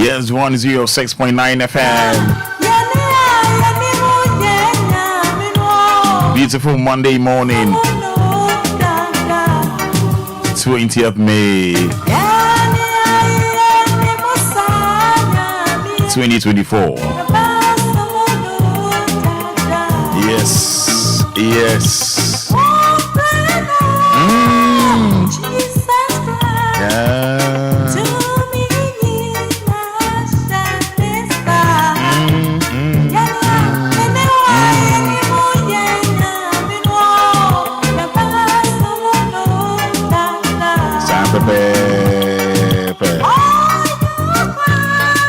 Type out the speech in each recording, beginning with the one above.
Yes, 106.9 FM. Beautiful Monday morning, 20th May 2024. Yes, yes.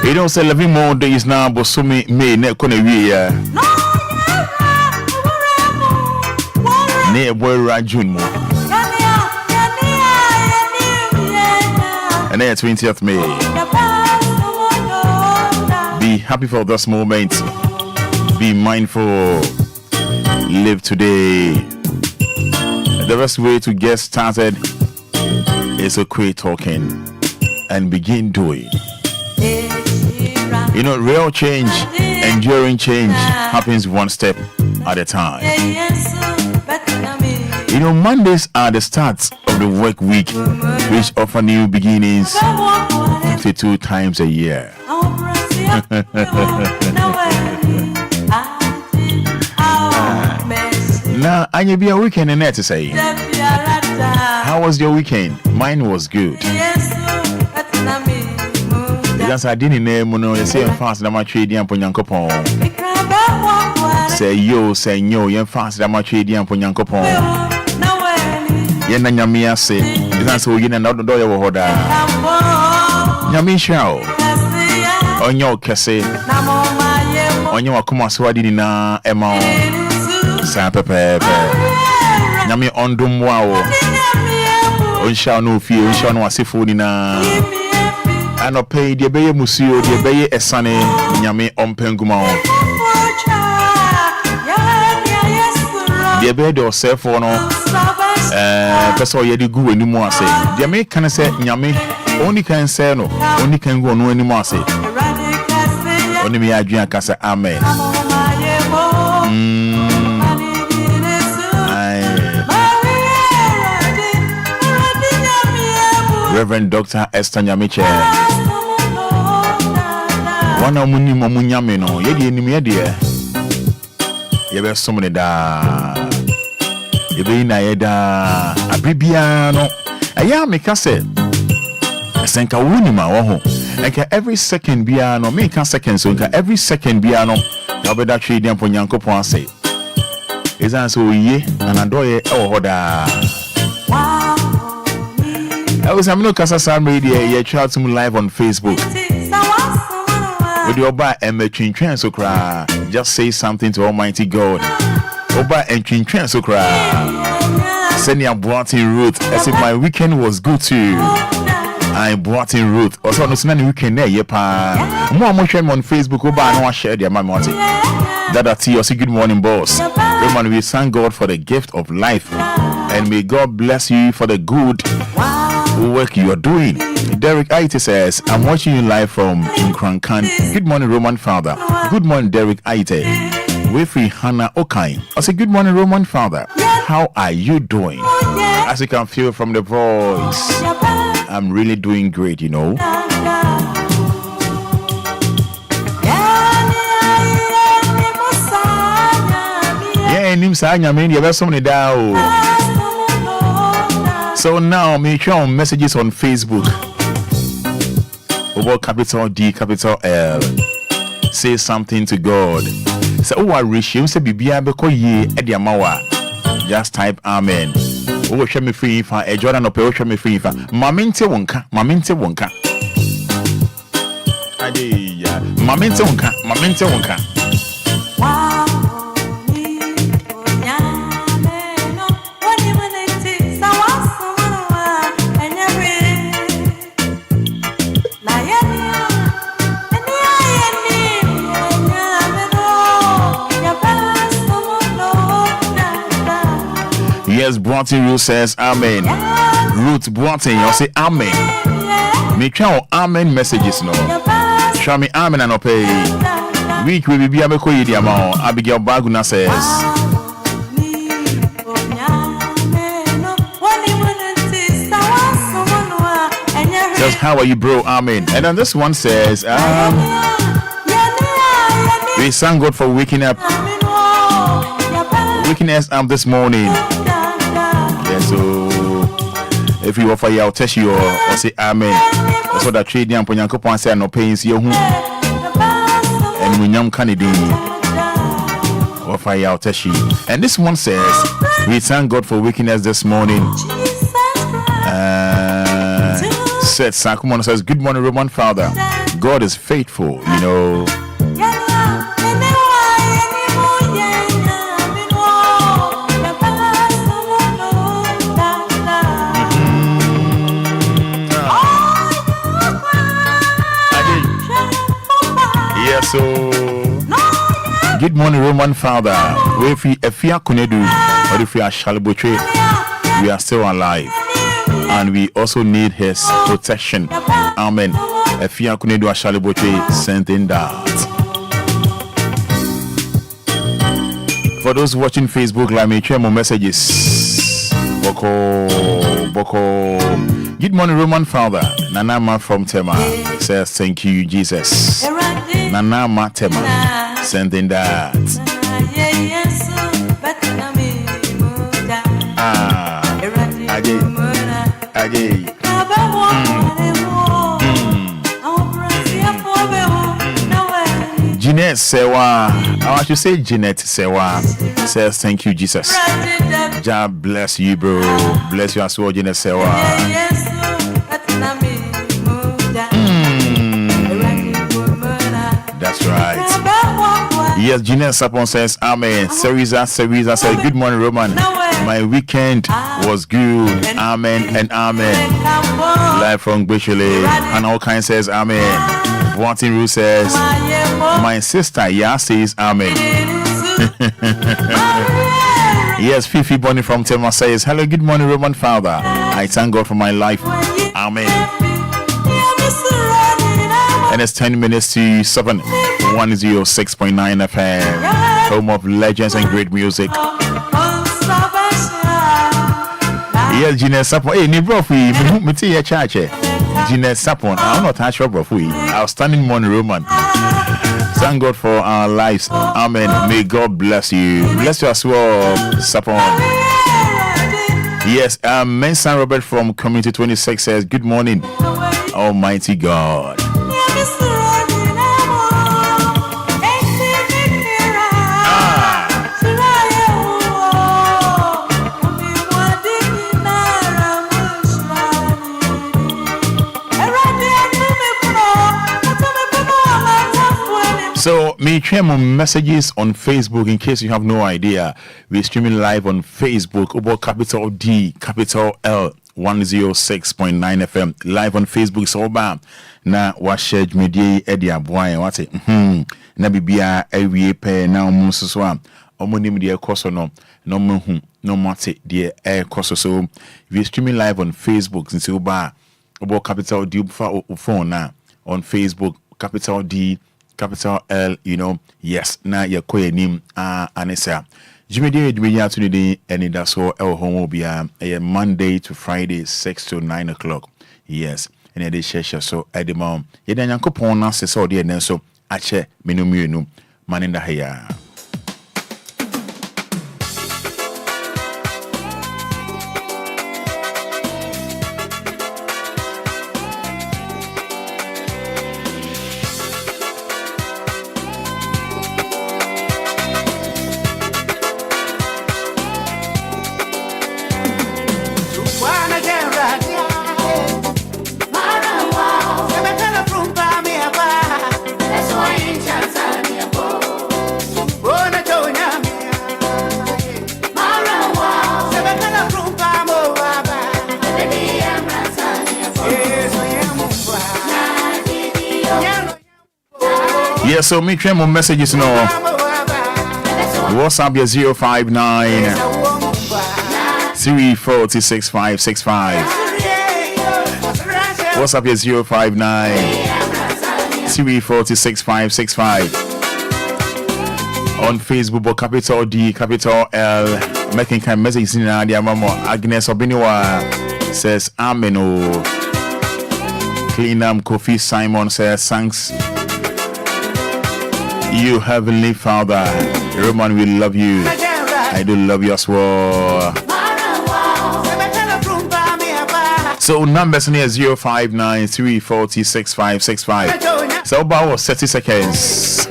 You don't say 11 more days now, but so me ne kona wiya. Ne boy Rajun mo. And then 20th May. Be happy for this moment. Be mindful. Live today. The best way to get started is to quit talking and begin doing. You know, real change, enduring change happens one step at a time. You know, Mondays are the start of the work week, which offer new beginnings 52 times a year. Now, I be a weekend in there to say. How was your weekend? Mine was good. Because I didn't know you say fast that my trading and Ponyankopon. Say yo, you fast that my trading and Ponyankopon. Yen Yamia say, that's so you know the door you hold. Yami show on your casse on your Kumaswadi na Emma Sapepe Yami on Dum Wow. On shall no fear, on shall no asifodina. And no pay the Bay Museo, the Bay Esane, Yami on Penguma. The bed or self for no, that's all you do anymore. Say, the May can say Yami, only can say no, only can go no anymore. Say, only me Adrian Casa, amen. Reverend Dr. Esther Nyamiche. One of Muni Mamunyamino, Yedi in Media. You were so many da. You be Naeda, Abibiano. A yam make us say, I think I win my own. Like every second piano, make a second, so every second piano, I'll be that tree down for Yanko Ponce. Is that so ye and adore ye or hoda? I was having no Casa Media, you try to live on Facebook. With your bar and making trans so cry, just say something to Almighty God. Oba and Chin so cry. Send your brought in Ruth. I said my weekend was good too. I brought in Ruth. Also, no Sunday weekend there, yepa. More motion on Facebook. Oba no share their mamati. That you say good morning, boss. Everyone, we thank God for the gift of life, and may God bless you for the good work you are doing. Derek Aite says, I'm watching you live from Nkrankan. Good morning, Roman Father. Good morning, Derek Aite. Wefri Hannah Okai. I say, good morning, Roman Father. How are you doing? As you can feel from the voice, I'm really doing great, you know. Yeah, Nimsanya, man, you have so many down. So now, make sure messages on Facebook. Over capital D, capital L. Say something to God. Say, oh, I wish you say, Bibia, because ye, Ediamawa. Just type Amen. Oh, show me free for a Jordan or Show me free for Maminte Wonka, Maminte Wonka. Maminte Wonka, Maminte Wonka. Yes, Bronte Ruth says Amen. Ruth Bronte, you say Amen. Make sure Amen messages no. Show me amen and pay. Week will be a Meko Idiamo. Abigail Baguna says. Says, how are you, bro? Amen. And then this one says, we thank God for waking up. Waking us up this morning. Yeah, so if you offer your test you or say amen. So that trade and Ponyanko Ponce no pains you and when young Kennedy offer your test you. And this one says, we thank God for waking us this morning. Said Sakumon says, good morning, Roman Father. God is faithful, you know. Yes, so good morning, Roman Father. If we are Kunedu or if we are Shalibotre, we are still alive. And we also need his protection. Amen. If you are Kunedu or Shalibotre, sending that. For those watching Facebook, let me share more messages. Boko. Good morning, Roman Father. Nanama from Tema says, thank you, Jesus. Nanama Tema, sending that. Ajay. Jeanette Sewa, I should say Jeanette Sewa says, thank you, Jesus. God bless you, bro. Bless you as well, Jeanette Sewa. That's right. Yes, Jeanette Sapon says, amen. Seriza says, good morning, Roman. My weekend was good. Amen and amen. Live from Bishole. And all kinds says, amen. Wanting Ruth says, my sister, yeah, says, amen. Yes, Fifi Bonnie from Tema says, hello, good morning, Roman Father. I thank God for my life. Amen. And it's 10 minutes to 7. 106.9 FM. Home of legends and great music. Yes, Jeanette Sapon. Hey, ni bro, me see your church. Jeanette Sapon. I'm not touch bro. Outstanding morning, Roman. Thank God for our lives. Amen. May God bless you. Bless you as well, Sapon. Yes, Mensan Robert from Community 26 says, good morning, Almighty God. So, me share my messages on Facebook in case you have no idea. We're streaming live on Facebook about capital D, capital L, 106.9 FM. Live on Facebook, so bam. Na washed media Eddie Aboy, what's it? Na bibia every pair now Musoswa. Omonim dear Kosono, no moon, no mate, dear air Koso. So, we're streaming live on Facebook, and so ba about capital D for phone now on Facebook, capital D. Capital L, you know, yes, na ya koye nim anesa. Jimmy today Anidaso Wɔhɔ Obia Monday to Friday 6 to 9 o'clock. Yes, and it is so at the mom. Yet Yankopon na se so dear so ache menumienu maninda haya. Yes, so me try more messages now. WhatsApp your 059 3406565. WhatsApp your 059 079-340-6565. On Facebook, but capital D, capital L. Making kind message in the mama. Agnes Obiniwa says, Ameno. Cleanam Kofi Simon says, thanks. You Heavenly Father. Roman, we love you. I do love you as well. So numbers near 059-340-6565. So about 30 seconds.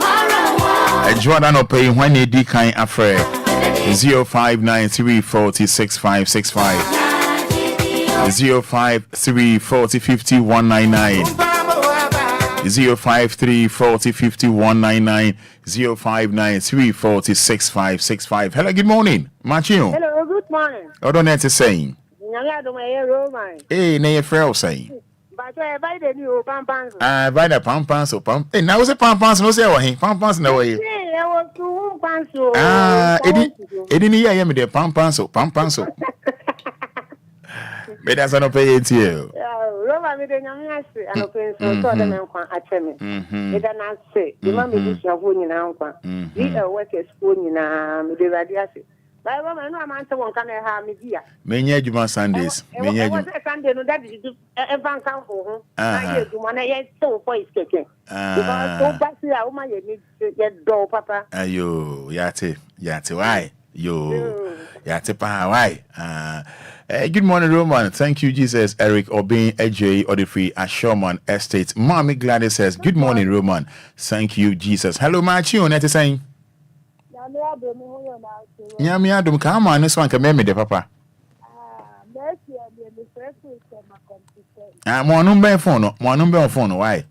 Jordan will pay when you decline afraid. 059-340-6565. 053-40-50-199. 053-40-50-199. 059-340-6565. Hello, good morning. Machio. Hello, good morning. I don't know what to say. Hey, nay, frail say. But I buy the new pampans. I buy the pampans or pump. Hey, now was a pampans, no say what pampans no way. I was two pants. It didn't hear me the pampans or pampans. But that's not pay it to you. Roma made a young ass and open so them at me. It not say, the mammy is your wound in Alpha. We are working school in the radiation. By woman, no man won't come and have me here. Many Juma Sundays. Many Sunday, no, that is a bank out for her. I do one I so for his kicking. Because so back here, oh my, you need to get door, Papa. Ayo, Yate, why? Yo, Yate, why? Good morning, Roman. Thank you, Jesus. Eric Obin, AJ, Odifree, Asherman Estate. Mommy Gladys says, good morning, Roman. Thank you, Jesus. Hello, Machi, on that is saying. Nyami adum ka ma neso anka me de papa. Mo anum be phone no, mo anum be phone why?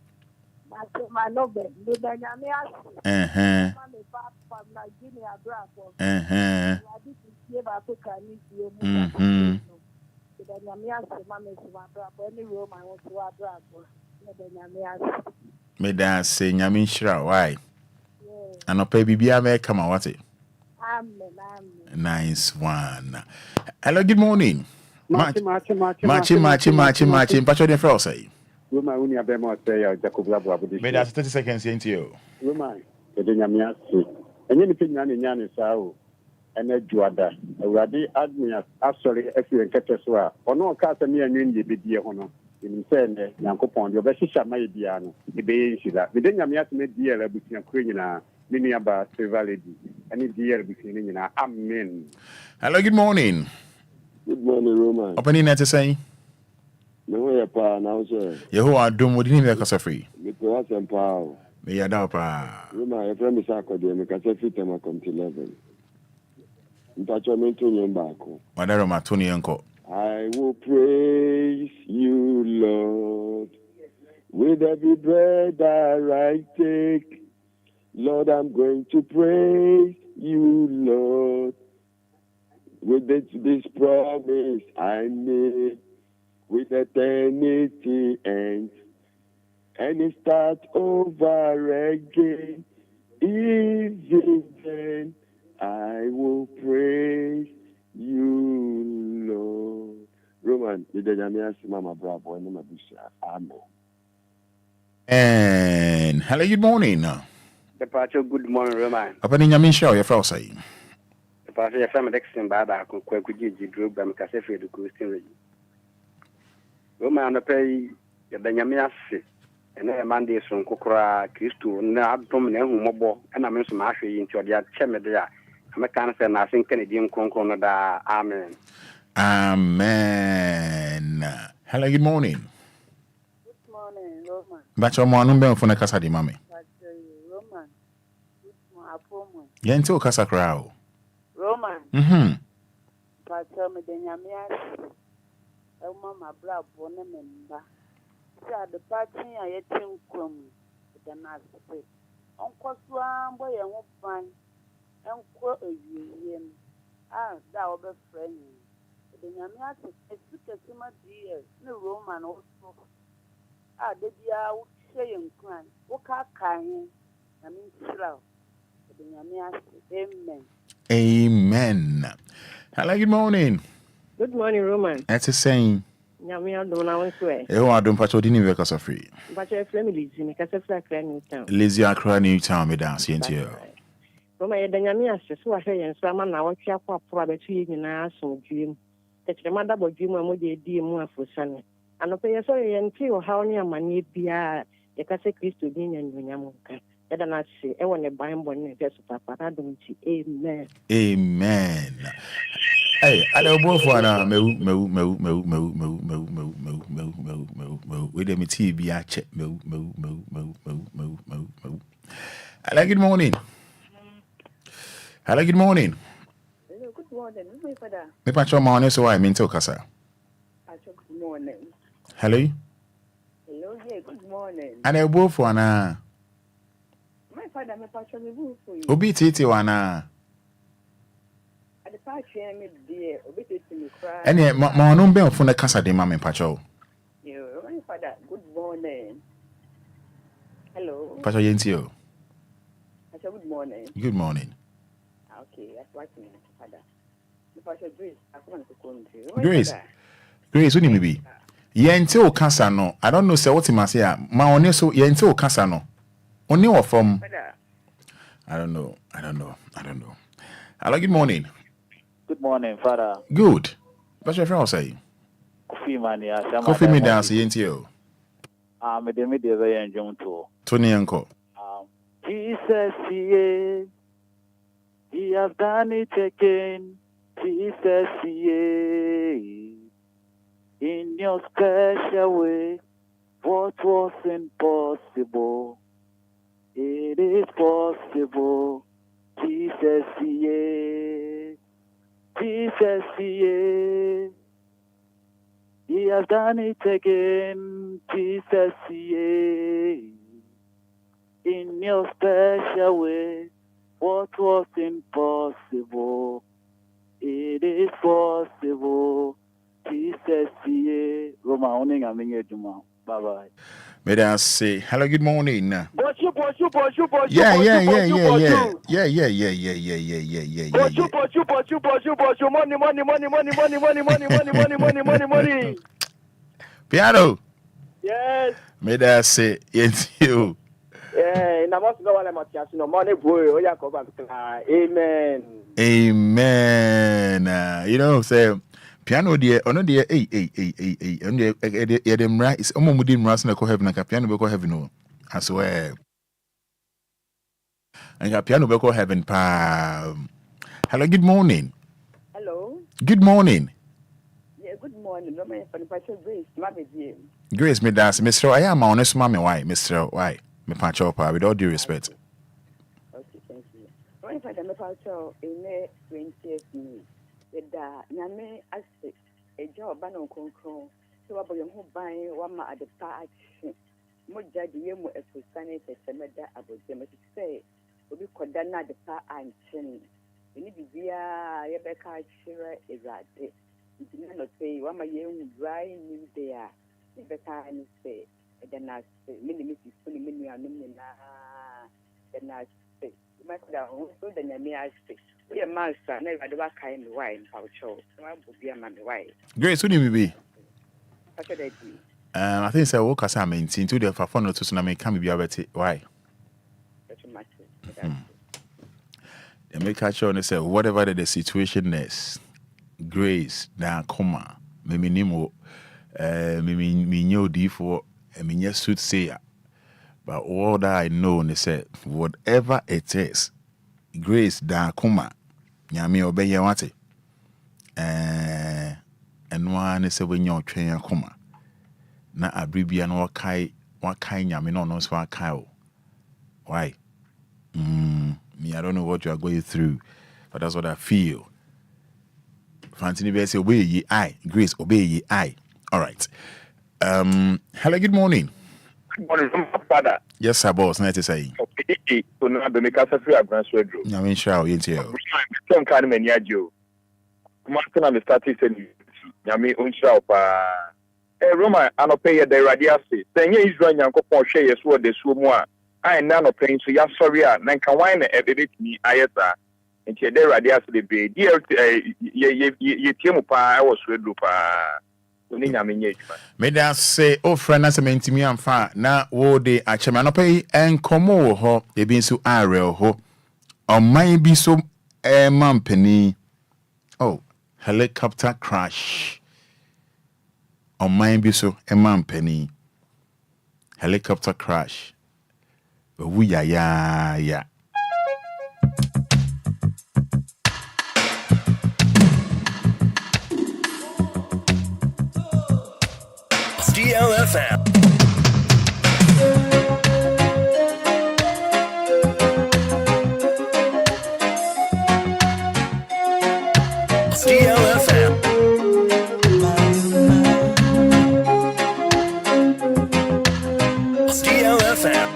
Me da say nyami shira why? And pay bibia me come on what it. Amen. Nice one. Hello, good morning. Machi. Pacho the first say. Roma unia be mo say Jacob Labo abudi. Me that's 30 seconds into you. Roma e de nyamia se. Enye ni penya ne nya ne saa o. Ene juada. Awurade admia asori afi enkete so a. Ono ka se me anwen ye bedie ho no. Nim say ne Yankopon de obehihya mai bia no. E be yinshira. Me de nyamia se me die la butia kro nyina. Mini aba Sevaledi. Any dear between nyina. Amen. Hello, good morning. Good morning, Roman. Opening net to say. No way, pa, now, sir. Yehovah dum would him make us free. Me to us and power. Me ya da pa. Roman, your friend is academic. Because I fit them come to 11. Mpacho me to you back. Madara ma Tony uncle. I will praise you, Lord, with every breath that I take. Lord, I'm going to praise you, Lord, with this promise I made, with eternity and it start over again. Even then, I will praise you, Lord. Roman, Mama Bravo, and Amen. And hello, good morning. Departure, good morning, Roman. Opening your show, your first say. The party of family Dexon Baba could group by Casafe to Christian. Roman, the pay the Benjamin and then Mondays from Kokora, Christo, Nabdom, and Mobile, and I mentioned Marshall into the Chemedia. I'm a kind of nothing Canadian Concorda. Amen. Amen. Hello, good morning. Good morning, Roman. But your mom no for na casa di mami. Yento kasa krao. Roman. But me de nyamia. Mama bra bone memba. Sa the party a yetim krom. The nase. Onko so ambo ye ho ban. Enko awiem. Da obe friend. The nyamia se esikasima DS. Ne Roman also. De bia wo hye yenkran. Wo ka kan. Na min sira. Amen. Amen. Hello, good morning. Good morning, Roman. That's the same. Nyamia do na won so e. E ho adom pacho di ni we kasa free. Pacho family zi me kasa free Accra New Town. Lazy Accra New Town me dance yenti o. Roma ye da nyamia se so ahwe yen so ama na wo twa kwa pro abetu yi nyina so dwiem. Techere mada bodwiem a mo de di mu afosane. Anope ye so ye nti o hawo ni amane bia ye kasa Kristo bi nya nyonyam nka. Ya da na se e won ne ban bo ne jesu papa na dum ti amen. Amen. Hey, I don't go for na me. We dem tea be a check me. Hello, good morning. Hello, good morning. Hello, good morning. My Fada. Me pacho ma one so why me to kasa. Good morning. Hello. Hello, yeah, good morning. I don't go for na. My Fada, me pacho me bu for you. Obi titi wana. At the party me dear, obi titi me cry. Ene ma no be ofo na kasa de ma me pacho. Yo, my Fada, good morning. Hello. Pacho yenti o. Pacho, good morning. Good morning. Okay, that's what me Fada. Me pacho Grace, I come to country. Grace, who ni be? Yenti o kasa no. I don't know say what him say ma one so yenti o kasa no. Oni wo from I don't know. Hello, good morning. Good morning, Fada. Good. What's your friend say? Coffee mania. Coffee me dance yenti o. Me de very enjoy to. Tony Uncle. Jesus, yeah. He has done it again. Jesus, yeah. In your special way, what was impossible, it is possible. Jesus, yeah. Jesus, yeah. He has done it again. Jesus, yeah. In your special way, what was impossible, it is possible. Jesus, yeah. Roma, owning a minute, Juma. Bye bye. May I say hello, good morning. Bonjour. Yeah. Money. Piano. Yes. May I say it's you. Yeah, na mo go wala matiasi no money boy. Oya ko ba. Amen. Amen. You know, say piano dear, ono dear, and the mra is omomudi mras na ko heaven na piano be ko heaven no. I swear. And piano be ko heaven pa. Hello, good morning. Hello. Good morning. Yeah, good morning. No man for the pacho Grace, my baby. Grace me dance, Mr. I am honest mommy why, Mr. Why? Me pacho pa with all due respect. Okay, thank you. When Fada me pacho in the 20th me. Da nyame ase ejo ba no konkron so wa boye ho ban wa ma adepa achi mo jadi yemu efusane tesemeda aboje me say obi koda na adepa anchin eni bibia ye beka chire ezade ntina no say wa ma yemu dry new there ye beka ani say eda na say mini misi funi mini anu na eda na say ma da ho so da nyame ase yeah, master, never do I kind of wine, Paucho. Obia, my wife. Grace, who do you be? I I think so. What can I maintain to the phone to tsunami can be about it? Why? They make a show and say whatever the situation is, Grace, now come me nimo, me know D4, me yes should say, but all that I know, they said whatever it is, Grace, da kuma. Nyame obey wate enwa ne se wenyo twen akoma na abribia na wakai nyame no no so wakai o why me I don't know what you are going through but that's what I feel Fantini be say obey ye I Grace obey ye I all right hello good morning. Good morning, Fada. Yes sir boss nice to say okay so na be make us free advance wedro nyame nshira o yentio Tom kan me ni ajo kuma kana me start say nyame onshira pa Roma anope ye the radiasi senye Israel nyankopon hwe ye so de so mu a ai na no pen so ya sorry a na nka wan na ebebetimi ayesa nti the radiasi de be ye tiemu pa e wo so edu pa Uni nyame nye adwuma. Meda say o friend na se mentimi amfa na wo de achema no pay enkomo wo ho e bi nso are ho oman bi so mampani oh helicopter crash oman bi so mampani helicopter crash wu ya DLFM. DLFM. DLFM.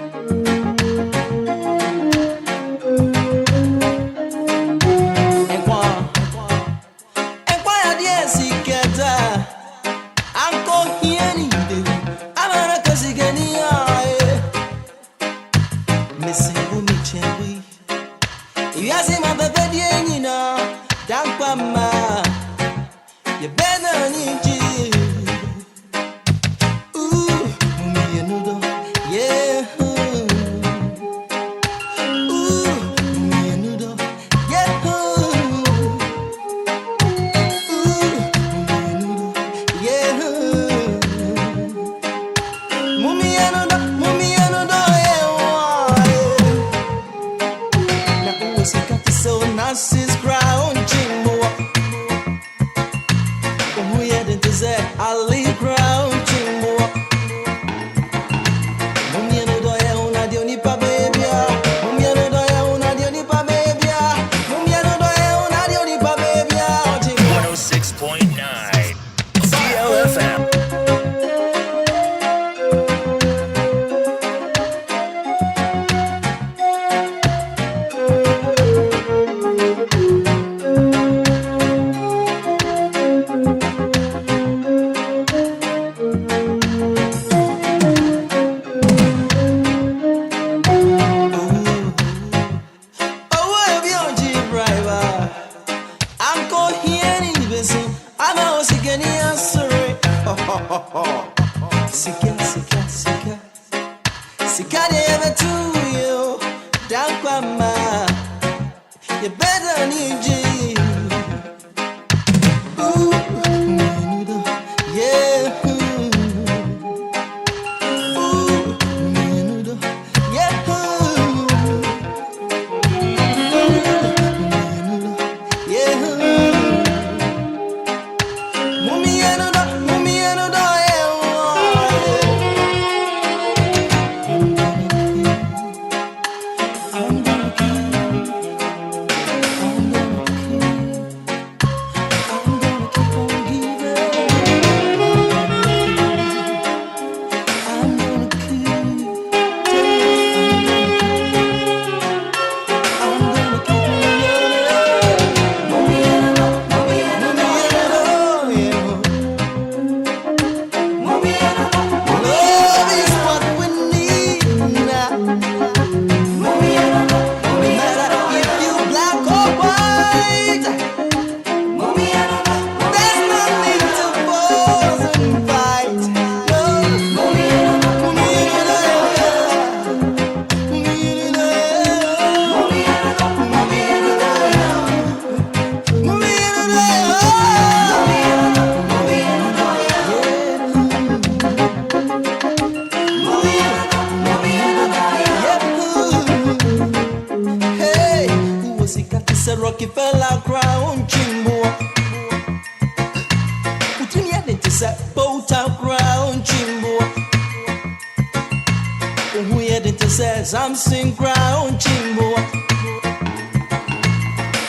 Something ground chimbo.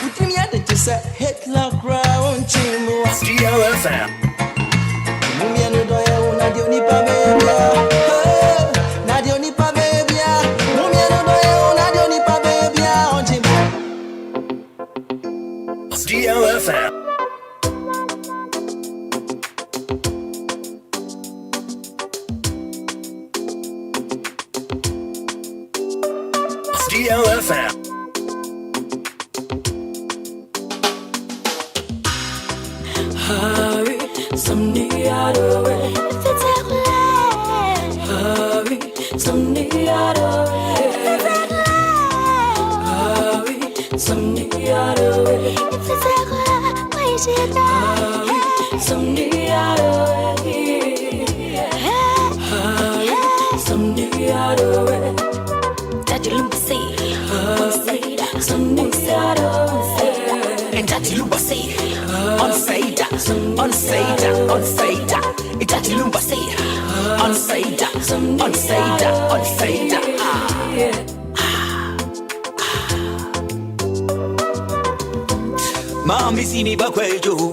Put me at it to say Hitler ground chimbo. DLFM. Mumiano doya una di oni pa bebia. Na di oni pa bebia. Mumiano doya una di oni pa bebia on chimbo. DLFM. DLFM. Hari, some nigga Mami sini bakwejo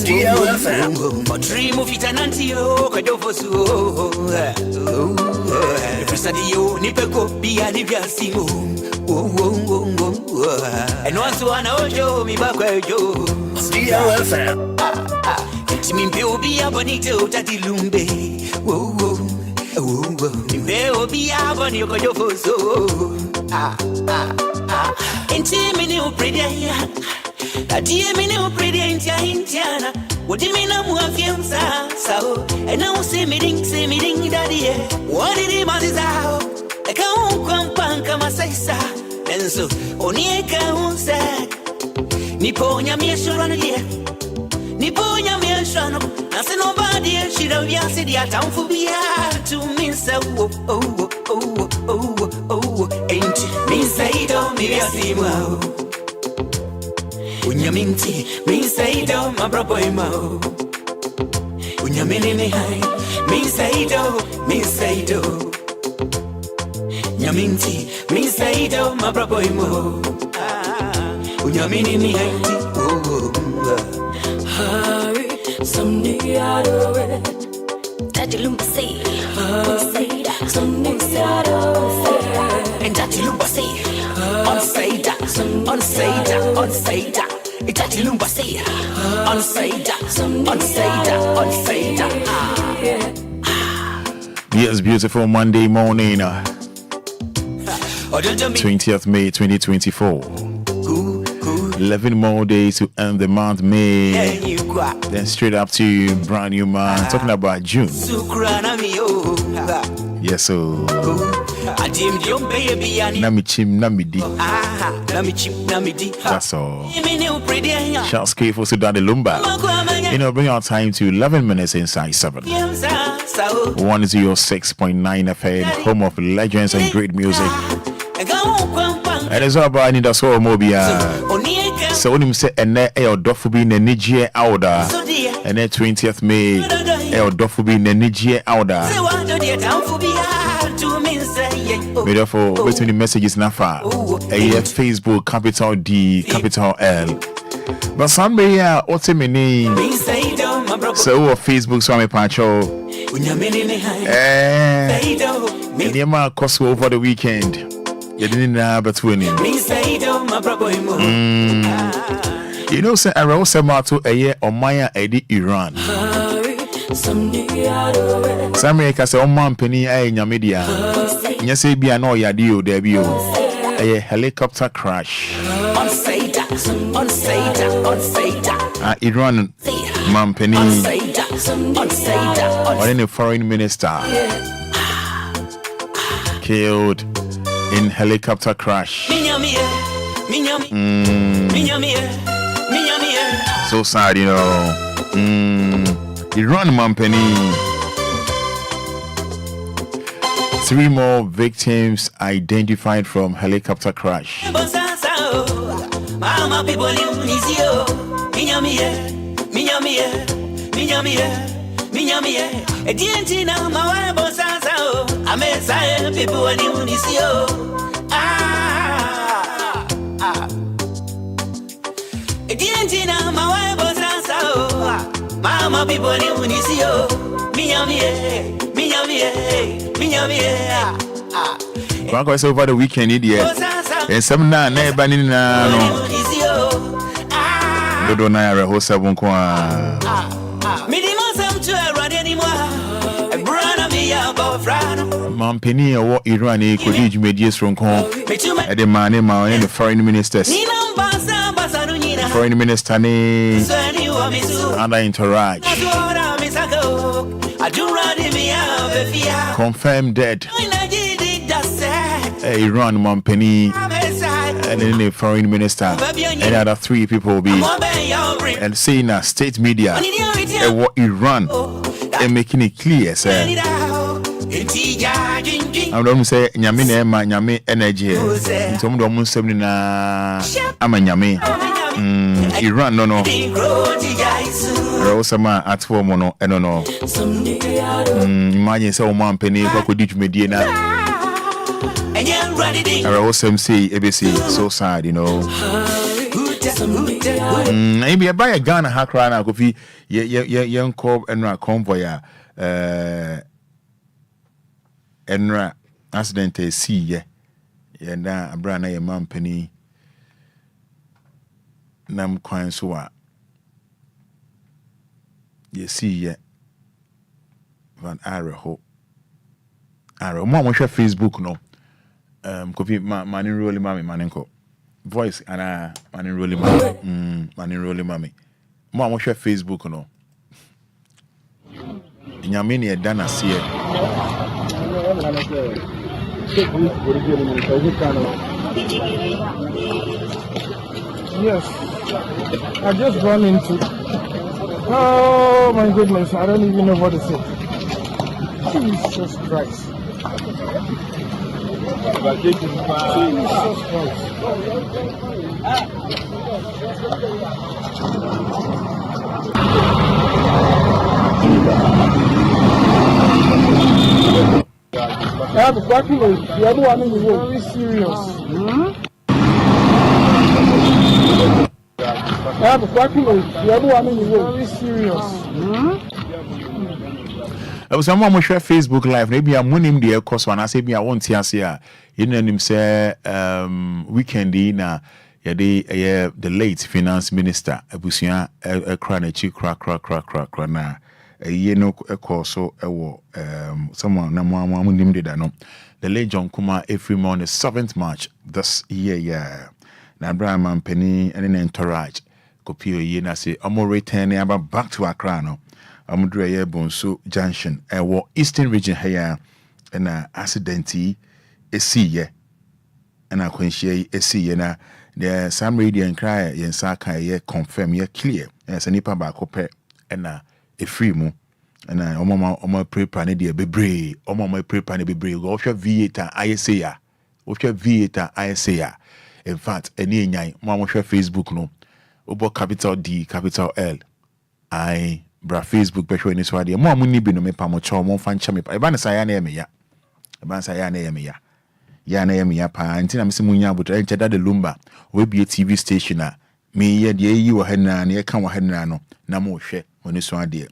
DLFM dream of it anantio kadofosu Frisadio nipeko bia ni biasimo and once one ojo mi bakwejo DLFM Timi mpeo bia bonito tati lumbe Mpeo bia boni kadofosu Intimi ni upredia Atie mini upredi Indiana. What do you mean I'm working so? And now say me ding daddy. What did he want is out? I can't come my sister. And so only I can't say Niponya me shurano here. Niponya me shurano. Nothing nobody she don't see the town for be to me so ain't me say don't me see more. Unyaminti, me say do, my brother mo. Unyamini me high, me say do. Nyaminti, me say do, my brother mo. Unyamini me high, hurry, someday I do it. Daddy Lumba say that, someday I do it. And Daddy Lumba say that, Daddy Lumba say that. Yes, beautiful Monday morning, 20th May 2024. 11 more days to end the month May. Then straight up to brand new month. Talking about June. Yes, so Namidi. That's all. Shouts K for Sudan Lumba. You know, bring our time to 11 minutes inside 7. 106.9 FM, home of legends and great music. And it's all about Anidaso Wɔhɔ. So when you say and there dofubi nenijie ouda and then 20th May dofubi nenijie ouda. Therefore, waiting the messages nafa. Facebook capital D capital L. But somebody what's my name? So Facebook so me pancho. Niema koso over the weekend. You didn't know but winning. You know, say I was to a year on Maya Edi Iran. America say, oh, man, penny, in your media. Yes, say, be an oya deal, debut. A helicopter crash. Iran, man, penny. Or any foreign minister killed in helicopter crash. So sad, you know. Iran Mampeni. 3 more victims identified from helicopter crash. Mama people in Unisio, It's over the weekend, idiot. And some na banning no. Dodo na reho 7 kwa. Mampeni or what Iran could use medias from Kong. At the man in my the foreign ministers. Foreign minister and I interact. Confirmed dead. Iran Mampeni and then the foreign minister, and other 3 people will be and saying that state media and what Iran and making it clear, sir. I don't say Nyame energy. Some of them 70 na I'm a Nyame. Iran no. Rosama at 4 mono and no. Imagine so man penny could ditch media now. I also say ABC so sad, Maybe I buy a gun and hack around. I could be young corp and a convoy. Enra accident see ye na abra na ye man penny nam kwan so a ye see ye van arrow mo hwe Facebook no copy man rolling mommy manenko voice ana man rolling mommy man rolling mommy mo hwe Facebook no nyame ne dana see Yes, I just run into. Oh my goodness, I don't even know what to say. Jesus Christ. Jesus Christ. I have a question. The other one is very serious. I have a question. The other one is very serious. I was someone share Facebook live. Maybe I'm winning the course one. I say me I want to say him say weekend na the late finance minister abusia kranachi kra na no course so someone na mo nim de no the late John Kuma every morning 7th March this year na Abraham Penny and entourage kopio ye na say omo return about back to Accra no amudre ye bonso junction eastern region here na accidenti esi ye na kwenhie esi ye na the some radio and cry yensa kan ye confirm ye clear yes nipa ba ko pe na efree mu na omo prepare ne de bebre omo prepare ne bebre go hwe V8 ISA ya wo hwe V8 ISA ya in fact eni enyan mo hwe Facebook no obo capital D capital L I bra Facebook be hwe ni so ade mo ni bi no me pa mo cho mo fa ncha me pa e ba na sa ya na me ya e ba sa ya na me ya ya na me ya pa ntina me se munya abutra enche da de Lumba we be TV station a me ye de yi wo hanna na ye kan wo hanna no na mo hwe oni so ade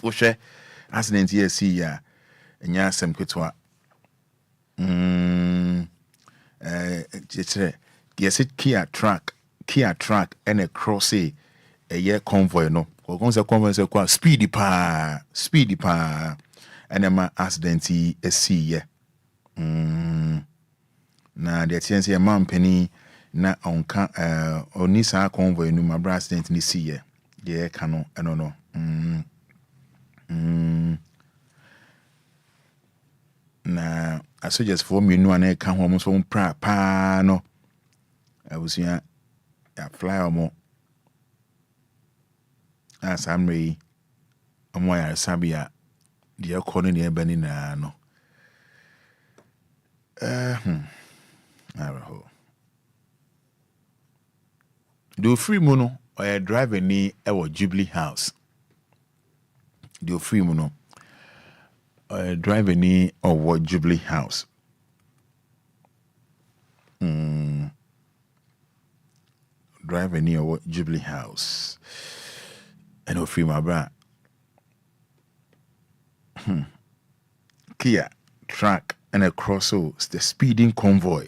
wo hwe accident ye see ya nya asem ketwa yes it Kia truck and a cross a year convoy no ko say convoy say kwa speedy pa and ma accident e see ye na the chance a man penny na onka onisa convoy no ma accident ni see ye the cano no na I suggest for me no an can home so pa no I was here fly omo as I'm re omo ya sabia the calling the ebani na no do free mono or driver ni ewo Jubilee House do free mono driver ni or Jubilee House driver ni or Jubilee House and no free my bra Kia truck and a crosso the speeding convoy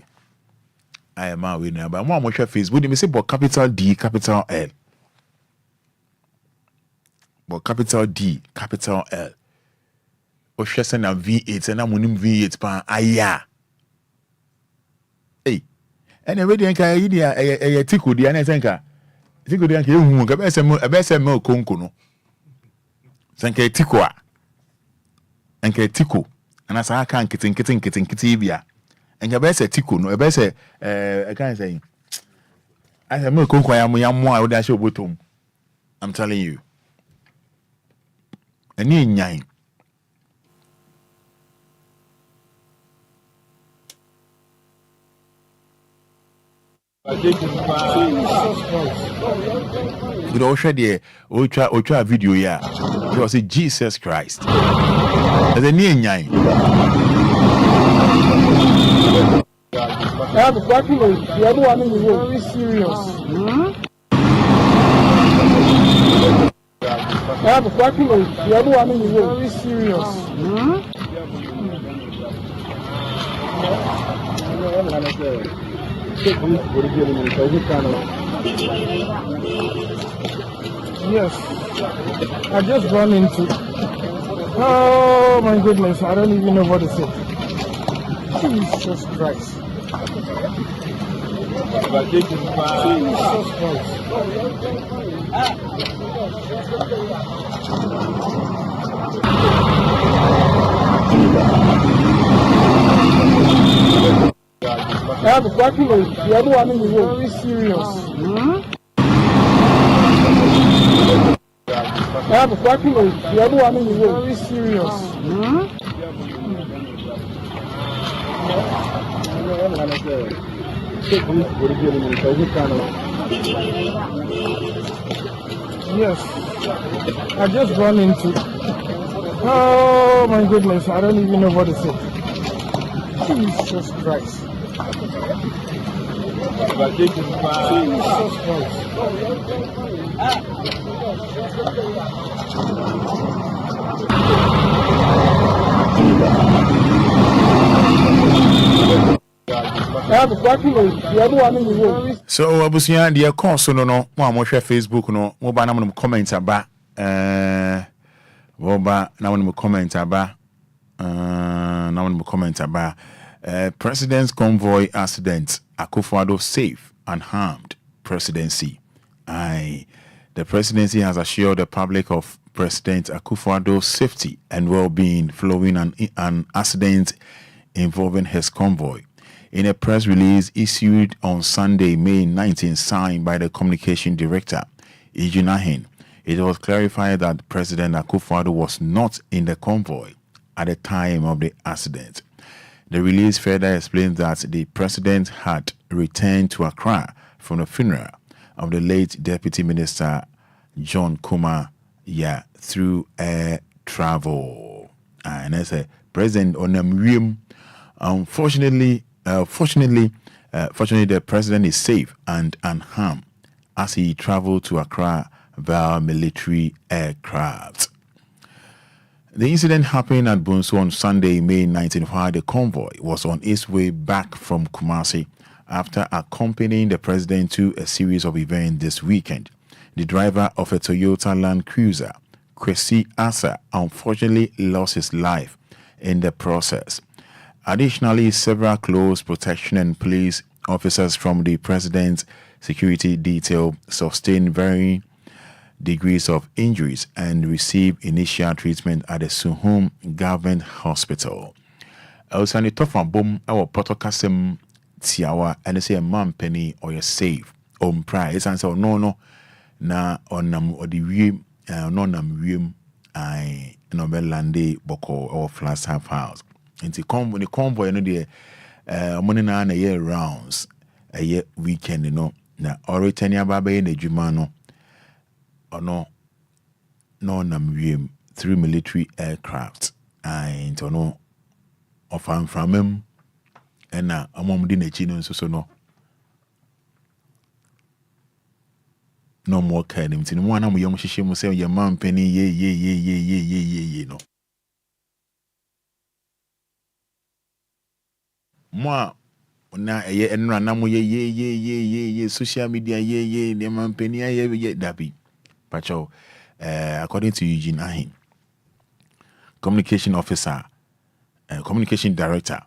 I am out with now but one more Facebook me say but capital D capital L but capital D capital L o hwese na V8 na monim V8 pa aya eh ene we dey kan yi dia e tiko dia na senka tiko dia kan ehu ka be se me okonko no senka tiko a enka tiko ana sa aka nkete bia and your best tico no best I can't say I said mo konko ya mo I would show bottom. I'm telling you. Any nyan. But also the ultra video yeah. It was a Jesus Christ. As a near nyan. I have a question. The other one is very serious. I have a question. The other one is very serious. Yes, I just run into. Oh my goodness, I don't even know what to say. Jesus Christ. Jesus Christ. I have a question. The other one is very serious. I have a question. The other one is very serious. Yes, I just run into. Oh my goodness, I don't even know what to say. Jesus Christ. Jesus Christ. So abusia the course no mo amhwe Facebook no mo ba na mo comment aba wo ba na mo comment aba na mo comment aba President's convoy accident Akufo-Addo safe and harmed presidency. The presidency has assured the public of President Akufo-Addo's safety and well-being following an accident involving his convoy. In a press release issued on Sunday, May 19, signed by the communication director, Ijinahin, it was clarified that President Akufo-Addo was not in the convoy at the time of the accident. The release further explains that the president had returned to Accra from the funeral of the late Deputy Minister John Kuma through air travel. And as a president on Namrium, fortunately, the president is safe and unharmed as he traveled to Accra via military aircraft. The incident happened at Bunsu on Sunday, May 19, while the convoy was on its way back from Kumasi after accompanying the president to a series of events this weekend. The driver of a Toyota Land Cruiser, Kwesi Asa, unfortunately lost his life in the process. Additionally, several close protection and police officers from the president's security detail sustained varying degrees of injuries and received initial treatment at the Suhum Government Hospital. Also, the top of boom, our protocasem tiawa, and say a man penny or your safe on price. And so, no, na on nam or the ream, no nam ream, I no lande boko or flash half house. And the convoy, no, the money na a year rounds, a year weekend, you know, na Oritania Baba in the Jumano. Or no nam through military aircraft. And no of from him and among the chino so no more kind of thing. One young shishim say your mom penny ye no. Moi na and ranamu ye social media ye the man penny ye dabi. Pacho, according to Eugene Ahin, communication officer, communication director,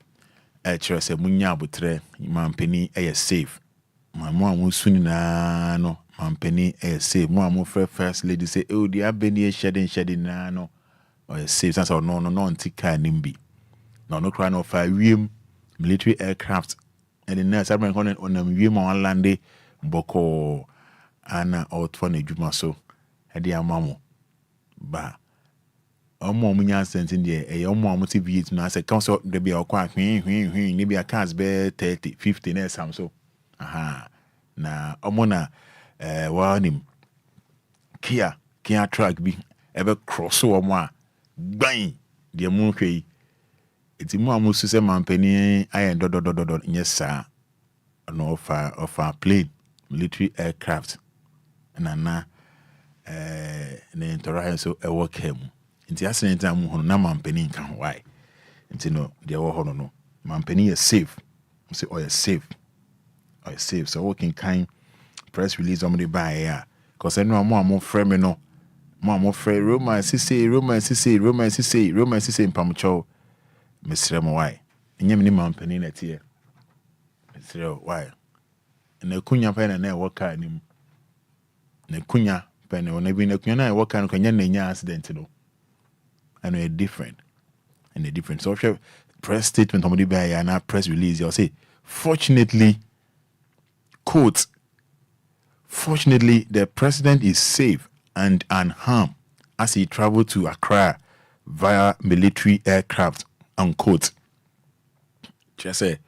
Chere Munya Butre, Mampeni air safe. My mom will soon no, Mampeni air safe. Mom first lady say, oh, the Abeni shedding no, or safe. That's no, antika nimbi. No crying of a rim, military aircraft and the nurse I'm going on them one lande boko ana out for the juma so edi amamo ba omo munya sent in there e omo motivate na say come so there be akwa hwin ni be cars be 30 50 na some so aha na omo na wanim Kia truck bi ebe cross omo a gban de mu hwei eti mu amusu se mampani ayen dododododo nyesa no of a plane military aircraft na ne ntora so e work him nti accident am hono na mampani nka ho why nti no de wo hono no mampani is safe say oh is safe so working kind press release on the buy here cause I know mo frame me no mo frame Roma sisi mpamcho mesre mo why enyem ni mampani na tie mesre why na kunya pa na work anim na kunya pa na ona bi na kunya na work an kunya na nya accident no and a different so press statement on the buy and now press release you say fortunately quote fortunately the president is safe and unharmed as he traveled to Accra via military aircraft unquote just say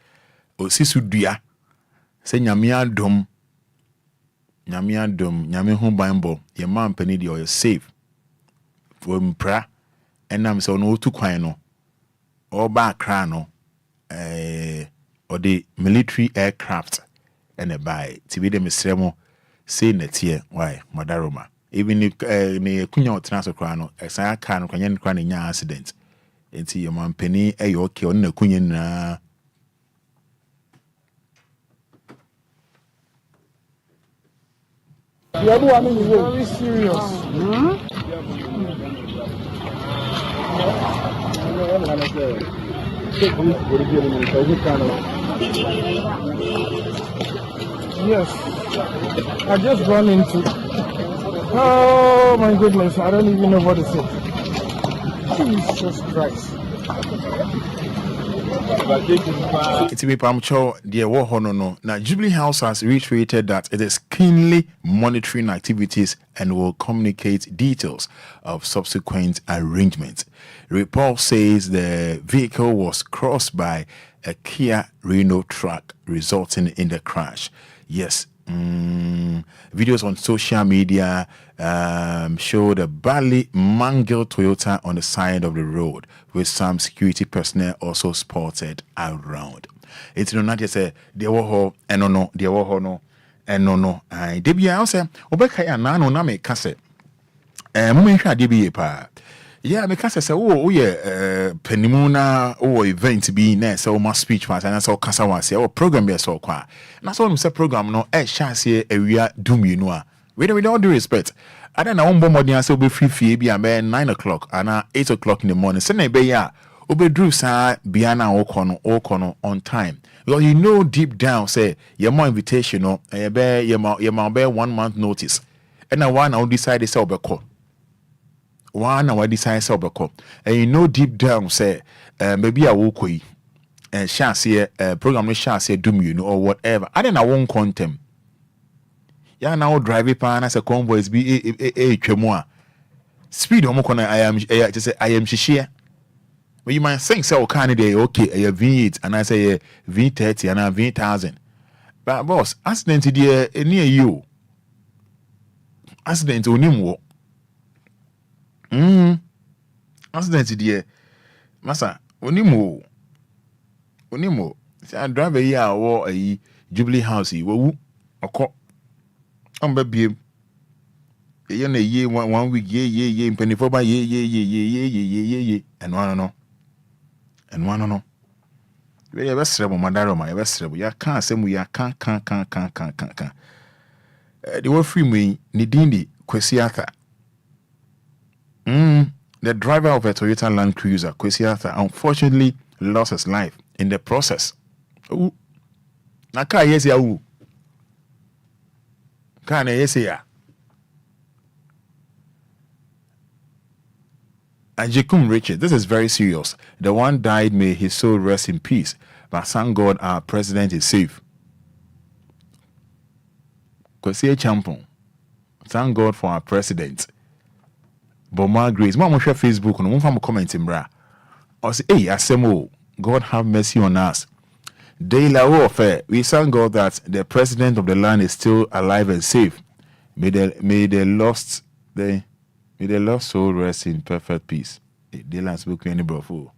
osisudua say nyame adom nyame ho banbo ye man pani de o safe for mpra enam so no tu kwan no or ba Accra no or the military aircraft and a buy to be the misremo say net here why madaroma even ne kunya otnaso kra no esan aka no kwanya nkra ne nya accident enti your man penny e okay on na kunya na very serious. Yes, I just run into. Oh my goodness, I don't even know what to say. Jesus Christ. It's be pamcho dear no. Now Jubilee House has reiterated that it is keenly monitoring activities and will communicate details of subsequent arrangements. Report says the vehicle was crossed by a Kia Renault truck, resulting in the crash. Yes, videos on social media show the badly mangled Toyota on the side of the road, with some security personnel also spotted around. It's not just a no. I debia also obeka ya na no na me kase momenhwa debia pa. Yeah, because I say, oh, yeah, penimuna, oh, event be ne, so my speech pass, and I saw Kasawa say, oh, program be so qua. And I saw him say, program no, chance here, we are doom, you know. With all due respect, I don't know, more than I say, be free, be a man 9 o'clock, and 8 o'clock in the morning. Send a be ya, obe drew sa, biana okono on time. Because you know, deep down, say, your more invitation, no, your bear 1 month notice. And I want to decide to sell the call. One hour decide sobeko and you know deep down say maybe I will koi and chance here program no chance here doom you know or whatever I don't know one content ya now drive pan as a convoys be a twemo speed omo kona I am just say I am shishia but you might think so candidate okay a V8 and I say V30 and a V1000 but boss accident there near you accident onimo accident there massa onimo say driver here or a Jubilee House wo okọ amba biem ye na ye 1 week ye mpanifo ba ye and one no we ya besrebo madaroma ya besrebo ya kan asemu ya kan the were free me ni dindi Kwesiata. The driver of a Toyota Land Cruiser, Kwesiata, unfortunately lost his life in the process. Naka yes ya u. Kana yes ya. Ajikum Richard, this is very serious. The one died, may his soul rest in peace. But thank God our president is safe. Because a champion. Thank God for our president. But my grace, Mama share Facebook and one from commenting, bra. I say, hey, Asemo, God have mercy on us. DLFM, we thank God that the president of the land is still alive and safe. May the lost soul rest in perfect peace. The land's booking any brofo.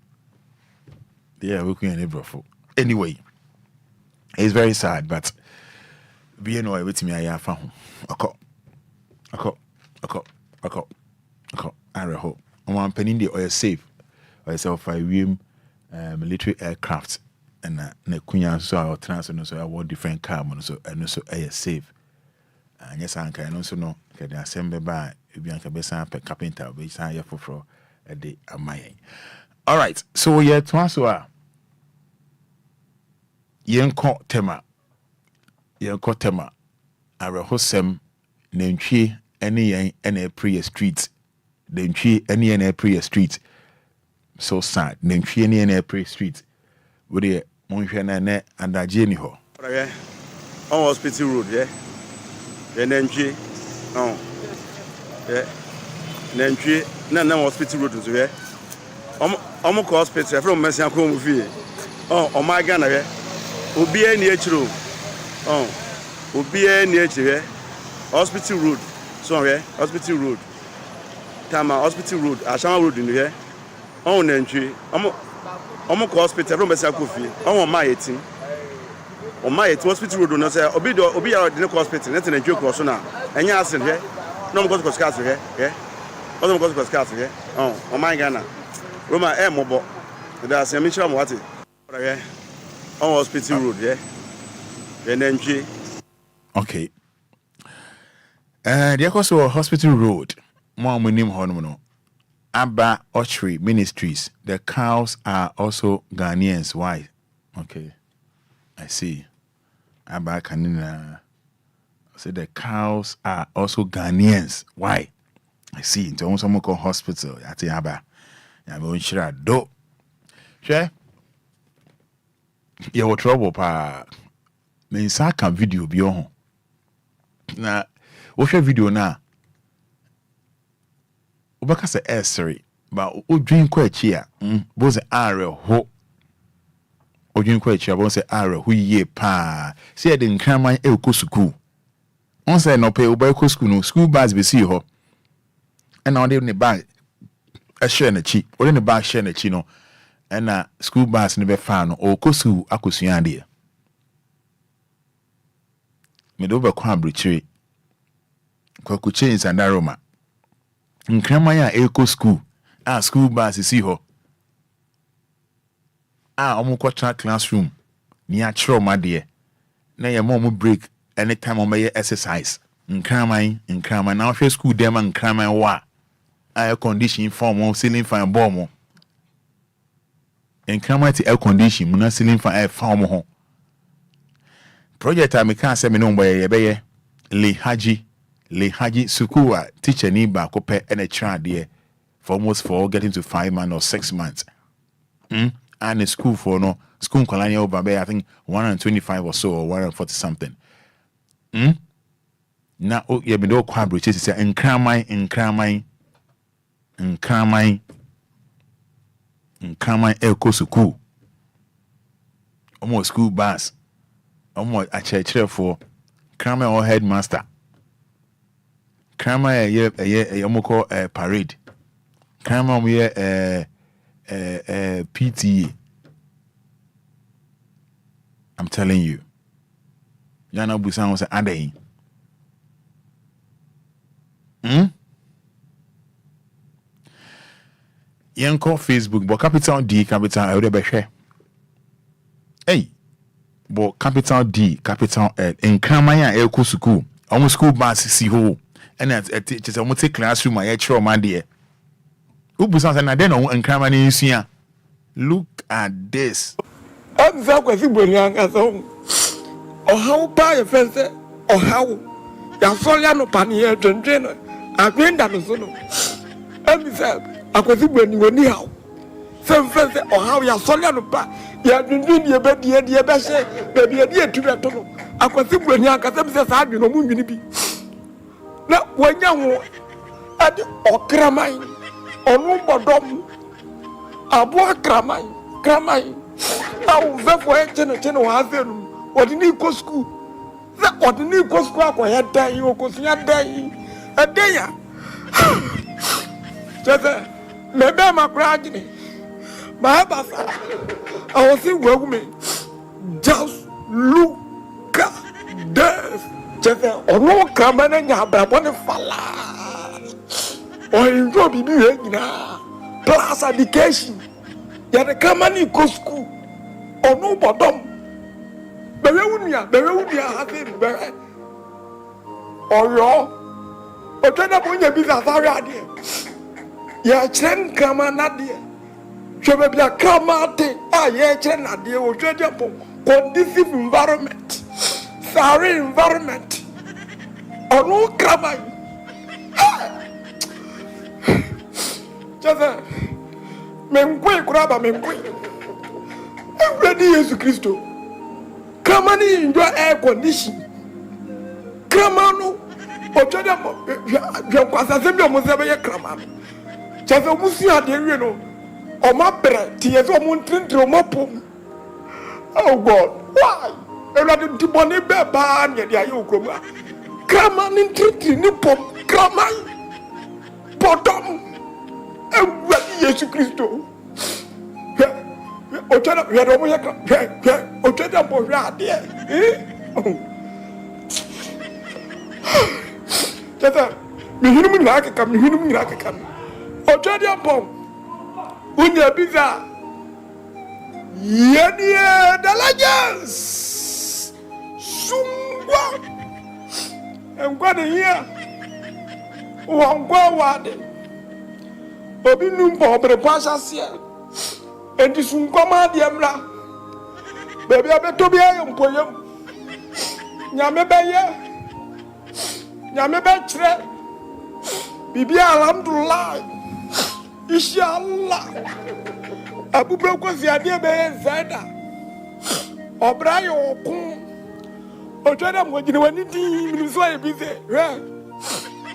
Yeah, booking any brofo. Anyway, it's very sad, but we know with me. I found ako. I hope. I'm penning the oil safe. Or self I military aircraft. And na kunya so our transfer so our different car so and so air safe. And yes, I can also know that the assembly by Bianca Bessan per carpenter be sign for a day at my. All right, so yeah, to answer Yenko tema, a rehosem, Nenchi, any prayer street, Nenchi, any prayer street. So sad, Nenchi, any prayer street. With the Monshana and a Jenny ho. On hospital road, yeah. Then MG, oh, yeah. Then MG, no hospital road, yeah. Almost hospital from Messiah Comfy. Oh, my Ghana, yeah. Obia near true. Oh, Obia near yeah. Hospital road, sorry, hospital road. Tama hospital road, Ashama road in here. Oh, MG, Omo hospital from Messiah Kofi. On my 18. On my 18 hospital road, no say Obia the hospital. That's in a joke also now. And you ask here. No go to Coscas here. Yeah. Other go to Coscas here. Oh, on my Ghana. Roma air mobile. That's a mission what it. On hospital road, yeah. Then MG. Okay. There also hospital road. More name honomo. Abba Archery Ministries. The cows are also Ghanaians. Why? Okay. I see. Abba Kanina. So the cows are also Ghanaians. Why? I see. Into almost some hospital. I say Abba. I'm going to do. Sure. You have trouble, pa. Me insaka video bi on. Na wo hwe video na. Obaka se sorry, but odwin kwa achi a, bo se are ho. Odwin kwa achi a bo se are ho yie pa. Se e de nkraman e ko school. On se no pe oba ko school no, school bus be see ho. And on the bag a share na chi, o the bag share na chi no. And school bus ne be fa no, o ko school akosua de. Me do be kwa brichiri. Kwa ku change and aroma. Nkramaya eco school. School bus is ho. Omukwatra classroom. Ni a chro ma de. Na ye mo break anytime o may exercise. Nkramai na hwe school dem nkramai wa. Air condition form on ceiling fan bomb. Nkramai ti air condition muna ceiling fan air form ho. Project I me kan say me no boy ye be Le Haji Sukua teacher ni ba ko pe and a child there for almost 4 getting to 5 months or 6 months. And the school for no school colonial over I think 125 or so or 140 something. Now you be no quabri say nkramai elko school. Almost school bus. Almost a church for nkramai or headmaster. Krama ye omoko parade. Krama ye PTA. I'm telling you. Yana Busan was adain. Yanko Facebook, but capital D, capital L, be share. Hey, but capital D, capital L. In Krama ya elko school. Almost school bus see ho. And at teachers almost take classroom my actual man dear. Ubu sounds and I don't know and come in here. Look at this. I'm so young as home. Or how buy a fence or how Yasoliano Pania General. I've been that solo. I'm I was when you were near. Some fence or how Yasoliano ya dwindwin ye be die be se baby ye die tuwe to no akwasi burani akasem se sa adwe no mu nwini bi na wanya ho ade okraman onu bodom abo kraman awu vefo e chene wa afenu odini ko school na odini ko school akoya dan okosunya dan adeya jese mebe makura gini ma basa I see me just look at this. Just no kamana nya brabone fala. O injo bibi we na plus education. Ya de kamani ko school. O no bodom. Bebe wunia ha se bebe. Oyo. O tena bonya bi za sare ade. Ya chen kamana de. Shebe bia kramate aye chere na de o hwede po conducive environment sorry environment onu kramai jaza menkwe kuraba menkwe every Yesu Kristo kramani ndo air condition kramano o hwede po hwe kwasa se bi o mo se be ye kramano jaza musu ade wie no Oma bre tie so mo ntrintre mo pom. Oh God, why? Ela de boni be ba ne dia ye okrom. Krama ni ntrintre ni pom, krama. Potom. Ewa Yesu Kristo. O tena ya do mo ya o tena bo ya de. Tata, mi hinu mi na ka kam. O tena pom. Unya biza yenie dalajas sungwa engwa de hia wangwa wade obi numpo prepasa sia enti sungwa ma de mra bebi abeto bi ayempoyem nyame be kire bibi alhamdulillah Inshallah. Abu Broko Ziadia be Zada. Obrayo okun. Otwada mwajini waniti minuswa ebize.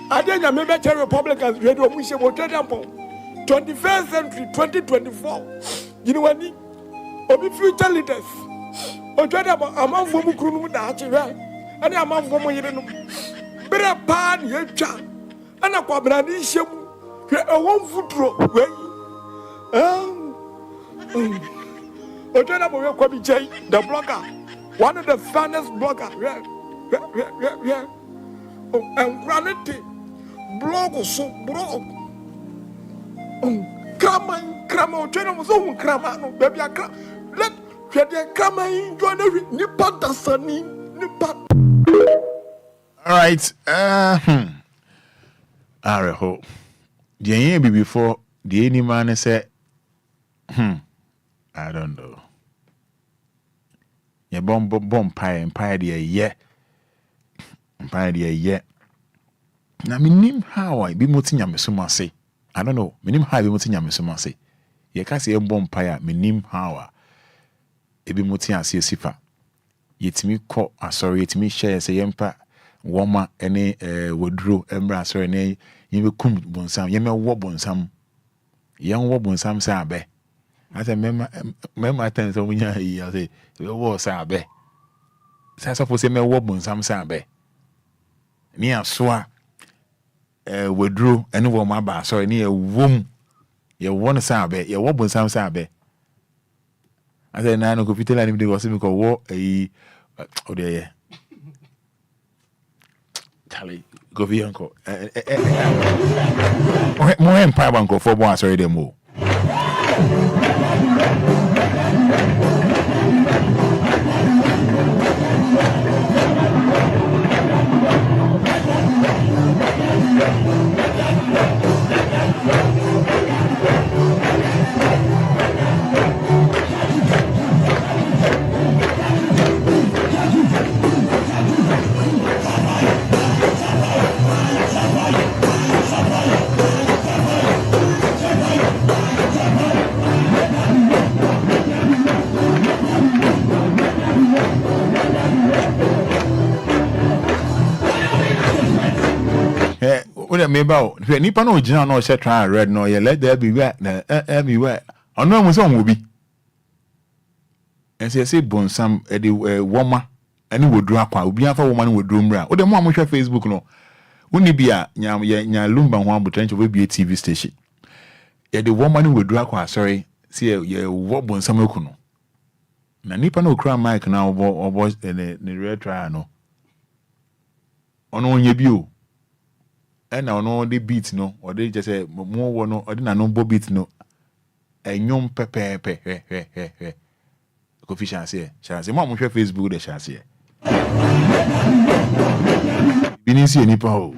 Ade nyame be chere Republicans ready omushe otwada mpo. 21st century 2024. Jini wani obi future leaders. Otwada amanfo mu kunu mu da akyere. Ane amanfo mu yire no. Bere pa ne atwa. Ana kwabra ne hyemu. I want footro. The blogger, one of the finest bloggers. And quality blog so blog. Baby, all right. Areho. The year before the any man said, I don't know. Yeah, bomb pie, dear, pie, dear. Now, me how I be muting yam so much say. I don't know. Me how I be muting yam so much say. Ye can't say bomb pie, me how I be muting as your sifa. Yet me call, sorry, yet me share say yempa, woma, any wodro, embra, sorry, nay. You will come bonsam, you may walk bonsam. Young walk bonsam sabe. I said, Memma tends on when you say, you war sabe. Suppose you may walk bonsam sabe. Near swa withdrew and war my bar, so near womb. You want sabe, you walk bonsam sabe. I said, Nano could tell him there was a war a oh, dear. Tally. Go be uncle. More empire uncle for once already more. When me about nipa no gyina no she try red no ye let there be where na everywhere. Ono mu so won bi. And say bonsam e de woma ani wodru akwa obi afa woma no wodru mra. O de mo amhwe Facebook no. Uni bia nya Lumba ho abotranche we bi TV station. Ye de woma no wodru akwa sorry. See ye wo bonsam aku no. Na nipa no kra mic na obo ne red try no. Ono onye bi o. And ono the beat no or they just say more no or na no bo beat no. Enyom pepe. Kofi chance mo mo hwe Facebook de chance bini si enipa ho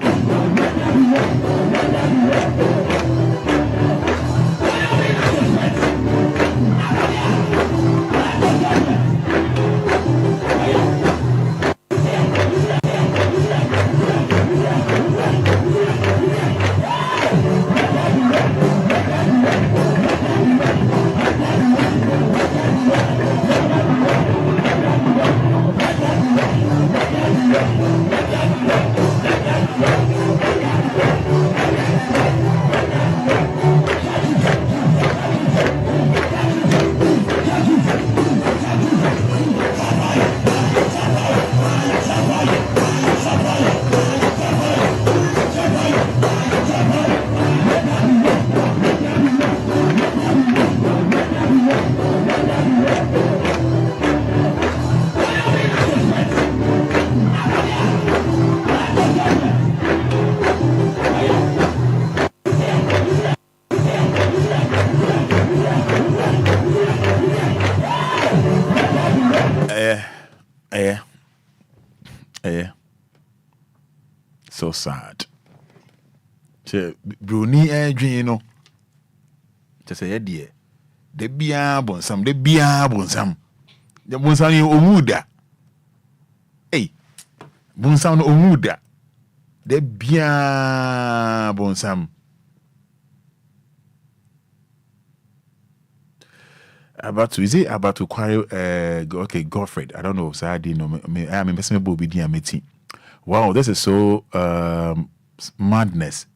so sad. Che Bruni edwin no. Che say de bia bonsam de bia bonsam. De bonsam ni omuda. Hey. Bonsam no omuda. De bia bonsam. Is it about to query okay, Godfred. I don't know. So I didn't know. I mean, me Bobby meeting. Wow, this is so madness.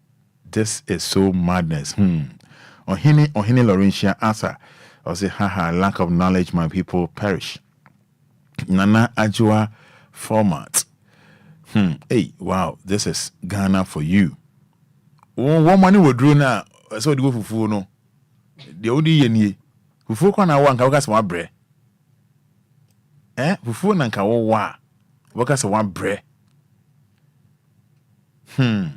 This is so madness. Ohini Laurentia answer. I say, haha, lack of knowledge, my people perish. Nana Ajua format. Hey, wow, this is Ghana for you. One money will draw now. So the go for no. The only yenye. Fufu kwa na wanka waka sa bre. Fufu na nka wo wa. Waka sa bre. All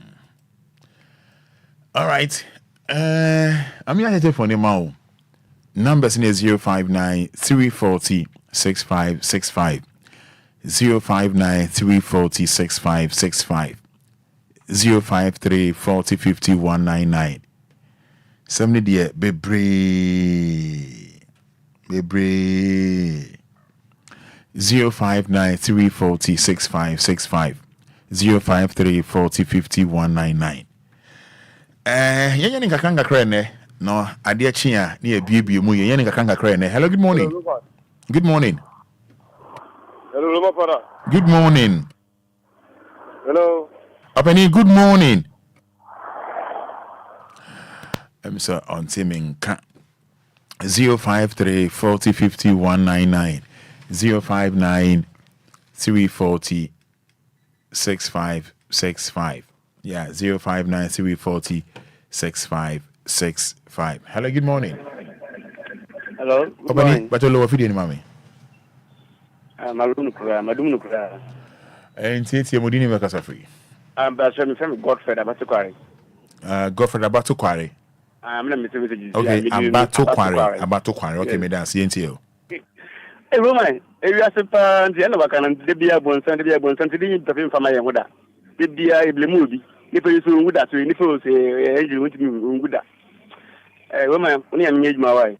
right. I'm here to phone now. Numbers in 059 340 6565. 059 340 6565. 053 40 50 199. 70 dear Bebre 059 340 6565. 053 40 50 199. Yenya kakanga krene no ade chia na ebiebie mu yenya kakanga krene. Hello, good morning. Good morning. Hello, Lumba Fada. Good morning. Hello. Apani, good morning. So on Timinka 053 40 50 199. 059 340 6565. Yeah, 059 340 6565. Hello, good morning. Hello. Good morning. But lower video, mommy. Madum Nukura. And Titia Modini Macasa free. I'm from Godfred Abatuquari. Godfred Abatuquari. I'm not missing. Okay, Abatuquari. Okay, me dance. CNTO. Hey, Roman, if you are super, the end of a canon, the beer bonds and the beer bonds and the interview from my Yamuda. The beer a movie. If you so good at you, if you say, you want to be good at. Roman, only engage my wife.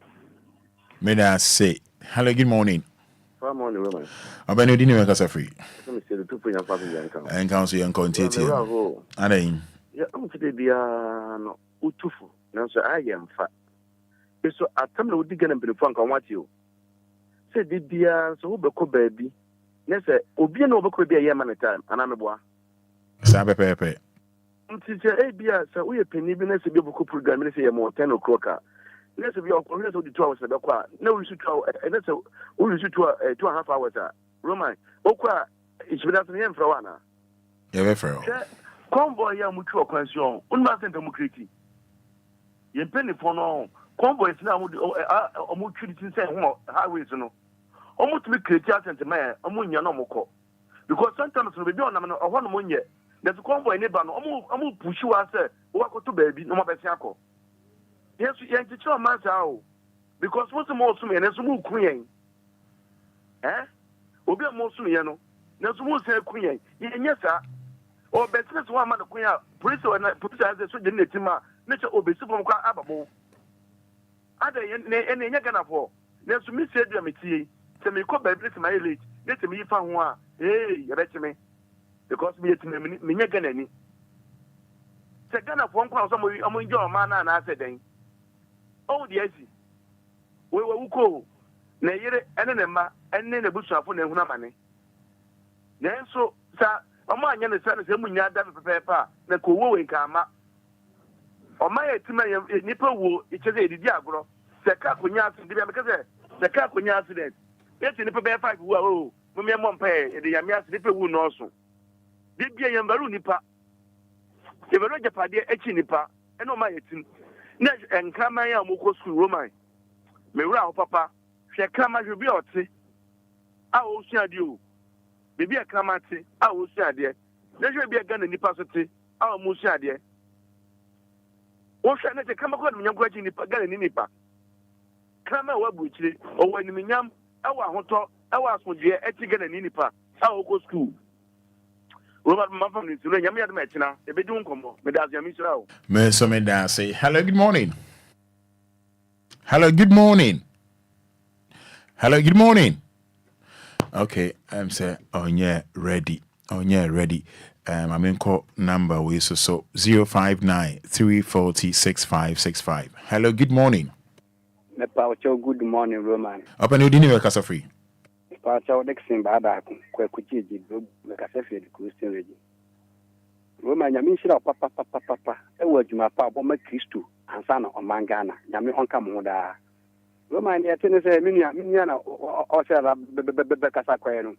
May I say, hello, good morning. Good morning, Roman. I'm going to dinner make us free. Let me say the 2 point and council and continue. And then, yeah, I'm to be no utufu. Now, so I am fat. So I tell you, what you going to be frank on what you say, the beer, so who baby. Yes, sir, Obia no book will be a year man at time, and I'm a boy. Sabe Pepe. teacher ABS, so we a penny business to be able to program and say more 10 o'clock. Let's be all let's do 2 hours. No, we should try, and that's we should 2.5 hours. Roman, Okwa, it's been after him for one. Yeah, very Convoy, ya mutual question, unmaster democracy. You penny for no convoy is now almost treating highways, no. Almost to be creative and the mayor, Amunia no more. Because sometimes we be on a 1 month yet. There's a convoy neighbor, almost push you as a walk to baby, no more Bessiaco. Yes, you have to tell man how. Because what's the most me and there's some queen. Eh? Obia most me, there's more say queen. Yes, sir. Or better one man, queen, police or not, police as a soldier, nature obey from Ababo. Other any Yagan for. There's some said, Yamiti, to me, call by blessing my age. Let me find one. Hey, you bet me. Because me at me Ghanaian. Second of 1 pound, somebody among your man and I said, oh, yes. We will go. Nay, and then the bush of money. Then so, sir, a man and the son is a munya done paper, the cool in Kama. Or my nipple wool, it is a diagro. The Cacunyas, because the Cacunyas, yes, in the paper 5 woe. Me mom pay the Yamias nipple wound also. Did be a Yambaru nipa. If a Roger Paddy Echinipa, and on my eating. Next and come my Moko school Roman. Me row papa, she come as you be out. I will see you. Maybe a camati, I will see dear. There should be a gun in the passage. I will see dear. What shall I come across when you're graduating the gun in Nipa? Come out with you, or when you yam, I want to. I was with you at Tigan and Nipa. I will go school. Robert Muffin is doing Yamia Machina, a bit don't come, Madame Yamisrao. Mesomeda say, hello, good morning. Hello, good morning. Hello, good morning. Okay, I'm saying, oh, yeah, ready. Oh, yeah, ready. I'm in call number we so 059 340 6565. Hello, good morning. Good morning, Roman. Open your dinner, Casa Free. Pacho Dexin Bada, Quakuchi, Casafi, the Christian region. Roman, Yamisha, Papa, a word you my papa, my Christu, and son of Mangana, Yami Onkamoda. Roman, the attendance, Miniana, or Sarah Becasaquano,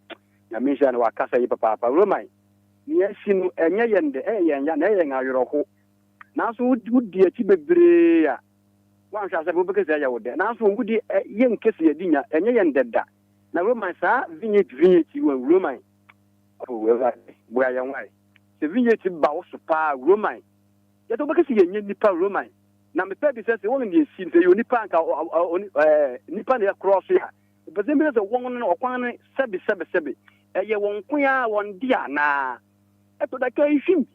Yamisha, or Casa Papa, Roman. Yes, you and Yan, the A and Yan, are your hope. Now, so would dear Tibebrea. One shall say, because they are there. Now, so would the young Cassia dinner and Yan dead that. Now, Roman, sir, Vignette, you were Roman. Oh, well, where am I? The Vignette bows to power Roman. Yet, because you need Nipa Roman. Now, the baby says the only scene, the Unipanka or Nipan across here. But then there's a woman or one, Sabi. A year one queer one dear na. I thought I can shim.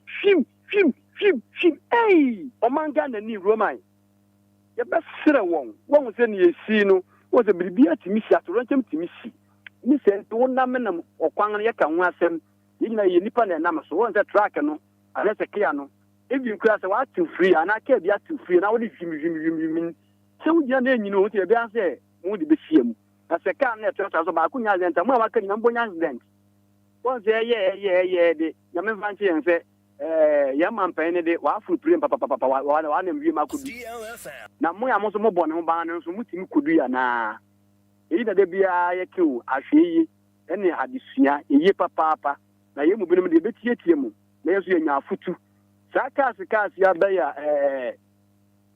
Hey, O Mangana ni Roman. Your best sitter one was any scene. Was a baby to me, to run to me. Miss don't namen or Quangaka was him. You know, you nipan and Namas, one's a tracker, no, and that's a piano. If you class a what too free, and I can't be too free, and I would you mean. So, your name, you know, what you're say, would be him. As a car net of Bacunas and Tamaka number then. Once yeah, the Yaman Fancy and say, Yaman Penny, Wafu Prim Papa, while I am DLFM. Now, Moya Mosomo Bonner, so much you could be na. Either there be a two, I see any Hadisia, a year papa, now you will be the BTM, there's your futu. Sakas, Yabaya,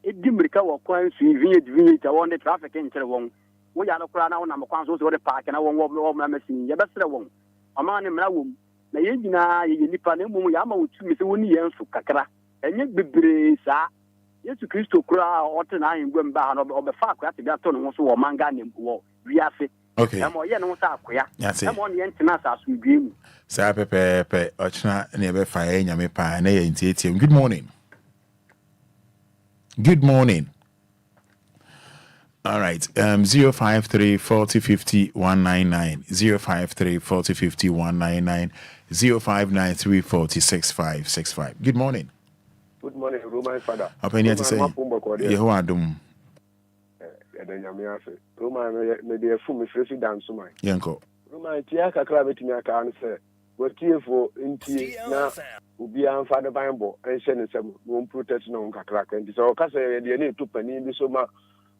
it didn't recover coins, vignette, I want the traffic into one. We are not crying out on the councils or the park, and I won't walk over my machine. You best one. A man in my womb. Na yina nipa na mu ya ma wotumi se woni yenso kakra enye bebre sa Yesu Kristo kura ote na ngwem ba na obefa akwa te bia to no so wo manga ne wo wiase okay am oye no sa akwa am on ye ntina sa so dwiem sa pepe ochna na ebe fa ye nyame pa na ye ntietie. Good morning. All right, 053 40 50 199, 053 40 50 199, 059 40 6565. Good morning. Good morning, Roman Fada. Apa ni ati say? Yehowa adom. Roman me dey fu me fresh dance man. Yenko. Roman tia kakra betimi aka an say What here for inti na Obia and Fada Bible and send some room protection on Kakrak and so Casa the need to penny be so much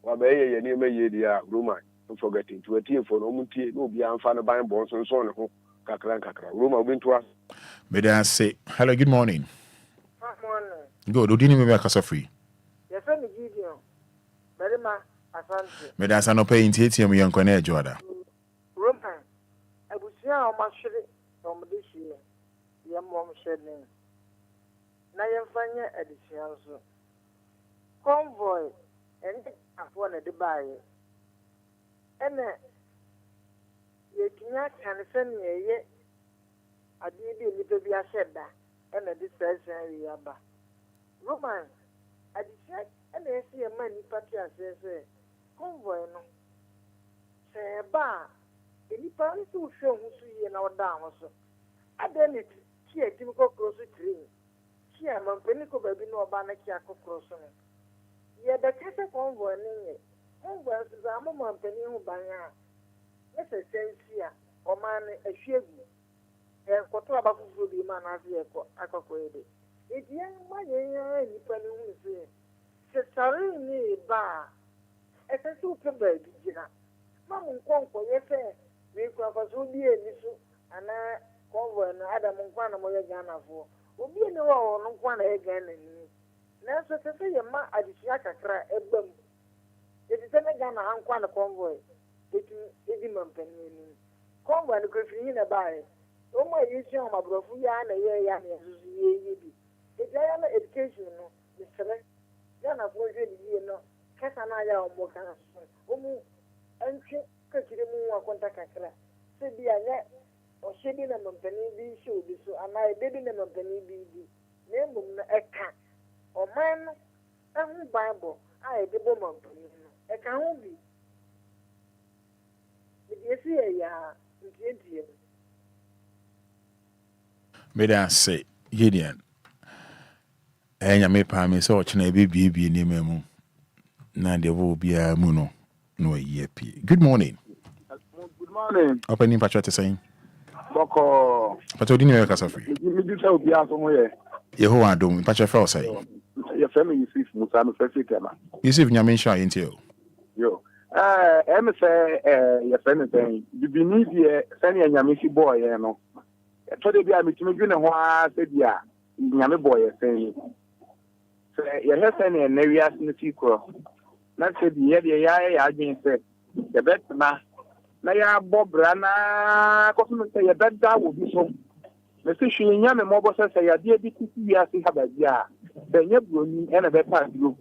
or may any may the Roma forgetting to a tear for Omunti, Obia and Fada Bible and so on. Kakran Roma went to us. May I say hello, good morning. Good morning. Good, didn't even make us free. Your friend is Gideon. Berima Asante. May I say no pay in TTM young Cornet Jordan. Roma, I will see how much from this year. Your mom shedding. Now you're finding addition. Convoy and I wanted to buy it. And you can send me yet. I did a little bit of shed and a dispensary. Roman, I decide and I see a man in Patia says, Convoy no. Say, bar, any party to show who see in our down also. I done it, here, Timco cross the tree. Here, my Penico baby no Banakiako crossing. Yet the Casa Convoy, Convoy is a moment penny who banya. Yes, a sense here, or man, a shame. And Cotoba would be man as a cocoade. It's young money, penny who say, Sasarini bar. As a super baby, Mamma Conco, yes, we could be a little, and I convoy and Adam Montana Moyagana for. Will be no one again. Now, so to say, a man at the Shaka cry, a boom. It is a gun, I'm quite a convoy. It is a penny. Convoy and Griffin by. Oh, my, you see, my brother, Yana, it's an education, Mr. Yana, for you know, Casanaya or Mokana. And she could give me one contact. Said the Anet or shedding a penny show this, and I didn't a penny be name a cat or man and Bible. I the woman a can't be. You see, yeah, May I say, Gideon, and I may promise or baby be near me. Now there will be a muno, no year. Good morning. Good morning. Opening Patriot saying, Boko, but I didn't know Casa free. You did tell Obia somewhere. Yehoah don't Patriot Fell say. Your family is Musano Fesitema. You see, Yamin Shah into you. I'm say, your friend is saying, you be needed, sending a Yamishi boy, you know. So they be a meeting with a said, yeah, Yami boy is saying. So you have sending an area in the sequel. Not said, yeah, I didn't say, the best man. Na ya Bob Rana, Cosmo say a bed that will be so. Mr. Shinya, and Mobile says, I did be to see have a year. Then you bring and a better group.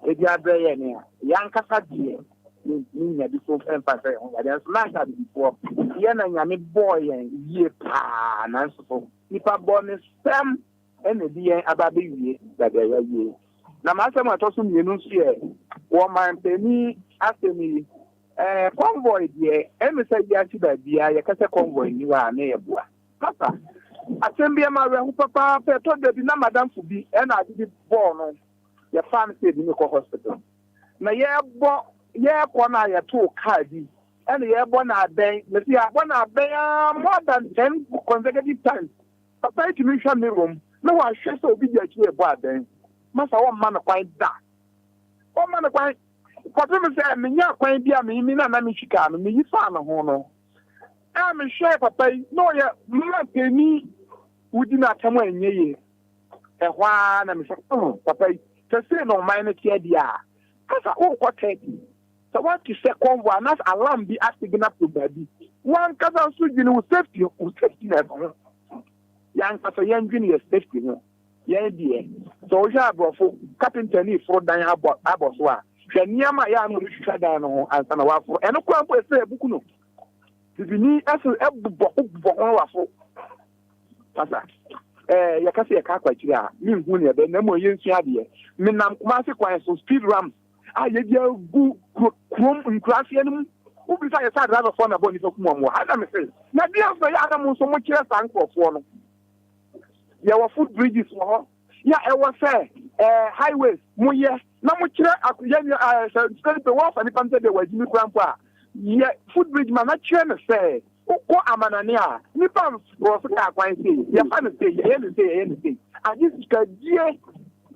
If you are there, young Cassadi, meaning a different empire. There's not before. Yan and Yami boy and ye pa, and so. If a bonus stem and the dear Ababi that they are ye. Now, Master Matosun, you know, woman penny after me. Convoy, dear, say Yasiba, dear, you can say convoy, you are near Bois. Papa, I send me a mother who papa told the Madame to be, and I did born. Your family said in the hospital. Now, corner, your two cardi, and the airborne are there, Monsieur, one are there more than 10 consecutive times. Papa, to me, show me room. No, I should so be at you about them. Master, one man quite that. One man quite. Because I mean, you're quite be a mean and I'm Chicago, me, you found a honor. I'm a sure, Papa, no, you're me who did not come in ye. And why I'm oh, Papa, to say no minor idea. Because I won't take it. So what you say, convoy, not alarm be asking up to baby. One cousin should safety, young Pastor Young Junior safety. Yeah, dear. So, we have brought Captain for Diana Aboswa. Nyama ya no shada no ansa na wafo eno kwa mpo ese ebuku tibini aso ebubo wafo pasa ya kase ya ka kwachiri a mi hu ne be na mo yensu ade mi nam kuma se kwan so speed ram a ye dia gu krom nkrafie no ubi sa ya sa driver for na boni so kuma mo hada me se na dia so ya ada mo so mo kire sankofo no ya wa foot bridges wo ya e wo say highways mo ye na mo kire akuya se pe wo fa ni pamte de wajimi krampo a ye foot bridge man na kire me say Ko amanania nipa wo so ka kwan sei ye fa no sei ye no sei and this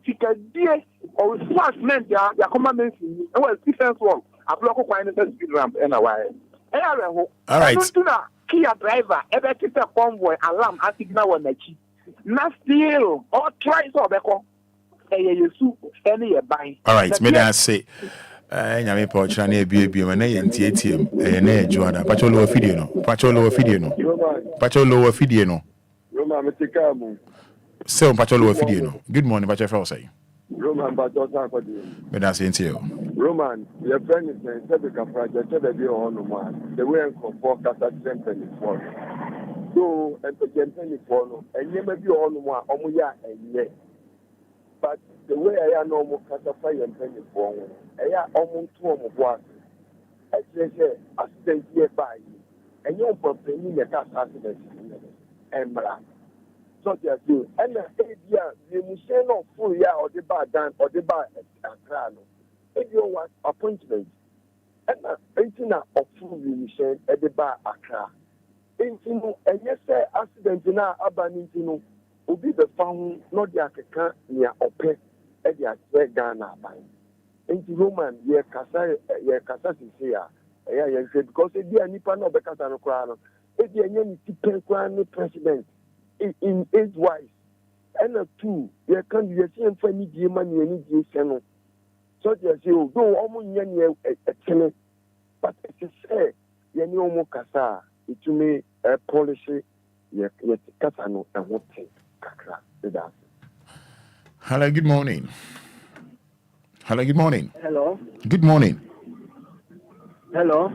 sikadie or swashment ya commandment e was defense work abloko kwan no speed ramp na why all right na Kia driver ebe tete convoy alarm signal wa nachi na still or try so beko yesu any ye ban. All right, me that say nyame pa ochra na ebie ma na ye ntietie na ye juada pacho lo fidie no Roma metika mu se pacho lo fidie no good morning pacho fa say Roman pacho sa ko di me that say ntio Roman your friend is saying say ka project say be on no man the way enko for kata temple for so temple for no enye ma bi on no a omo ya enye but the way I know mo kata fa your temple for eya omo ntu omo bo as say accident here by enye on problem ni ka accident embra so just do and area the mission of full ya or the bad dan or the bad akra no if you want appointment and entina of full mission at the bad akra entino enye say accident na abani entino obi be found not the akeka near ope e dia Ghana ban enti Roman ye kasa say ya say because e dia nipa no be kasa no kra no e dia enye ni tipen kra ni president in age wise and two you can be same funny die man you need you seno so you say oh do omo nya ne etene but it say you ni omo kasa itumi policy ye kasa no e ho te kakra that. Hello, good morning. Hello. Good morning. Hello.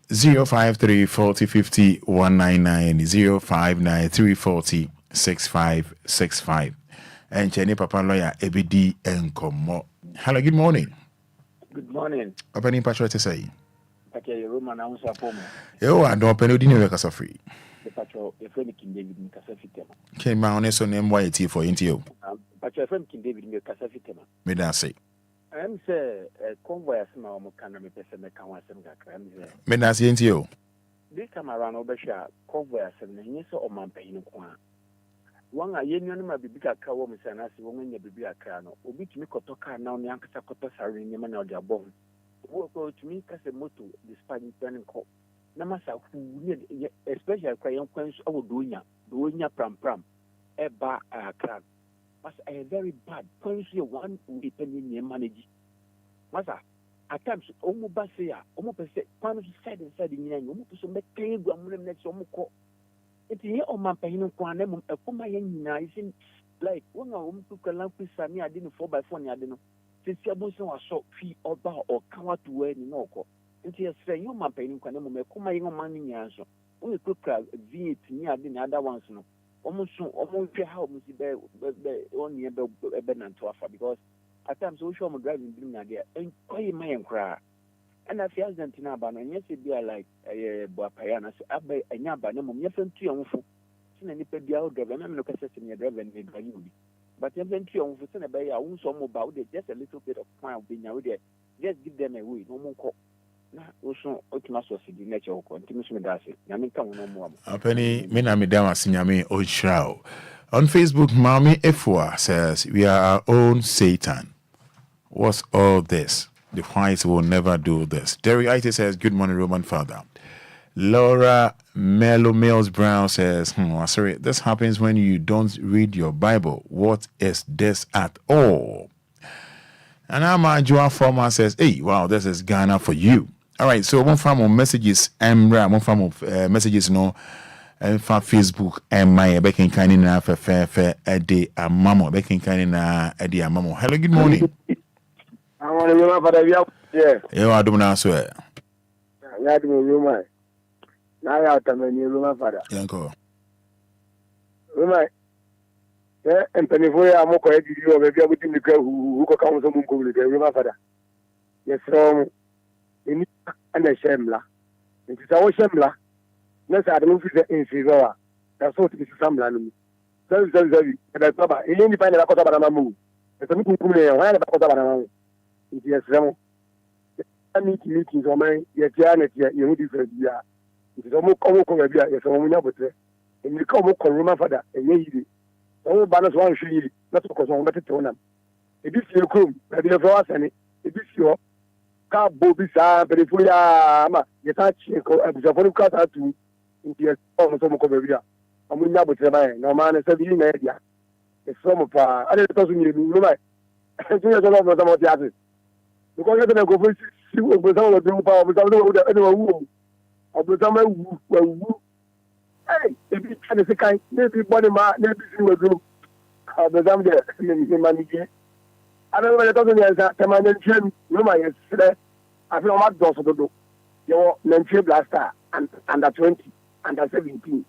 053 40 50 199 059 340 6565 and Jenny Papa Lawyer EBD Enkomo. Hello, good morning. Good morning. Opening Patriot to say. Okay, Roman answer for me. Yo, I don't open no dinner because of free. The patrol, a friend King David in Casafitema. Came my honest on MYT for Intio. Patrol, friend King David in Casafitema. May I say? I'm say a convoy as my can me person me can want some crime. May I say Intio? This time around Obesha, convoy as a yes or man paying one a union might be bigger cow woman and as woman you be a crano. Obi to me kotoka now Yankasa Kotosa in Yemen or Jabon. Work to me as a motto despite turning call. Namasa who especially crying quench over doing pram a bar a crab. Was a very bad point one depending on manage. Masa at times almost basia, almost one said in the almost so make clear one next omuko. It's here on my pain of Quanem, a former young nice like one of them took a lamp with Sammy. I didn't 4x4 I didn't. Since your bosom was so fee or bar or come out to wear in Noko. And he has said, you my pain can come my young money answer. Only cook V near the other ones. No, almost how must be only a benant to offer because at times we show my driving dream idea and call my Enquire. And I feel that in Abana, and yes, it be like a Boapayana, I buy a Yaba, no, yes, and triumph. Send any pedia driver, and I'm not assessing your driver and you. But even triumph, send a bay, I won't so about it, just a little bit of fire being out there. Just give them away, no more call. Also, automatic nature continues with us. Yamin come no more. A penny, Mina Midama Sinyame Oishrao. On Facebook, Mami Efua says, we are our own Satan. What's all this? The whites will never do this. Derry Ite says, good morning, Roman Father. Laura Melo Mills Brown says, sorry, this happens when you don't read your Bible. What is this at all? And Ama Joa Former says, hey, wow, this is Ghana for you. All right, so one from messages, one from messages, no, and from Facebook, and my baking kind in fair a day a mamo, baking kind in a day a mamo. Hello, good morning. I want to remember that you are doing now, sir. I had me room. Now I have to room, Father. Yanko. Room. And Pennyfoy, I'm okay. You are able to go who come with some good room, Father. Yes, from in and a shemla. It is our shemla. Let's add a move in Fizora. That's what it is some land. So, and I thought, you need to find a quarter of a move. It's a little pulley, and I have a quarter of an Yes, I need to meet you, so my, yet, Janet, you different, yeah. Nti omo ko ba bia yes omo nya botre. Emi ka omo ko Roman Fada enye yiri. Omo ba na so wan hwe yiri. Na so ko so omo betete wonam. Ebi fie krom, na bi lefa wasane. Ebi fie ka bobi sa perifuya ama yeta chi ko abusafo ka sa tu. Nti omo so mo ko ba bia. Omo nya botre ba na ma na se bi na dia. Esomo pa, ale to so ni lu ba. So ya so lo mo sa mo ti ase. Because you don't go for see what some of the power, but I don't know anyone who wu. Hey, if you can say kind, maybe body man, maybe you will do. But I'm there, manager. I don't know what you're talking about. I'm no, my yesterday. I feel I'm not to do. You're Nancy Blaster and under 20, under 17.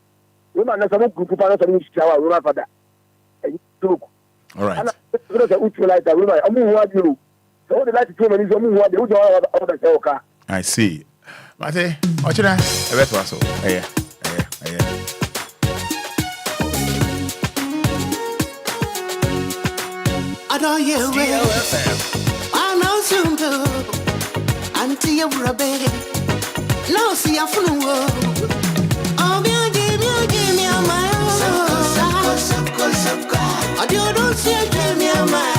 Woman, there's a group of others in each tower, Roman Fada. And you all right. And I'm going to utilize that woman. I'm going to you. So what the like to do is only what they would all I see. Mate, watch it. I bet was so. Yeah. I know you will. I know soon too. Until you're a baby. No, see a fool. Oh, give me a mile. I don't see give me a mile.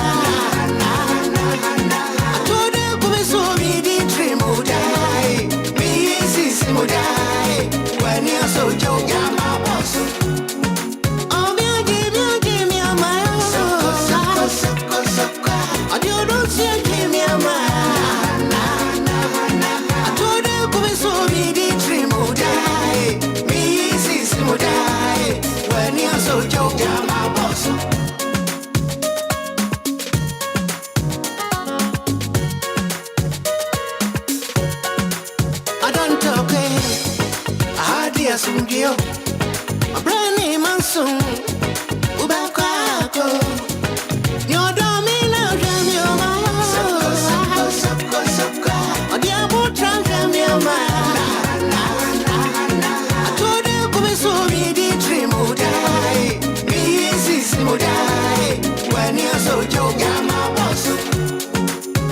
When you're so joking, my boss. Oh, give me a mile. I don't see give me a mile. I told you, come so be the dream would die. Me is would die. When you're so joking, my boss. I don't talk. Sundio, a brand name and soon. Ubako, your domino, jam your mind. A diabo trunk, jam your mind. I told you, come so be the dream would die. Me is would die. When you're so joking, my boss.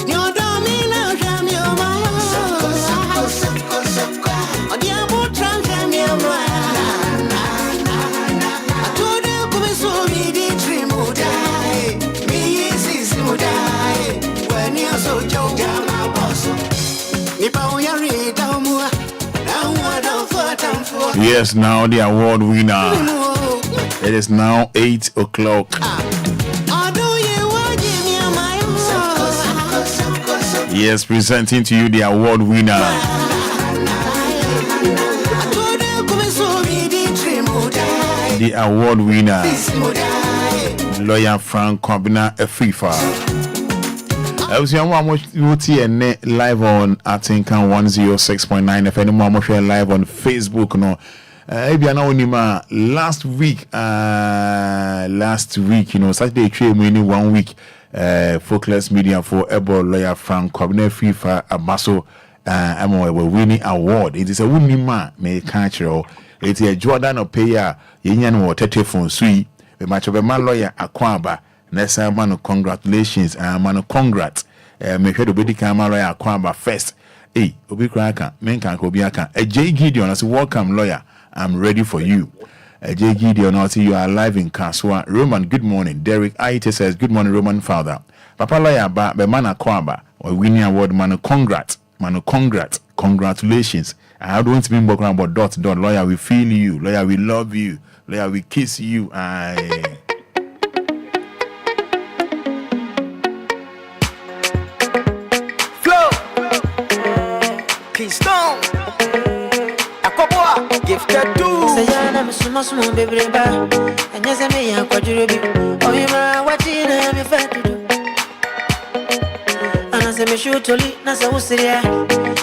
Your domino, jam your mind. A diabo trunk. Yes, now the award winner. It is now 8 o'clock. Yes, presenting to you the award winner. The award winner, Lawyer Frank Kombina Efifa. I was young one live on Atinkan 106.9 FM. Live on Facebook. No, last week, Saturday trade 1 week. Focus Media for Ebo Lawyer Frank Kombina Efifa Abaso. I'm winning award. It is a winning man. May catch you. It's a Jordan or payer. Yenyan or telephone sweet. The match of a man lawyer Akwaba. Nessa man, congratulations. Man, congrats. Make sure the body camera lawyer Akwaba first. Hey, Obi Kraka, Menka Kobiaka. A J Gideon, I say, welcome, lawyer. I'm ready for you. A J Gideon, I see you are live in Kaswa. Roman, good morning. Derek Aite says, good morning, Roman father. Papa lawyer, but man Akwaba, or winning award, man, congrats. Man, congrats. Congratulations. I don't mean about dot. Lawyer, we feel you. Lawyer, we love you. Lawyer, we kiss you. Aye. Flow. Keystone. Akoboa. Gifted too. Say, I'm a small baby. And yes, I may have quite a oh, you're watching every fat to do. And as I shoot to lead, Nasa was here.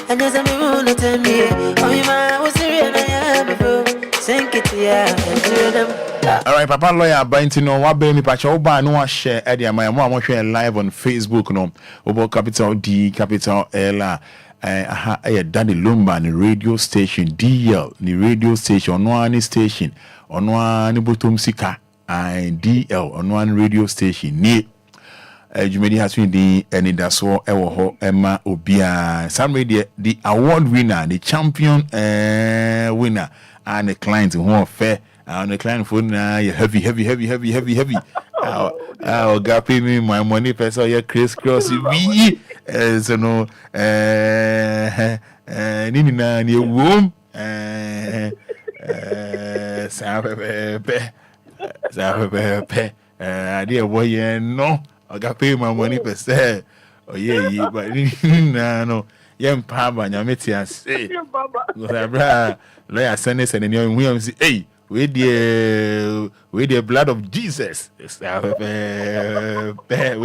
And yes, I'm going to tell me, oh, you was here. I am before. Thank you, yeah. All right, Papa lawyer, but you know what, baby, patch over no share. Eddie, my mom share live on Facebook. No, over capital D, capital L. Daddy Lumba, the radio station, DL, the radio station, on one station, on one bottom sika, and DL, on one radio station, near. Jumedi has been the Anidaso Wɔhɔ Emma Obia. Some media the award winner, the champion winner, and the client who are fair. And the client for heavy. I'll pay me my money, person. Yeah, crisscross me. So no, Nina, your womb. Sabe, idea boy, no. I got pay my money per se. Oh yeah, but no. Young Papa, Yamitia say, lawyer send and young William say, hey, with the blood of Jesus. With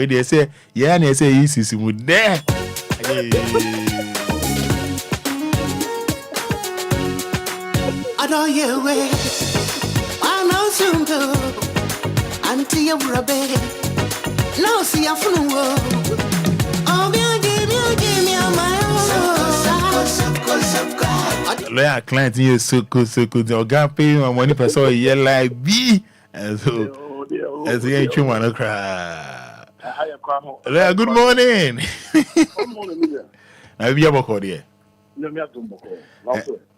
they say, yeah, and they say, is with there. I don't hear way. I know soon to until you're a baby. No, see, I'm from the world. Oh, give me a lawyer client is so good. The guy pay my money per so yeah like B. And so as you ain't want to cry. Lawyer, good morning. Good morning, I be able to here.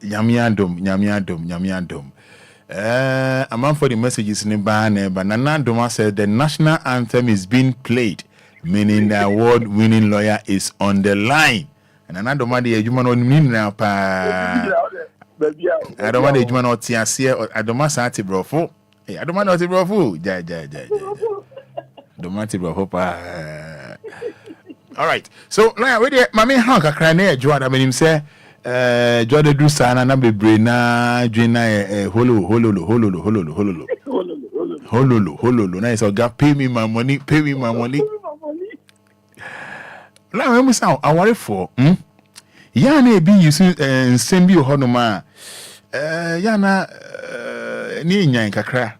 Nyamiandom. A man for the messages in the banner, but Nana Doma said the national anthem is being played, meaning the award-winning lawyer is on the line. And Nana Doma the human on me now, pa. I don't want the human or Tiasia, I don't want Santi Brofo. I don't want the Brofo. Ja. Don't want the Brofo, pa. All right. So now, wait there, Mammy Hanka crying there, Joanna, I mean, him say. Jode do sana na bebre na dwina hololo na so ga pay me my money la we musa aware for ya na ebi yusu nsem bi ho no ma ya na ni nyan kakra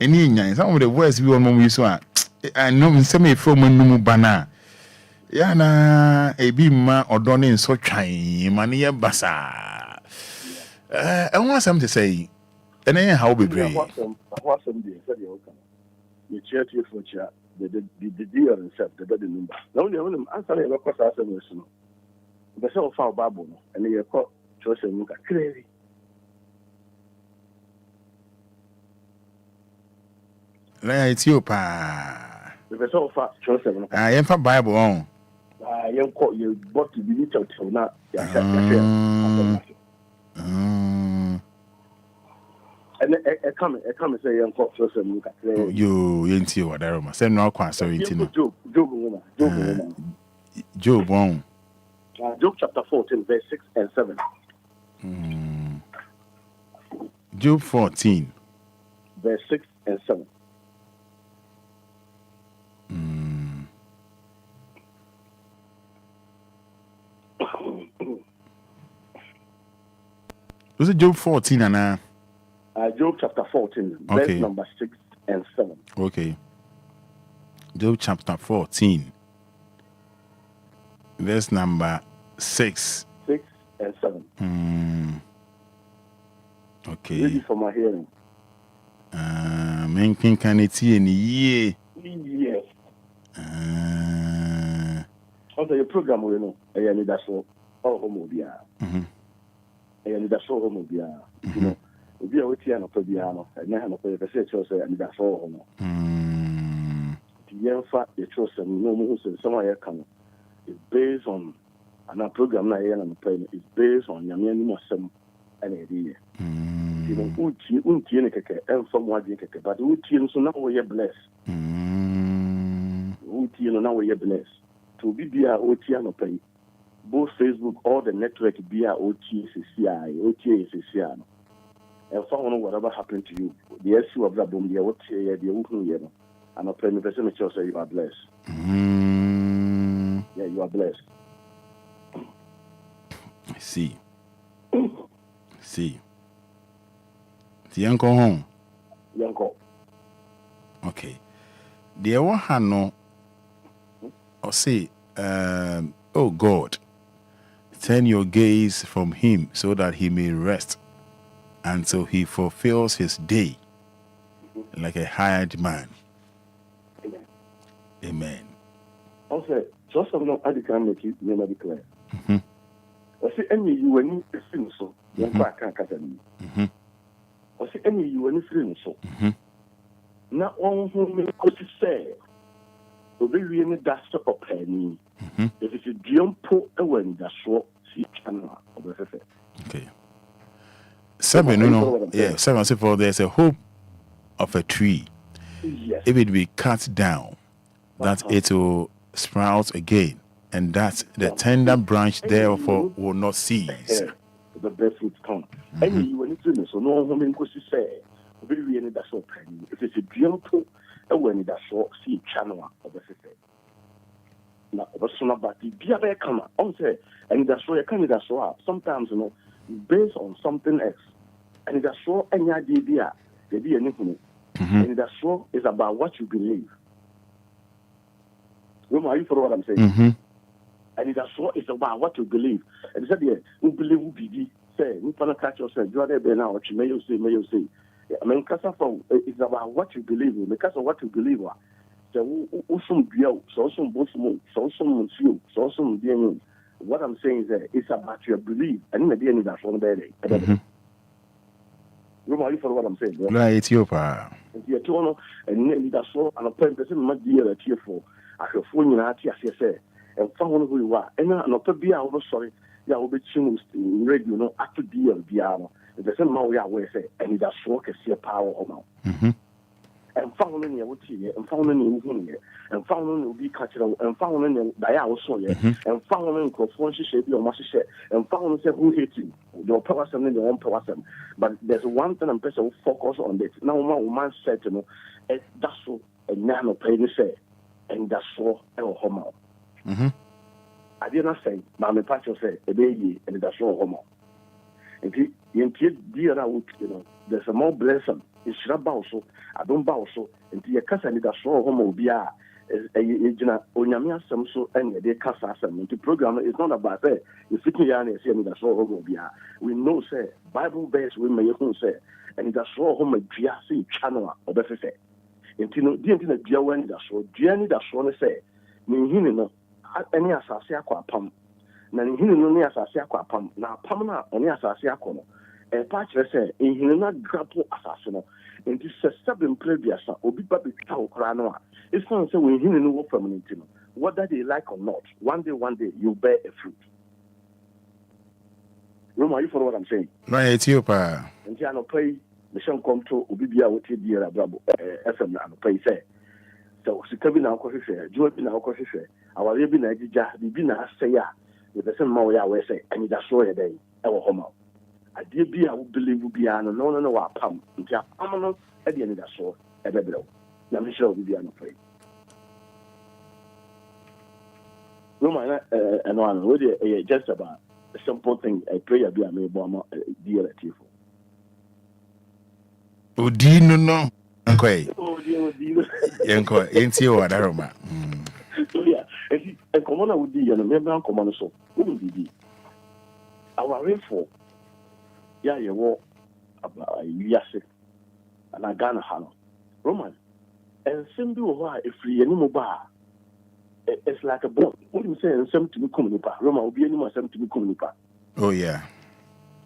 ni nyan some of the voice bi won mo yusu a no nsem e from num bana yana ebi ma odone nso twan mane ye basa I want something to say and how be brave what some day said you can you chat you for chat the deal and set the better number now they want answer your question as no the so far bible and you call choice and look crazy la etiopa the so far choice and I am for bible on young call you bought to be little till now. And I come and say young call first and look at you ain't you what I remember. Send no quan so Job 1. Job chapter 14, verse 6 and 7. Job 14, verse 6 and 7. Was it Job 14 and Job chapter 14, verse number 6 and 7. Okay. Job chapter 14, verse number 6. 6 and 7. Okay. Ready for my hearing. Menkin can it see any year? Yes. Also, your program will know. Anidaso Wɔhɔ. Anidaso Wɔhɔ. You know, Obia Obia no Pabiano, and now no Pabiano, Anidaso Wɔhɔ. The Yenfa, the choice and no more somewhere can is based on a program na and play is based on Yamian Muslim and idea. You know, Uti and from what you can, but Uti so now we are blessed. Uti now we are blessed. To be OT and pay both Facebook, all the network be OT is CCI. And found whatever happened to you. The SU of the boom, the OT, the Uku, and a penny person say you are blessed. Yeah, you are blessed. See. The uncle home. Uncle. Okay. The one no. Or say, oh God, turn your gaze from him so that he may rest until he fulfills his day like a hired man. Amen. Also, so some no other can make it never declare. I say any you any film so, you can't cut them. I say any you any film so. Not one who could say, Obi really does up penny. If it's a dream put away, that's what she can. Okay. Seven, no, yeah, 7 for there's a hope of a tree. Yes. If it be cut down, that it will sprout again, and that the tender branch therefore will not cease. The best fruit come. Any you any film so no one could say, Obi really does up penny. If it's a dream put away, that's what she channel of the system. Now, but the Bia come on say, and that's why I can't that's why sometimes you know. Based on something else, and that's so any idea, they be anything, and that's so is about what you believe. Are you for what I'm saying? And that's so it's about what you believe. And said, yeah, who believe who be say, who can catch yourself, you are there now, what you may say. I mean, because it's about what you believe, because of what you believe. So, some view, so some both, so some few, so some being. What I'm saying is that it's about your belief, and in the end, that's one day. You for what I'm saying? Right, it's your power. And then that's all, and a person might be a tear for. I have phone in our say, and found who you are. And not to be out of sorry, there will be tunes in radio, no, after DLFM. The same man we are aware, and that's what can see a power or now. And found in your tea, and found in your and found will be cultural, and found in the also, and found in conformity shape your master share, and found who hate you, your power and your own power. But there's one thing I'm person focus on this. Now, my woman said to me, that's so a nano pain say, and that's so a homo. I did not say, but my pastor said, a baby, and that's so homo. And dear, you know, there's a more blessing. It's about so. I don't bow so. And the Casa that saw homo Obia is a Onyamia some so and the Casa. The program is not about say, you sit me and say that saw homo Obia. We know, say, Bible based we may say, and that saw homo Giasi channel or better say. Intino, the internet Giawan that saw, Gianni that saw say, Ninhino, any assassin pump. Nanhino near Sasia pump. Now, Pamana, only Sasia corner. A patch say, in Hinana grapple assassin. And this is 7 previous, Obi Babi Tau Kranoa. It's not so when he know permanent, whether they like or not. One day, you bear a fruit. Are you for what I'm saying? Right, it's your power. And Jano pay, the Shan come to Obia with dear Bravo, FM and pay say. So, Sikabina Coffee, Joabina Coffee, our Rabina Jija, the Bina say, with the same Mawaya way say, and that's why a day, our homo. I did be, I would believe would be an no, I pump. I'm not at the end of that so at the below. Now, Michelle will be unafraid. Roma, and one, with just about a simple thing, a prayer be a may bomb, dear at you. Oh, Dino, no, Enquires. Enquires, ain't you what aroma? So, yeah, and Commander would be a member commander, so who will be our rainfall. Yeah, you walk about Yasik and I Ghana Hano. Roman, and simply why if we any bar, it's like a bomb. What do you say? And some to be coming back. Roman will be any more some to be coming back. Oh, yeah.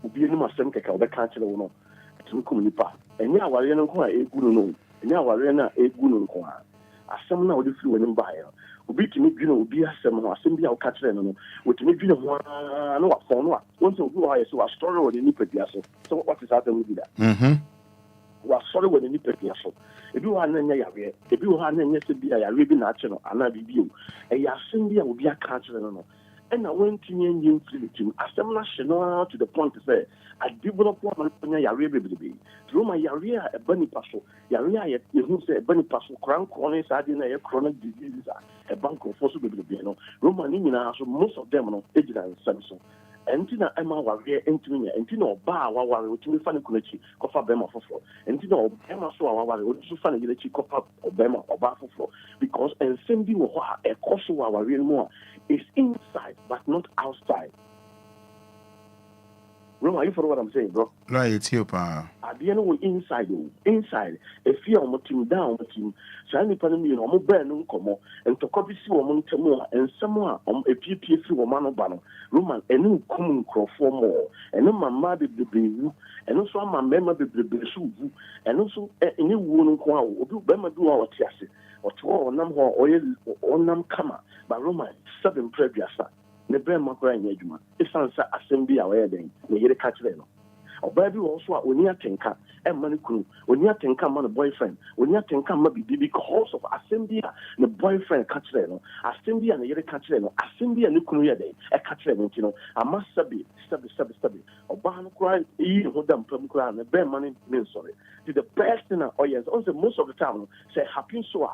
Will be any more some cacao that can't tell no to be coming back. And now I don't quite a good no. And now I ran a good no. I some now the flew and buy. Obi to me, you know, be a seminar, simply I'll catch them. With me, you know, what for no. Once you go, I saw a story with the nipper. So what is happening with that? Was sorry when the nipper. If you are Nanya, if you are Nanya, be a really natural, and I be you. And your Cindy will be a catcher. And I went to you, I am national to the point to say, I develop one on your baby. Through my area, a bunny passo, Yaria, you say a bunny passo, crown corners, I didn't have chronic diseases, a bank of fossil baby. Romanina, so most of them are aged and Samson. And Tina Emma was here entering and Tino Bar, which we find a connection, coffer Bema for floor. And Tino Emma saw our which you find a coffer or Bema or bar for floor. Because and Cindy will a coso our real more is inside but not outside. Roma, you follow what I'm saying, bro? No, it's you, pa. At the end of inside, if you are team down, team, Sani Panami, or Mobile, no come and to copy see woman Tamo, and someone a PPC woman of Bano, Roman, and no common crow for more, and no mamma be the blue, and also my member be the blue, and also any woman who do Bema do our tiasi, or to all number or nam kama, but Roman, 7 previous. Ne brand makura nyejuma isansa assembly away den ne yere ka kire no oba bi wo so a oni atenka e man kunu oni atenka man boyfriend oni atenka ma bibi because of assembly ne boyfriend ka kire no assembly ne yere ka kire no assembly ne kunu ye den e ka kire no ntino amasabi sabi oba no kura yi ho dam pam kura ne brand man mean sorry the best thing oh yes also most of the time say happen so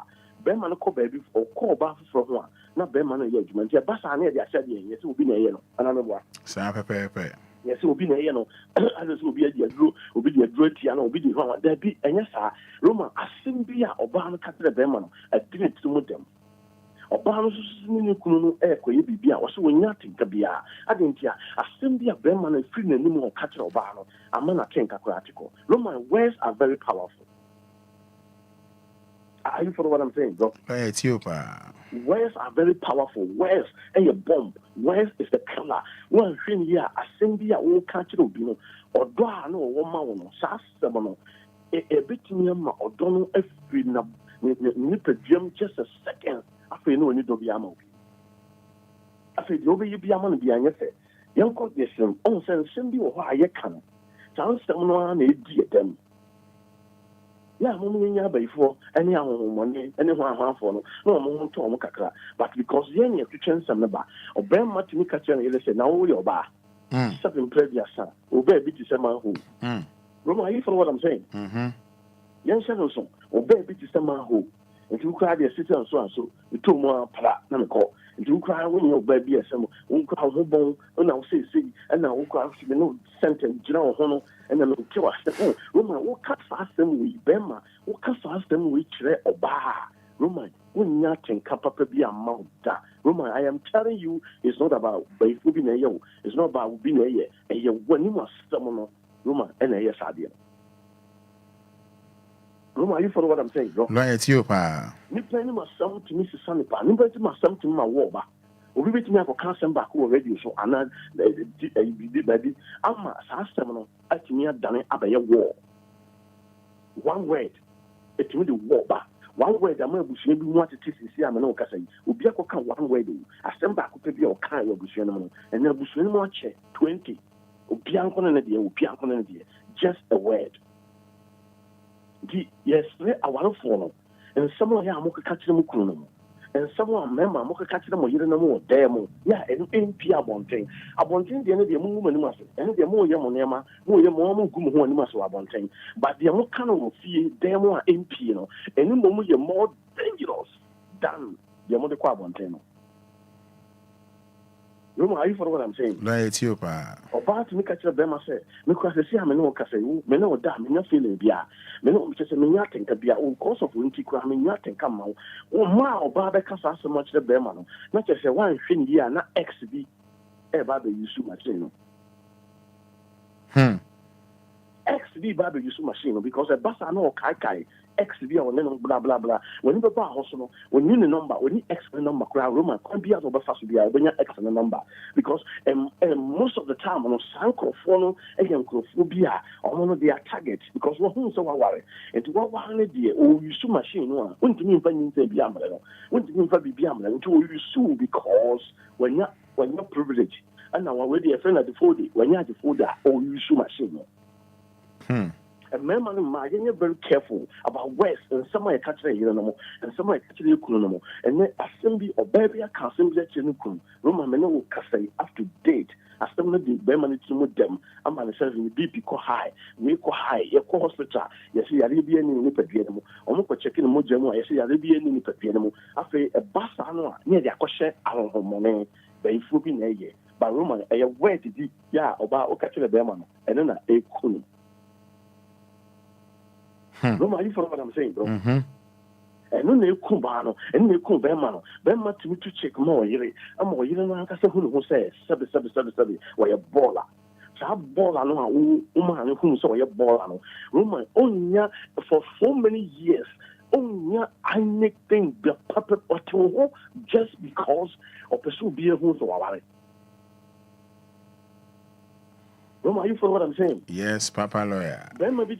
Bema no ko baby or call back from one. Not Bema no judgment. Ya basa na dia said yes will be na ye no. Anano Sa pepe. Yes will be na ye no. Others will be a draw, will be a draw tiano, will be the one. There be and yes Roma asimbia oba no katre Bema no a didn't to them. Oba no so kunu no e ko ye bibia wo so wonya tinka bia. Adentia asimbia Bema no free na nimu katre oba no. Amana kenka ko article. Roma words are very powerful. Are you follow what I'm saying, bro? It's you, pa. Words are very powerful. Words and a bomb. Words is the killer. One thing here, assembly a won't catch it, you know, or do I know one man, Sassamano, a bit near my or don't know if we nip a gym just a second after you know any Dobiamo. I said, you'll be Biaman behind your face. Young court, yes, on send Cindy or why you can. Sounds someone a dear them. Yeah, Mummy, before any money, anyone for no more to Mokakra. But because Yenny to change some number, or Ben Martin Catcher, you say, now your bar. 7 previous son, obey bit is a man who. Roma, you follow what I'm saying? Young Shadowson, obey bit is a man who. If you cry the sister and so, you took more plat, none call. If you cry when your baby is some, won't cry who bone, and I'll say, and now won't cry no sentence, general honor. And then kill us. Roman, what cut fast them with Bema? What cut fast them with Tre or Bar? Roman, when nothing can be a mount. Roman, I am telling you, it's not about being a yo. It's not about being a year. And you when you must summon Roman and a yes idea. Roman, you follow what I'm saying, bro? No, it's you, pa. You planning my son to Mrs. Sunnypa. You better my son to my war. We wait me for cancer back already, so I'm not baby. I'm a Sassamano. I think you have done it about your war. One word, it's with the war back. One word, I'm going to be want to see. I'm no Casay. Obia can one word. I send back to be your kind of Bushiano, and then Bushiano check 20. Obianco and idea, Obianco and idea. Just a word. Yes, I want to follow. And someone here, I'm going to catch them. And someone member, I'm going to catch them or you don't know demo. Yeah, and MP Abontain. Abontain, the end of the movement, and the more Yamonema, more your mom, Gumo, and Maso Abontain. But the more kind of fee, demo MP, you know, and the moment you're more dangerous than the Mother Quabontain. Roma, are you for what I'm saying? No, it's you, pa. About me catch a bema say, because I see I'm no Casay, me no damn, me no feeling bia, me no just a nothing can be our own course of winter cramming nothing come out. Oh, my, or Baba Casa so much the bema, not just a one thing here, not XB, ever the use machine. XB Baba use machine because a bus I know Kai. XB or then blah blah blah. When you buy hospital, when you the number, when you X the number, crowd Roman can't be out of a fast be when you X the number because most of the time on Sanko follow again phobia or one of their targets because what so worry and what one idea or you sue machine one when to mean when you be ammo when to mean for be ammo until you sue because when you're privileged and now already a friend at the 40 when you have the folder or you sue machine. And man, you're very careful about words and somebody catch a animal and somebody catch a kunomo. And then assembly or baby, I can't simply let you know. Roman Meno Cassay up to date. As some of the Beman to them, I'm going to say the BP go high, we go high, you go hospital, you see Arabian in Nipapiano, or more checking the Mojamo, you see Arabian in Nipapiano. After a bassano near the Akoshe, I don't know money, but if we be a but Roman, a way to do, yeah, about catching a Beman, and then a kuno. Roma, you follow what I'm saying, bro? And then they come bano, and they come Bemano. Bema to check more. I'm more, you know, who says, Subby, why a baller. ball and woman whom saw your ball. Roman, onya for so many years, onya anything the puppet or two just because of pursue beer who's our. Roman, are you for what I'm saying? Yes, Papa lawyer. Then maybe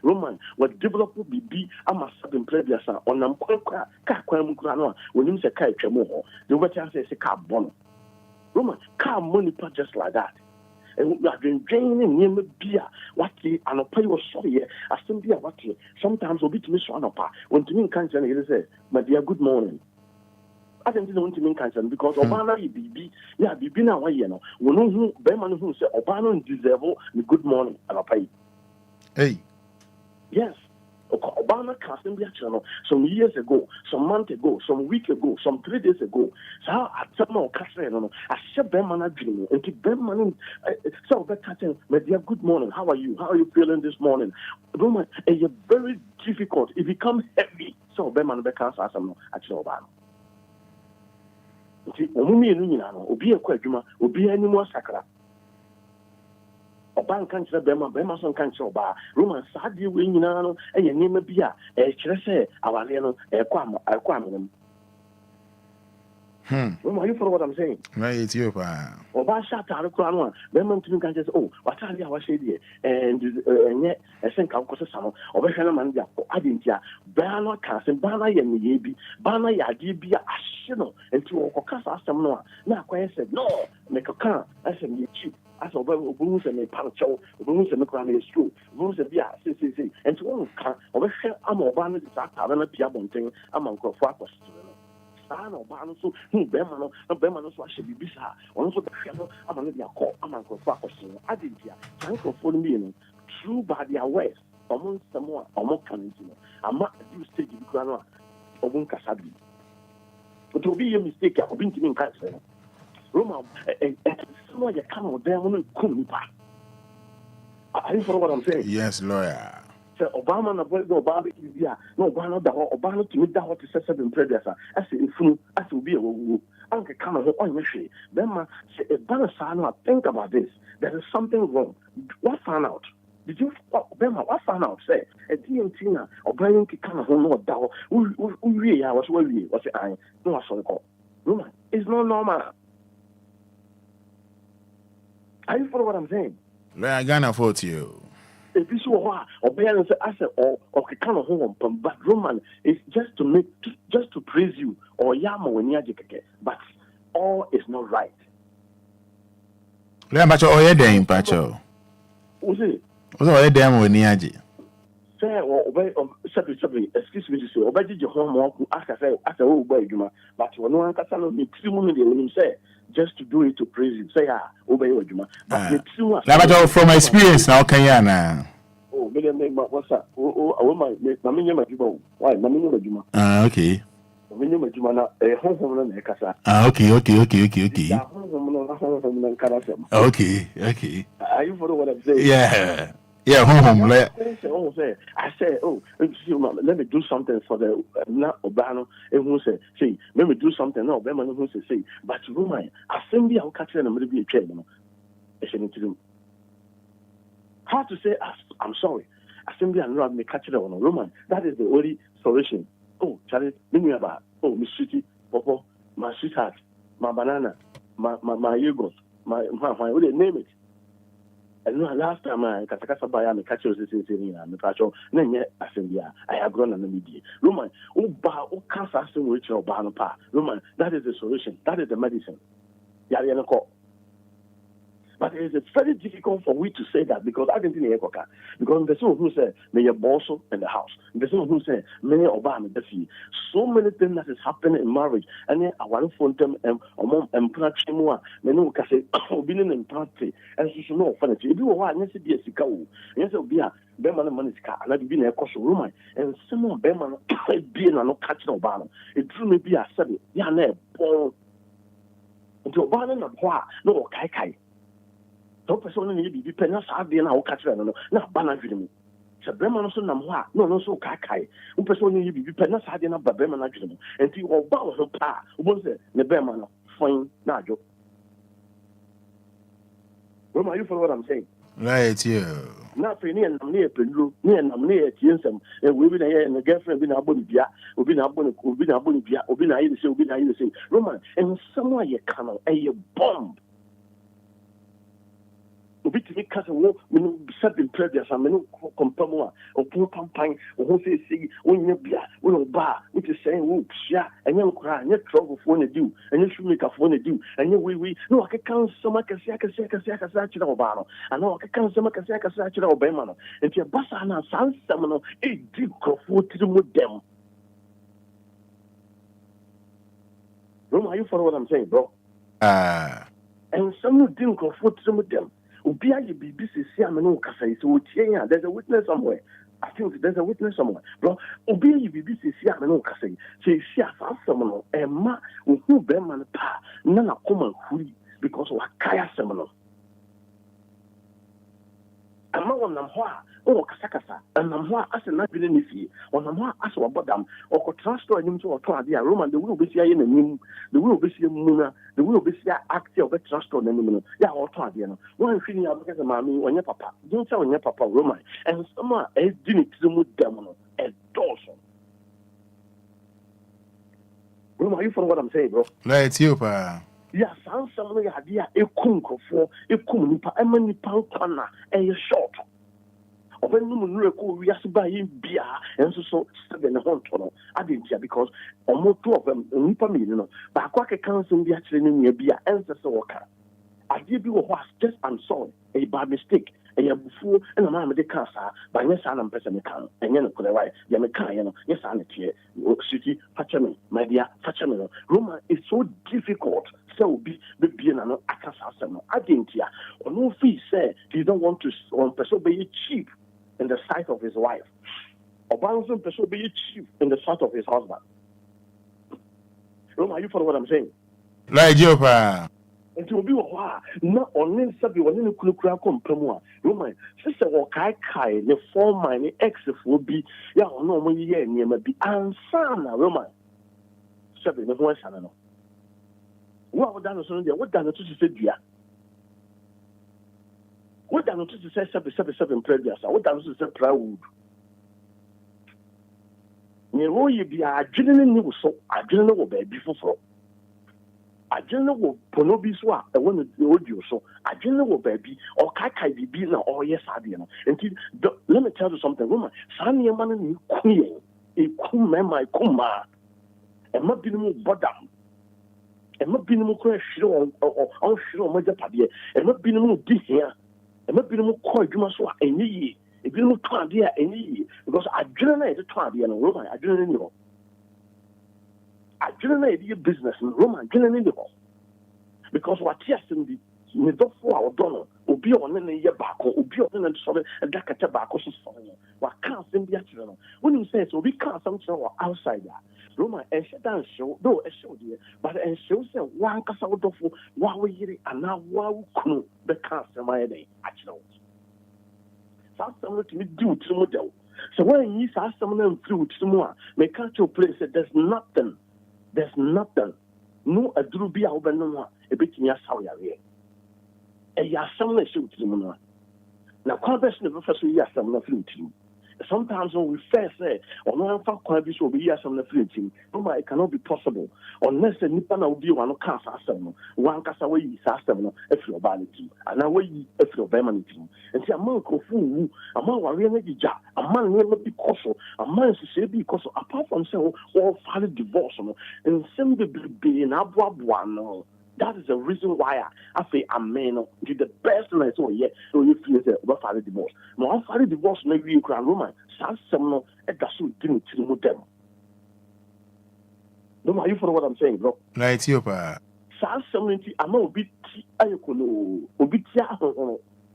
Roman, what develop will be a massive in previous on them when you say Kai Chemo, the way I say car bon. Roman, car money just like that. And we have been draining near beer. What the and pay was sorry, I still be a what sometimes will be to miss one up. When to me cancer, he say, my dear, good morning. I didn't want to mean cancer because Obama BB, yeah, BB now, you know, we know who Berman who said Obama deserve the good morning and I pay. Hey, yes. Obama casting the channel some years ago, some month ago, some week ago, some 3 days ago. So I tell my casting, I said Berman dream and keep Berman. So that my dear, good morning. How are you? How are you feeling this morning? Roman, it's very difficult. It becomes heavy. So Berman becomes awesome actually Obama. Obia Quajuma, Obia any more sacra. Oban can't say Bema son can't show bar. Roman Sadi winning and your name a beer, a chese, our leno, a quam. Are you for what I'm saying? Right, it's you, Pa. Oban shot out of crown. Berman to me can just, oh, what are you, I say, and yet, I think I'll cause some of a man, I didn't ya, Bana Cassin, Bana and Yabi, Bana Yadi be a shino, and to Ocasa some no. Now, I said, no, make a car, I said, you cheap. As a booms and a pancho, booms and a crown is true, booms and beer, and to one car, or a share Amobana is a piabon thing among Crofacos. Or Bano, so Bemano, Bemano, so I should be bizarre. Also, the piano, I'm going to call among Crofacos. I did here, thank you for me, true by their ways, among some more, or more cannon. I'm not a new stage in Granoa, or Bunkasabi. But to be a mistake, I've been to me in cancer. Roma, and someone you come out there on Kumpa. Are you for what I'm saying? Yes, lawyer. So Obama na boy go barbecue here. No, Obama to me that what is said in predecessor. As in full, as will be a woo. Uncle come on your shade. Then, say a banner, think about this. There is something wrong. What found out? Did you, Bema, what found out? Say, a DMT or Brian Kikana, who know that, we was where we was I. No, I saw the call. Roman, it's not normal. Are you follow what I'm saying? I can't afford you. If you saw or parents I said or kind of home, but Roman is just to praise you or yama when you but all is not right. But you're already in Pacho. What's it? What's already damn when you say or obey excuse me to say obey your homework ask I say oh boy but when one can me 3 minutes when him say just to do it to praise him say obey your juma but from experience now can you now oh me make what's up oh my me my juma why me my juma okay me my juma na home na kasa okay okay are you for what I'm saying yeah, home. I said, oh, let me do something for the not Obano. And who said, see, let me do something. No, Obama who said, see, but Roman, assembly, I'll catch them and be a chairman. I said, to do. How to say, I'm sorry. Assembly and not me catch them on Roman. That is the only solution. Oh, Charlie, me about, oh, Miss Sweetie, Popo, my sweetheart, my banana, my yogurt, my name it. And last time I buy me catch the patrol, then assembly. I have grown on the media. Roman, cancer which your banapa. Roman, that is the solution. That is the medicine. But it is very difficult for we to say that because I didn't think because the person who said may your boss in the house, the person who said many Obama so many things that is happening in marriage, and then I want to them and practice many who can say being in party and she should know funny. If you want, yes, be a sicko, yes, be a Beman money car, and I've been a cost of Roman, and someone Beman being a no catching Obama. It drew me be a 7 year born into Obama and a no kai. No person need be pennas are being our catcher, no, not banner dream. So Bremen also Namwa, no, so Kakai. Un person need be pennas are being a Bremen dream. And you all bow her pa, was it the Bremen fine, Najo. Roma, you follow what I'm saying? Right, yeah. Now, for me and near Pedro, me and I'm near Tiensum, and we've been here and the girlfriend been abon Bia, we've been abon Bia, Roma, and somewhere you come and you bomb. Obi timi kasa wo menu sabe previous amenu kompamo o pampan o ho se wonya bia wo ba which is saying wo hia enye nkora enye trouble for na diu enye shoemaker for na diu enye we no akeka nsoma kase akira oba no ana akeka nsoma kase akira oba ma no enti basa na sansam no e di krofo tiri mu dem. Roma, you follow what I'm saying, bro? And some didn't krofo tiri mu dem. Obia ye bibi sisi ameno kasa isi otie there's a witness somewhere. I think there's a witness somewhere. Bro, Obia ye bibi sisi ameno kasa isi asasam no ema ohu be man pa na na koma huri because wa kaya sem no. Ama wonam ho a o kasa anam ho a ase na bi ne fie wonam ho a ase wabodam o ko transport anim so to ade a Roman the we obesia ye nanim the we obesia mu na the we obesia active of transport nanim no ya o to ade no wan hwini abeka se maami onye papa dincha onye papa Roman and some a e di ni timu dem no e doso. Roman, you follow what I'm saying, bro? Right, you pa. Yeah, sounds something idea a kunkofo a kunipa a many pound corner a short. When no miracle we ask by him beer and so 7 1 I didn't hear because almost 2 of them nipa me no but I can't be actually near beer and so worker. I did you was just unsolved a bad mistake. A fool and a man with the cancer by yes, I'm person can and you know, right? Yamakan, yes, I'm here. City, Fatchame, my dear Fatchame. Roma is so difficult. So be an akasasam. I didn't hear. Or no fee said he don't want to person be cheap in the sight of his wife. Or bouncing person be cheap in the sight of his husband. Roma, you follow what I'm saying? Right, you pa. And to be not only sabi one in the Kulukra compramua. Roman, sister or kai, the form mine ex will be ya no one year near maybe and son, Roman. Sabi, the voice, I don't know. What done what done to say, dear? What done to say 7 previous? What done to say proud? Near you be a general so I didn't know baby before. I didn't know Ponobiswa, I wanted the audio, so I didn't know baby or Kakai be now or yes, I didn't. And let me tell you something, woman. Sanya man in Queen, a kuma, my kuma, and not being more bodam, and not being more crash or sure, my padia, and not being more deep here, and not being more quite you must want any. If you look to idea any, because I didn't know the 20 and Roman, I didn't know. I didn't know business in Roma, didn't know because what yes in the middle for our donor, Obia on any year back, or Obia on any sort of a Daka tobacco system. What can't be actual? When you say so, we can't something outside that. Roma and shut down show, though a show dear, but and shows one cast out of what we and now wow, the cast of my day, actually. Something to me do to model. So when you saw someone through to more, make catch your place that there's nothing. There's nothing. No, a drubi albano, a bit in your sour. A yasamna shoot to the now, conversion of Professor Yasamna fluting. Sometimes when we first say, or no, I'm quite this will be Yasamna fluting, no, it cannot be possible unless a Nippon will be one cast asam, one cast away sasam, if you're vanity, and away if you're vanity. And see a monk of fool, a man will really ja, a man will not be cautious, a man to say because apart from saying, all father divorce, and simply be in Abuabuano. That is the reason why I say amen. It's the best thing I saw yet. So you feel that about father divorce. No, father divorce maybe you can Roman. Some at the suit didn't tell them. No, you follow what I'm saying, bro? Right, you pa. Some I'm a bit ayokolo, obitia,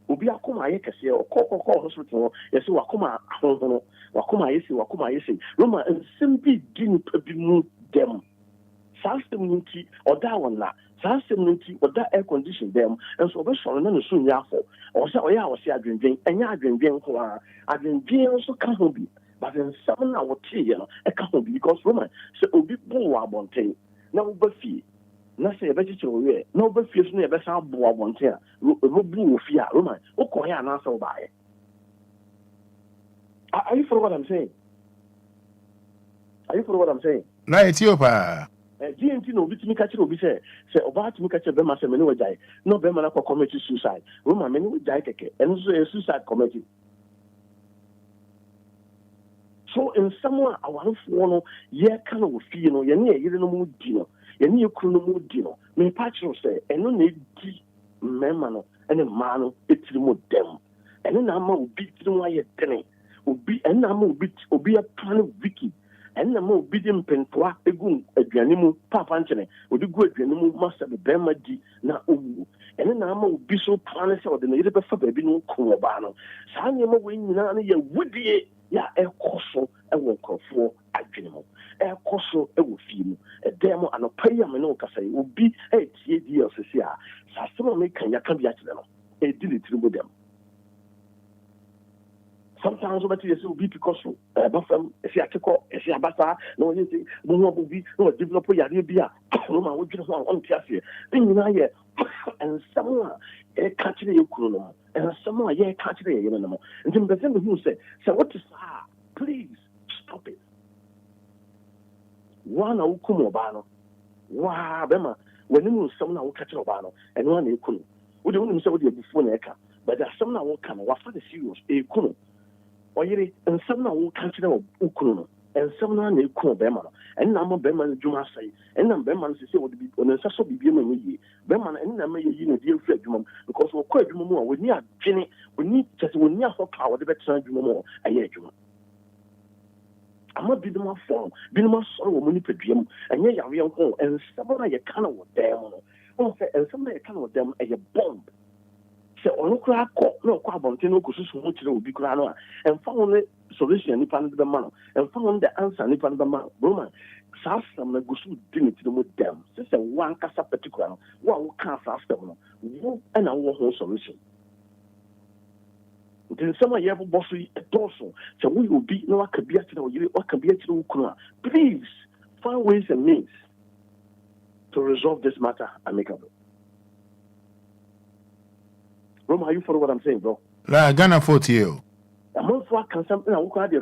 obia kuma yekase or call hospital. Yes, wakuma yesi. Roman and simply didn't be them. Community or that one la community or that air condition them and so we shall not soon yafo or say I was here drinking and ya drinking I drink also can't be but then 7 hour tea a can't be because Roman so obi bo wa bonten now buffy na say ebe chiche owe na obe fie so na ebe san bo abonte a robu ofie a Roman ukọ ya na asa obaye. Are you for what I'm saying? Are you for what I'm saying? Na Ethiopia. GNT no obi timi ka kire obi say oba timi ka kire be ma say me ne wajai. No be ma na commit suicide. Roman me ne wajai keke. Eno so suicide committee. So in someone awanfo no ye ka na ofie no ye ne yire no mu di no. Ye ne yekru no mu di no. Me pa kire say eno na di mema no ene ma no etiri mo dem. Eno na ma obi tiri mo aye tene. Obi ena ma obi a plan wiki. Ena ma obi dem pentoa egu aduane mu papa nchene. Odi gu aduane mu master be bema di na owu. Ena na ma obi so plan say odi na yire be fa ba bi no ko oba no. Saa nyema we nyina na ye wudie ya ekoso ewo nkofo adwene mu. Ekoso ewo fie mu. Edem anopa ya me no kasa obi etie DLFM a sa sema me kan ya ka bia kire no. Edi litiri dem. Sometimes over to you be because Buffum, if you are to call, if you are Bassa, no one is will be no develop your idea. No man would just want on Tiasia. Then you know, and someone a country you could know, and someone a country you know. And then the thing who said, so what is please stop it. One of Kumobano, wow, Bema, when you someone will catch Obano, and one you couldn't. We don't say what you're before Neka, but there's someone will come, what for the serious, a couldn't. Oyere nsam na wo kan kire okunu no nsam na ekunu be ma no enna ma be ma adwuma sai enna be ma no se wo de bi onensa so bibie ma yi be ma no enna ma yi no de efu adwuma because wo kwa adwuma mu a woni adwene woni chese woni aso ka wo de be tran adwuma mu aye adwuma ama biduma form biduma so wo muni pedua mu enye yawe nko nsam na ye kan wo dem no wo se nsam na ye kan wo dem aye bomb. On crack no quabontin kususu much will be crano and found the solution nipan the man and found the answer nipan the man. Roman Sassam Gusu dignity with them. This is one casa particular one can't fast them and our whole solution. Then some year bossy a dorsal, so we will be no could be what can be a please find ways and means to resolve this matter amicably. Roma, are you follow what I'm saying, bro? La Ghana 40. A month for something I will call the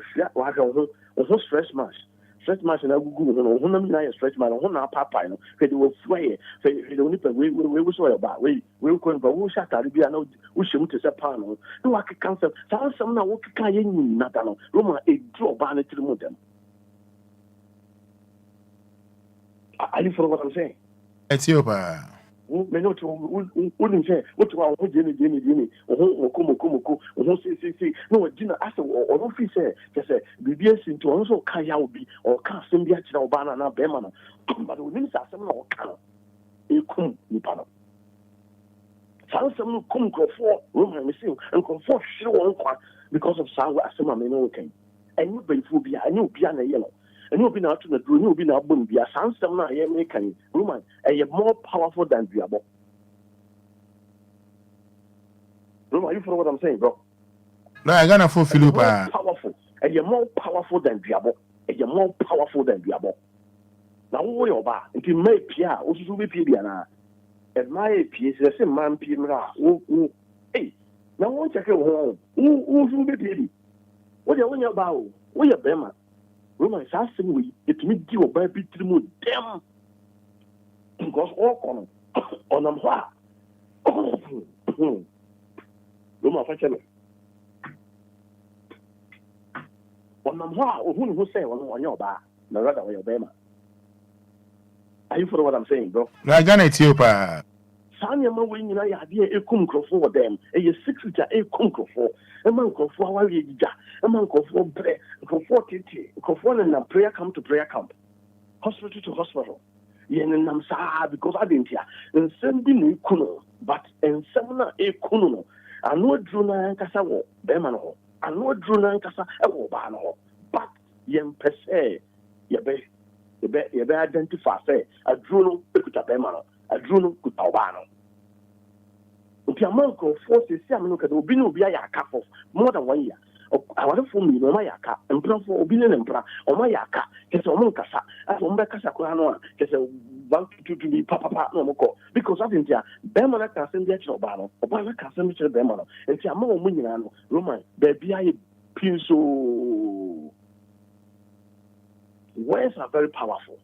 stretch match. Stretch match and I will go on stretch match on papa. They will swear. They don't need we will swear about. We will go but we shall be no we should to say panel. No, I can cancel. Some now what can you not know? Roma, a draw banner to the modem. Are you follow what I'm saying? Ethiopia. Me no to wouldn't say what Jenny or Komoko or see no Gina as or don't say just say BBS into also Kaya will be or can't send the actual banana Bemana but we need some or can a kum nipano. Some come for room missing and comfort sure because of sour asema me no can and you be phobia and you be an yellow. And you'll be now to the dream, you'll be now boom, be a sound some now, American woman, and you're more powerful than Diabo. Are you for what I'm saying, bro? No, I'm gonna fulfill powerful, and you're more powerful than Diabo, and you're more powerful than Diabo. Now, who are you about? If you make Pia, also be Piana, and my piece, the same man, Pimra, hey, now won't check your home. Who be Pidi? What are you about? Where you Bema? Roman is asking we, it may give a baby to the damn because all on them what? Roman, fashion on them what? Who say on your bar? No, rather, your Bema. Are you for what I'm saying, bro? I got Ethiopia. Sanya ma when you idea a cum for them, a 6 a cum for a man for our yija, a man for bread, for 40, and a prayer camp to prayer camp, hospital to hospital. Yen and Namsa because I didn't hear, and sending kuno, but and summoner a kuno. I know Druna and Casawo, Bemano, I know Druna and Casa, but yen per se, ye be identify, say, a Druno, Pikuta Bemano. A drone could Albano. If your uncle forces some look at Obino Yaka for more than 1 year. I want to form me no Mayaka and plan for Obino Emperor or Mayaka, get a Moncasa, as Ombacasa Kurano, get a 1 2 to be papa no moko because I think Bema na can send the Obano Obana can send the Bema and see among Munyan Roman baby I pinso. Words are very powerful.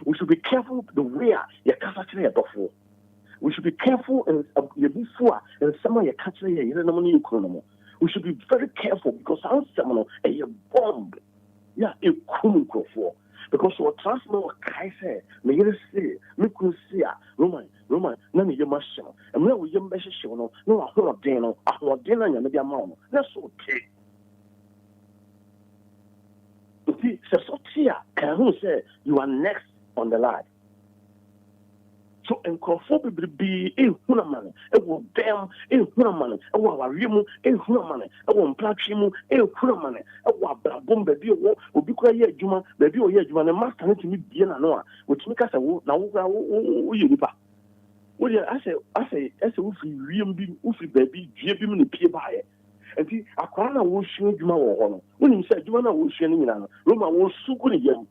We should be careful the way you can't actually a before. We should be careful and before and someone you can't say you don't know economy. We should be very careful because I'm someone a bomb. Yeah, a cool for. Because what trust no I say, may you say, me could see Roman, none of your machine. And now we young message no, I hold dinner, I hold dinner and maybe a mom. That's okay. See, so here, can who say you are next on the line? So, and conform be a human, it will damn a human, a warimu, a human, a one plachimu, a human, a wabum, baby, will be quiet, Juma, baby, or yet, you are a master to meet Diana Noah, which make us a now. Well, I say, as a woofy baby, Jim in the peer by it. And see, I can't know Juma or when you said Juma was sharing Roma was so good again.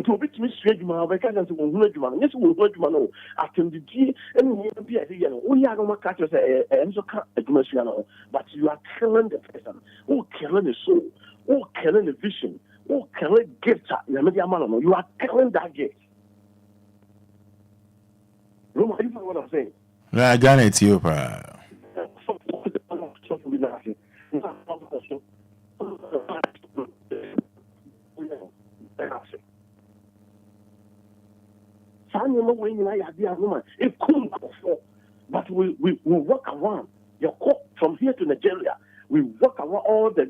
To be straight, Juma, I can't say, yes, we'll go to Mano. I can be and be at the end. We are not catchers and so a but you are killing the person, who killing the soul, who killing the vision, who killing gifts. You are killing that gift. Roma, you know what I'm saying? I got it to you, bro. But we walk around. From here to Nigeria, we walk around all the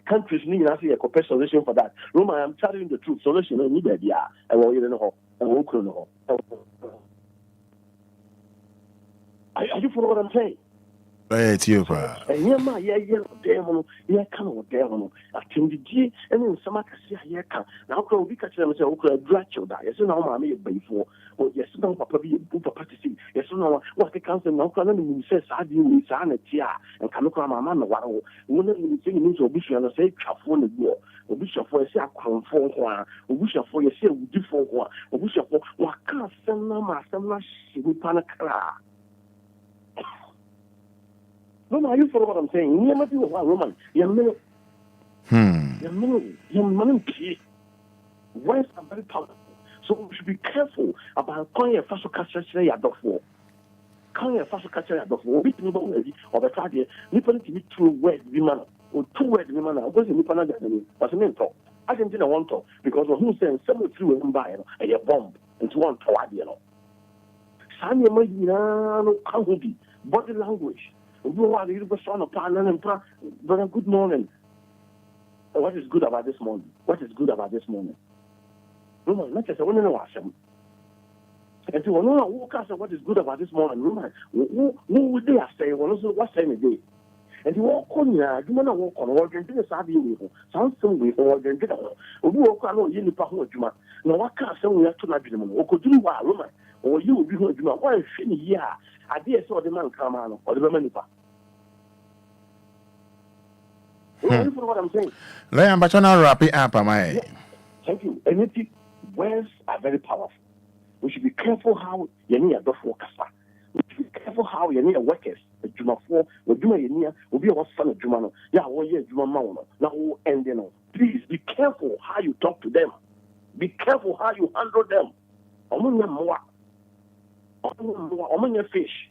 countries need to see a corporate solution for that. Roma, I'm telling you the truth. Solution is needed. Yeah, I want you to know. Are you following what I'm saying? It's you, bro. And yeah, my demon, come with demon. I can be and then some see here come. Now, could we catch them and say, okay, gratitude. Yes, no, mammy, before. Oh, yes, no, papa, be a book of party. Yes, no, what the council now can says, I do with sanity and come across my man. Wow, wouldn't you think you to be and say, Chafon the war, or bishop for a say, I for one, or bishop for your say, we do for one, or bishop for what can't send them as some she will panacra. Roman, you follow what I'm saying? You never do what Roman. You're minute. You're minute. Words are very powerful. So we should be careful about calling a fast culture say a dog for. Calling a fast culture a dog for. We can go or the target. Nipper to be 2 words women or 2 words women. I was in Nipper but I mean talk. I didn't want to because of who said someone threw him by a bomb into one toward you know. Sanya Magina, how be body language. Brother, good morning. What is good about this morning? What is good about this morning? Roman, not just I want to know Hashem. And so when I walk out, what is good about this morning? Roman, who would they say? What's any day? And you walk on, you want to walk on, or you did a savvy with something with or you did a walk on you Pahu Juma. No, what can't say we have to not or could you are Roman, or you will be home Juma. Why is she here? I dare saw the man come on or the woman. You know what I'm saying? Let me wrap it up, am I? Thank you. And words are very powerful. We should be careful how you need a dog workers. We should be careful how you need a workers. A Juma 4, or Juma Yenia, will be our son of Jumano. Yeah, 1 year Juma Mauno. Now, and you know, please be careful how you talk to them. Be careful how you handle them. Among your fish.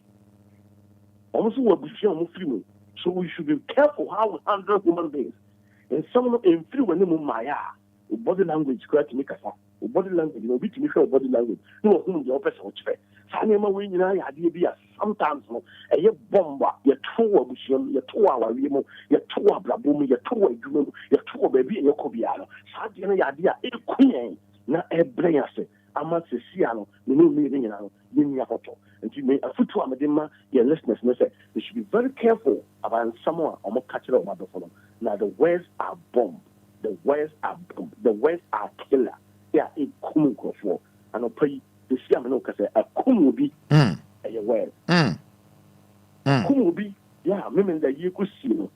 Almost what we feel free. So we should be careful how we handle human beings. And some in free when they Maya, body language, correct to make us body language, you know, be to me for body language. No, whom the opposite which fair. Sanema when I idea sometimes a year bomber, your 2 hour, your 2 hour, your 2 hour brabum, your 2 hour dream, your 2 hour baby, and your cobiano. Sadina idea, a queen, not a brain. Amongst the Siano, the new meeting in your hotel. And you may a foot to Amadima, your listeners may say, we should be very careful about someone or more catcher of mother for them. Now, the words are bomb. The words are bomb. The words are killer. They are a kumu for. And I'll pay the Siamano say, a kumu be a word. Kumu be, yeah, women that you could see.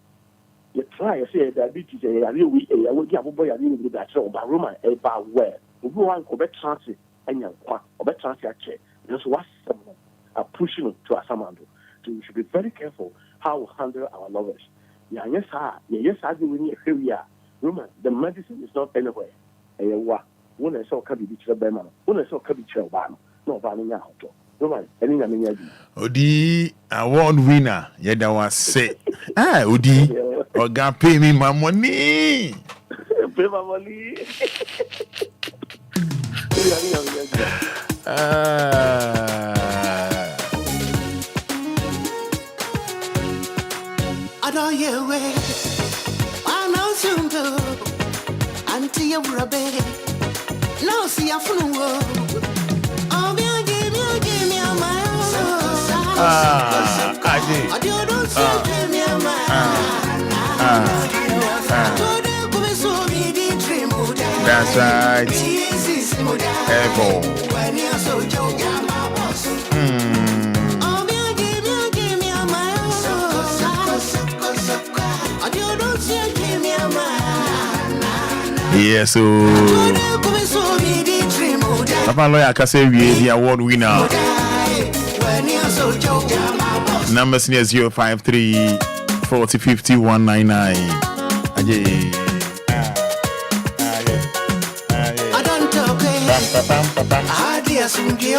You try to say diabetes, a real week, a will give a boy a little bit that show, but Roman, a bad word. Obi one ko betrance enya kwa, obetrance ache. Just what some are pushing to asamando. So we should be very careful how we handle our lovers. Yeah, yes, I do when you Roman, the medicine is not anywhere. When I saw Kabi Bichel Beman, when I saw Kabi Chelban, no Vanilla Auto. Roman, any Odi award winner, yeda was say, Odi, or gonna pay me my money. Pay my money. I don't hear way. I know soon to until you were a baby. No, see a fool. Oh, give me a mile. I did. I don't see me a mile. That's right. Echo. When you're so joking, my boss. Oh, give me a mile. I don't see me a mile. Yes, so Papa Lawyer Kase the award winner. Numbers near 053 40 50 199.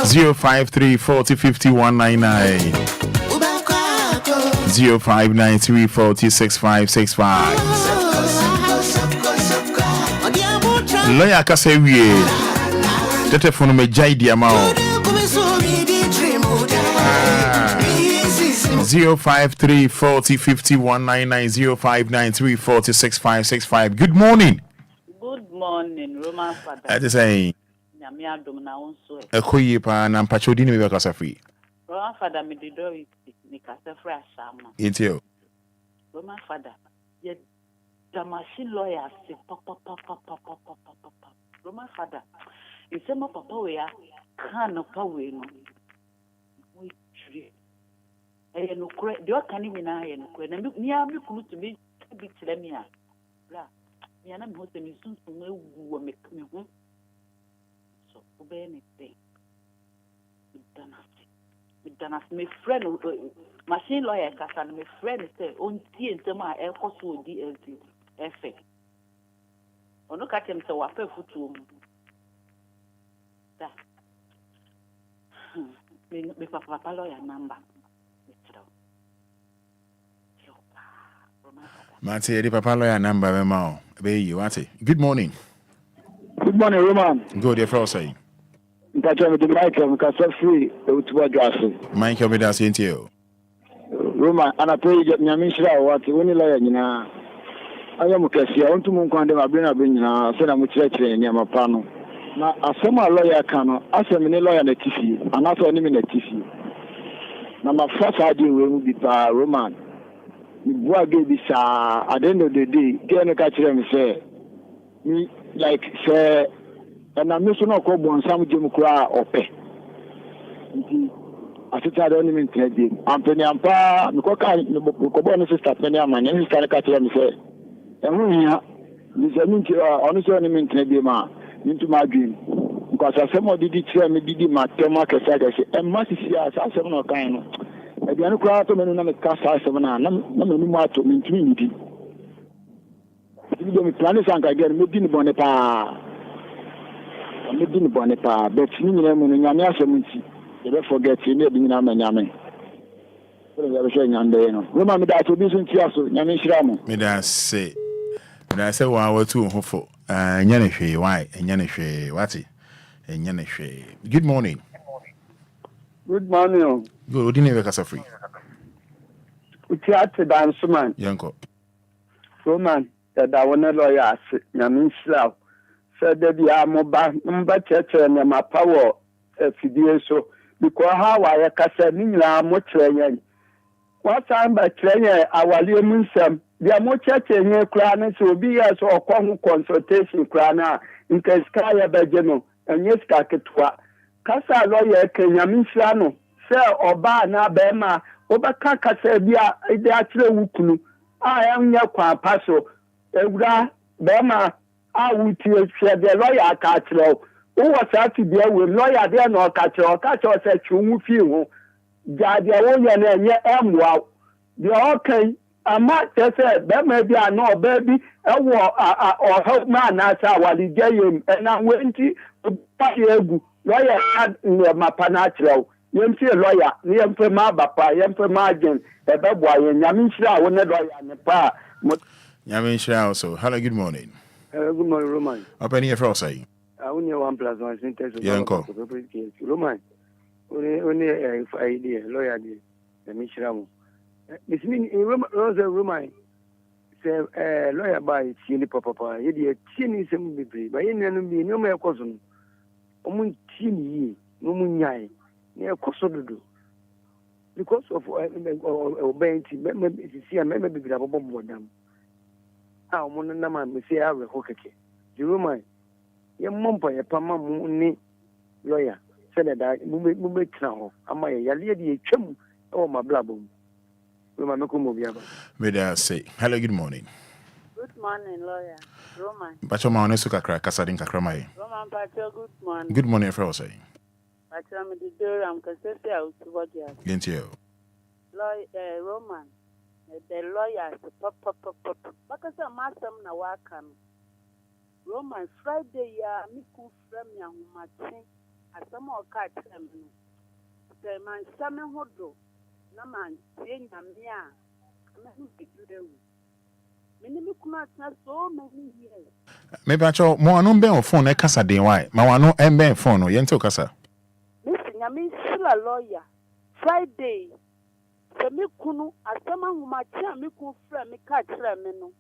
053 40 50 199. 0593 40 65 65. Lawyer Kase the telephone me jai di amount 053 40 50 199 0593 40 65 65. Good morning. Good morning, Roman Fada. I just say Nyamia domina onso. Ekoye pa na mpachodi ni me kasa free. Roman Fada me dido ni kasa free asama. Intio. Roman Fada. Ye the machine lawyer say papa. Roman Fada. Isema papa we ya kan pa we no. We tree. E no kure de o kan ni na ye no kure na mi a mi kunu to me bi tire mi a. Bra. Mi ana mi ho se mi sunsun ewu me hu. So obe anything. Danas my friend machine lawyer kasa my friend say on tie ntema e koso DLFM. Ono ka kem se wa pa futu mu. Da. Me papa lawyer number. Mate, the papa lawyer number me ma. Be you what? Good morning. Good morning, Roman. Good, your friend say. Mpacha me de Michael Kasa free utuwa jwase. Michael be da sentio. Roman anape nyamishira wati woni lawyer nyina. Aya mukasia ontu mu nkwande mabena be nyina se na mu kirekire ni amapa no. Na asema lawyer ka no, asem ni lawyer na tifi, anaso ni me na tifi. Na mafasa adi we mu bi pa Roman. Mi bua ge bi sa at the end of the day, get no ka kire me say me like say and I'm not going to go on some Jim Kra or pay. I said, I don't even tell you. I'm Penny Ampa, Mikoka, sister Penny Amman, and his caricature and say, and when this I mean, honestly, I mean, Tedima into my dream. Because I said, did it tell me, did my market side? I said, and must see us, I said, no kind. I don't cry to me, no cast I said, no more to me. You don't plan this and again, maybe in Bonipa. I'm not Bonipa, but you know, Yamia Seminci, you don't forget, you need to know Yame. Remember that to be in Tiaso, Yamishram. Me that say, but I say, well, we're too hopeful. Yanishe, why? And Yanishe, what's it? And Yanishe. Good morning. Good morning. Good, didn't you get a free? It's at the dance man. Yanko. Roman, that I want to lawyer, Yamisha. Said that the Ammoba Church and my power so because how I can say, much training. What time by training our Liamusam, the Amo Church and your clan will be as or consultation crana in Cascaya Bajano and yes, Kaketwa. Casa lawyer Kenyamisano, Sir Oba na Bema, Obakaka Sabia, the actual Wukunu. I am your Paso, Ebra, Bema. a wutie hwɛ de lawyer aka kyerɛ wo wo sa ti bia we lawyer de na ɔka kyerɛ sɛ twu mu fie ho gya de wo yɛ na ɛnyɛ ɛmmoa de ɔkan ama kyerɛ bɛma bi a na ɔbaa bi ɛwɔ ɔhɔ ma na sa waligya yam ɛna wenti pa egu lawyer ma pa na kyerɛ wo yɛmfie lawyer ne yɛmfɛ ma bapa yɛmfɛ ma agent ɛbɛboa yɛn nyame nhyira wo ne lawyer ne pa nyame nhyira also. Hello, good morning. Good morning, Roman. Open here for us. I only 1+1 syntax. Roman. Only idea, lawyer, the Mishram. This means Roman. Say, lawyer by Chili Papa, idiot, chin is a movie, by any enemy, no more cousin. Omun chin, no munyai, near Kosodo. Because of obeying, maybe see a member be a bomb for them. Ah, mon nama me say awe hokeke. The Roman, your mumpa, your pama muni lawyer, said that mube now. Am I a lady chum or my blabum? Roman Obia. Media say, hello, good morning. Good morning, lawyer. Roman. Bacho ma onesuka kra kasadin kakramai. Roman Pacho, good morning. Good morning, for us. Pacho, me the door, I'm Cassette out to what you have. Gentio. Lawyer, Roman. The lawyers, papa, because a master na wakan. Roman Friday, ya, me cool from young Martin, as some more cat. The man, Samuel Hodo, no man, saying a mea, many so many years. Maybe I saw more no be on phone, a casa de why. Mawano and phone, or yento casa. Listen, I mean, still a lawyer. Friday. Me kunu asema humatia me ku fra me ka kira me no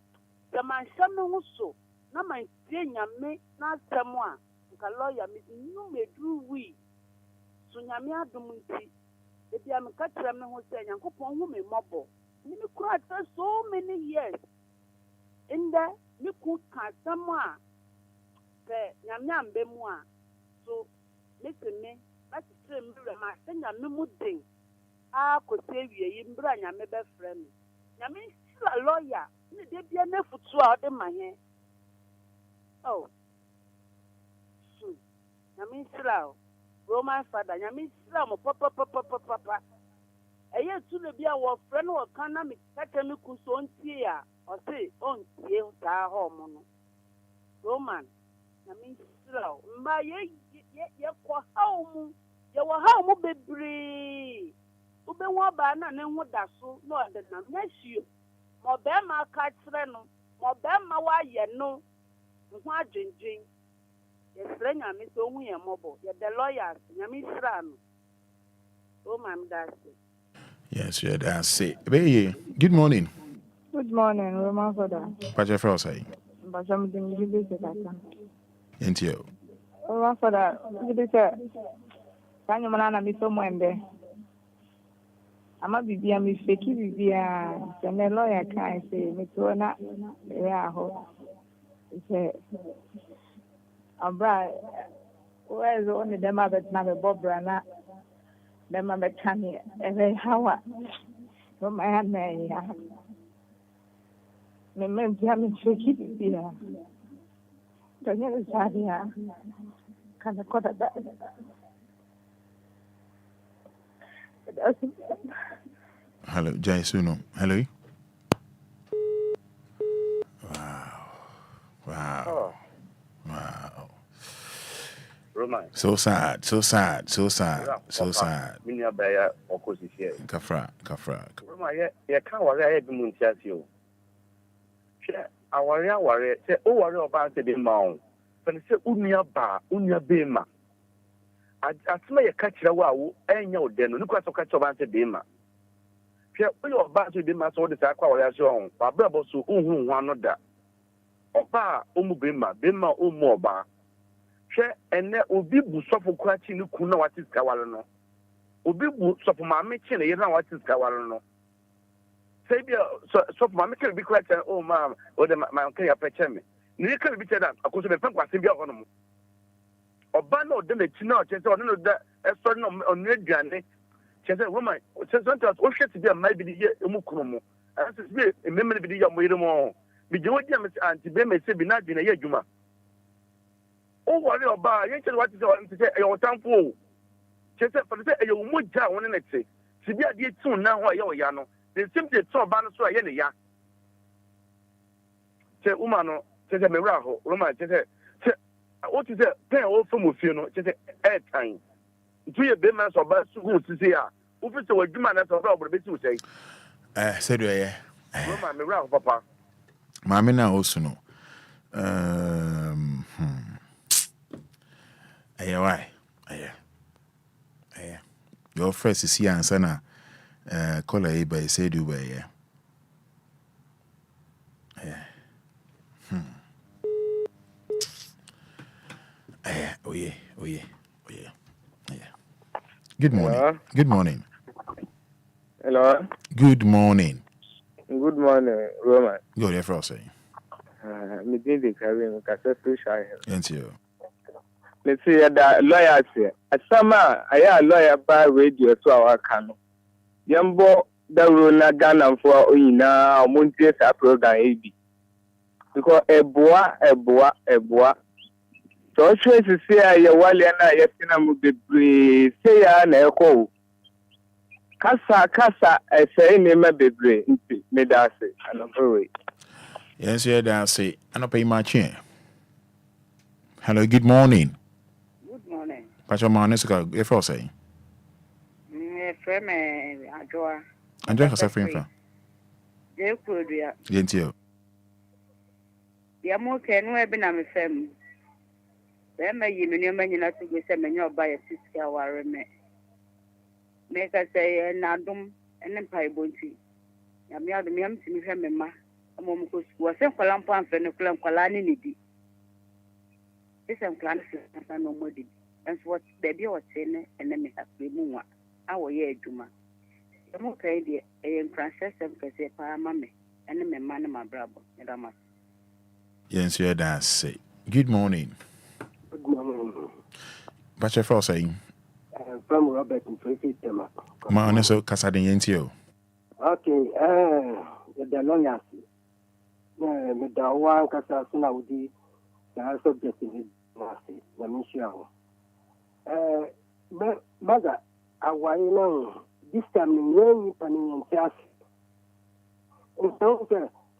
se man hyame ho so na man tie nyame na asemo a nka lawyer me nu medru wi so nyame adom nti e bia me ka kira me ho se nyankopon hu me mobo ni me kura so many years in the me ku ka asemo a se nyame ambe mu a so me teme ba tire me ma se nyame mu den Kosevi, Imbra, Yame best friend. Yami, still a lawyer. They be enough to out in my hand. Oh, Yami, still Roman Fada, Yami, still papa. A year to the be our friend or canami, Katami Kuson Tia, or say, on Tia, home. Roman, Yami, still, my ye, home, you were home, baby. Ube wa ba na ne ho da so no de na nhahio mo be ma ka kire no mo be ma wa ye no ho adwendwen ye sra nyame so hu ye mobo ye the lawyers nyame sra no o mam da se. Yes, yeah, that's it. Good morning. Good morning, Roman Fada. Pacha Frosai. Pacha mdin gibi se kaka. Entio. Roman Fada, gibi se kanyo mana mi so mwembe. Ama bibia mi feki bibia se me lawyer kan se me to na ya ho se abra where is on the ma bet na be bobra na dem ma bet kan e be hawa no ma na ya me bia mi feki bibia to ne sa dia kana ko da Hello, Jai Suno. Hello. Wow. Roman. So sad. Minya baya opposition. Kafra. Roman, ye can't worry I be muntiasio. I worry, say, oh, worry about the mount. When say, unia bema. Asma ye kachira wa wo enya odeno ni kwaso kacho ba nse bema hwe oyo ba so bema so de sa kwa wa so hon ba brabo so hu ano da oba omu bema omu oba hwe ene obi bu sofo kwachi ni ku na wati ska wale no obi bu sofo ma me chi na ye na wati ska wale no sei bia sofo ma me ke bi kwachi o ma o de ma ke ya peche me ni ke bi che da akoso be pen kwase bia hono mo Oba no de lechi na chese ono da eso no onu aduane chese woman chese sometimes o hwete bia mai bi de emukuru mu anse bi ememene bi de ya moyire mu bi je wodi am anti be me se bi na adwene ya adwuma Oh, what your bar? You tell what is on to say your temple. Just for the say you would down on it. Say, be a dear soon now, why you're yano. They simply saw Banner so any ya. Say, Umano, says a miracle, Roman, say, what is it? Pay all from Mufuno, just air time. 2 years, be man so bad, so good to see ya. Who fits away, you man, that's a robber, but you say. Said we Roman, miracle, papa. Mammy now also no. Why? Your first is here and sana. Call a by say do way. Oh yeah. Good morning. Hello? Good morning. Hello. Good morning. Good morning, Roman. Go there for us. Me did the carrying Casa Fisher. Thank you. Let's see that lawyers here. At summer, I am a lawyer by radio to our canoe. Yambo, the Runa Ghana for Oina, Montes, a program AB. Because a boa. So, trace to say, I wali and I have been say, an echo. Kasa, I say, name a baby, Medase, and I'm away. Yes, yeah, that's it. I don't pay my chair. Hello, good morning. Good morning. Pacha Maneska, if I say. Friend, Ajoa. Enjoy yourself, friend. They could, yeah. Thank you. The Amo can wear been a fem. Then may you know to be sent your by a sister or make us say, Nadum and then pie bounty. Yamia the Miam to me, Femma. A moment was sent for Lampa and Fenoclam Colani Nidi. This and clans and no more. And what baby was saying, and then we have to move. Our year, Juma. The more idea, a princess and Cassia Mammy, and then my man, my brother, Madame. Yes, yeah, that's it. Good morning. Good morning. Pacha for saying. From Robert in Tracy Tema. Maneso Casadin Yentio. Okay, the lawyers. The one Casasuna would be the subject in his mercy, the mission. Mother, I know this time in rain, panning and chas. And so,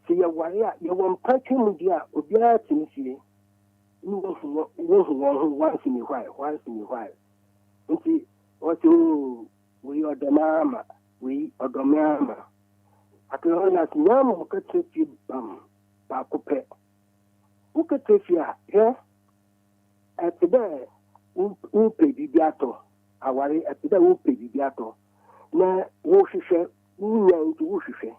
see a warrior, you won't patch him, dear, Obia, Timothy. You once in a while. And see, what you, we are the mama, At long as Yam will cut you, Bacope. Who could take you, yeah? At the day, who pay Bibiato. I worry at the who pay Bibiato. Na Woshisha, who young to Woshisha.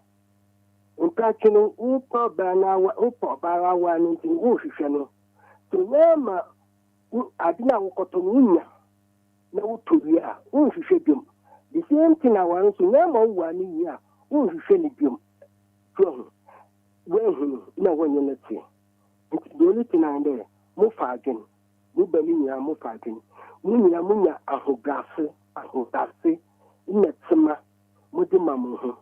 In practicing, who poor Bana, who poor Bara one in Woshisha. So, Yama, I did not go to Nina. No, to Ria, Woshisha. The same thing I want to Yama 1 year, Woshisha. When no one you let's say. It's the only thing I'm there. Mufagen, Mubania Mufagen, Munya Ahogase, Netsima, Mudimamu.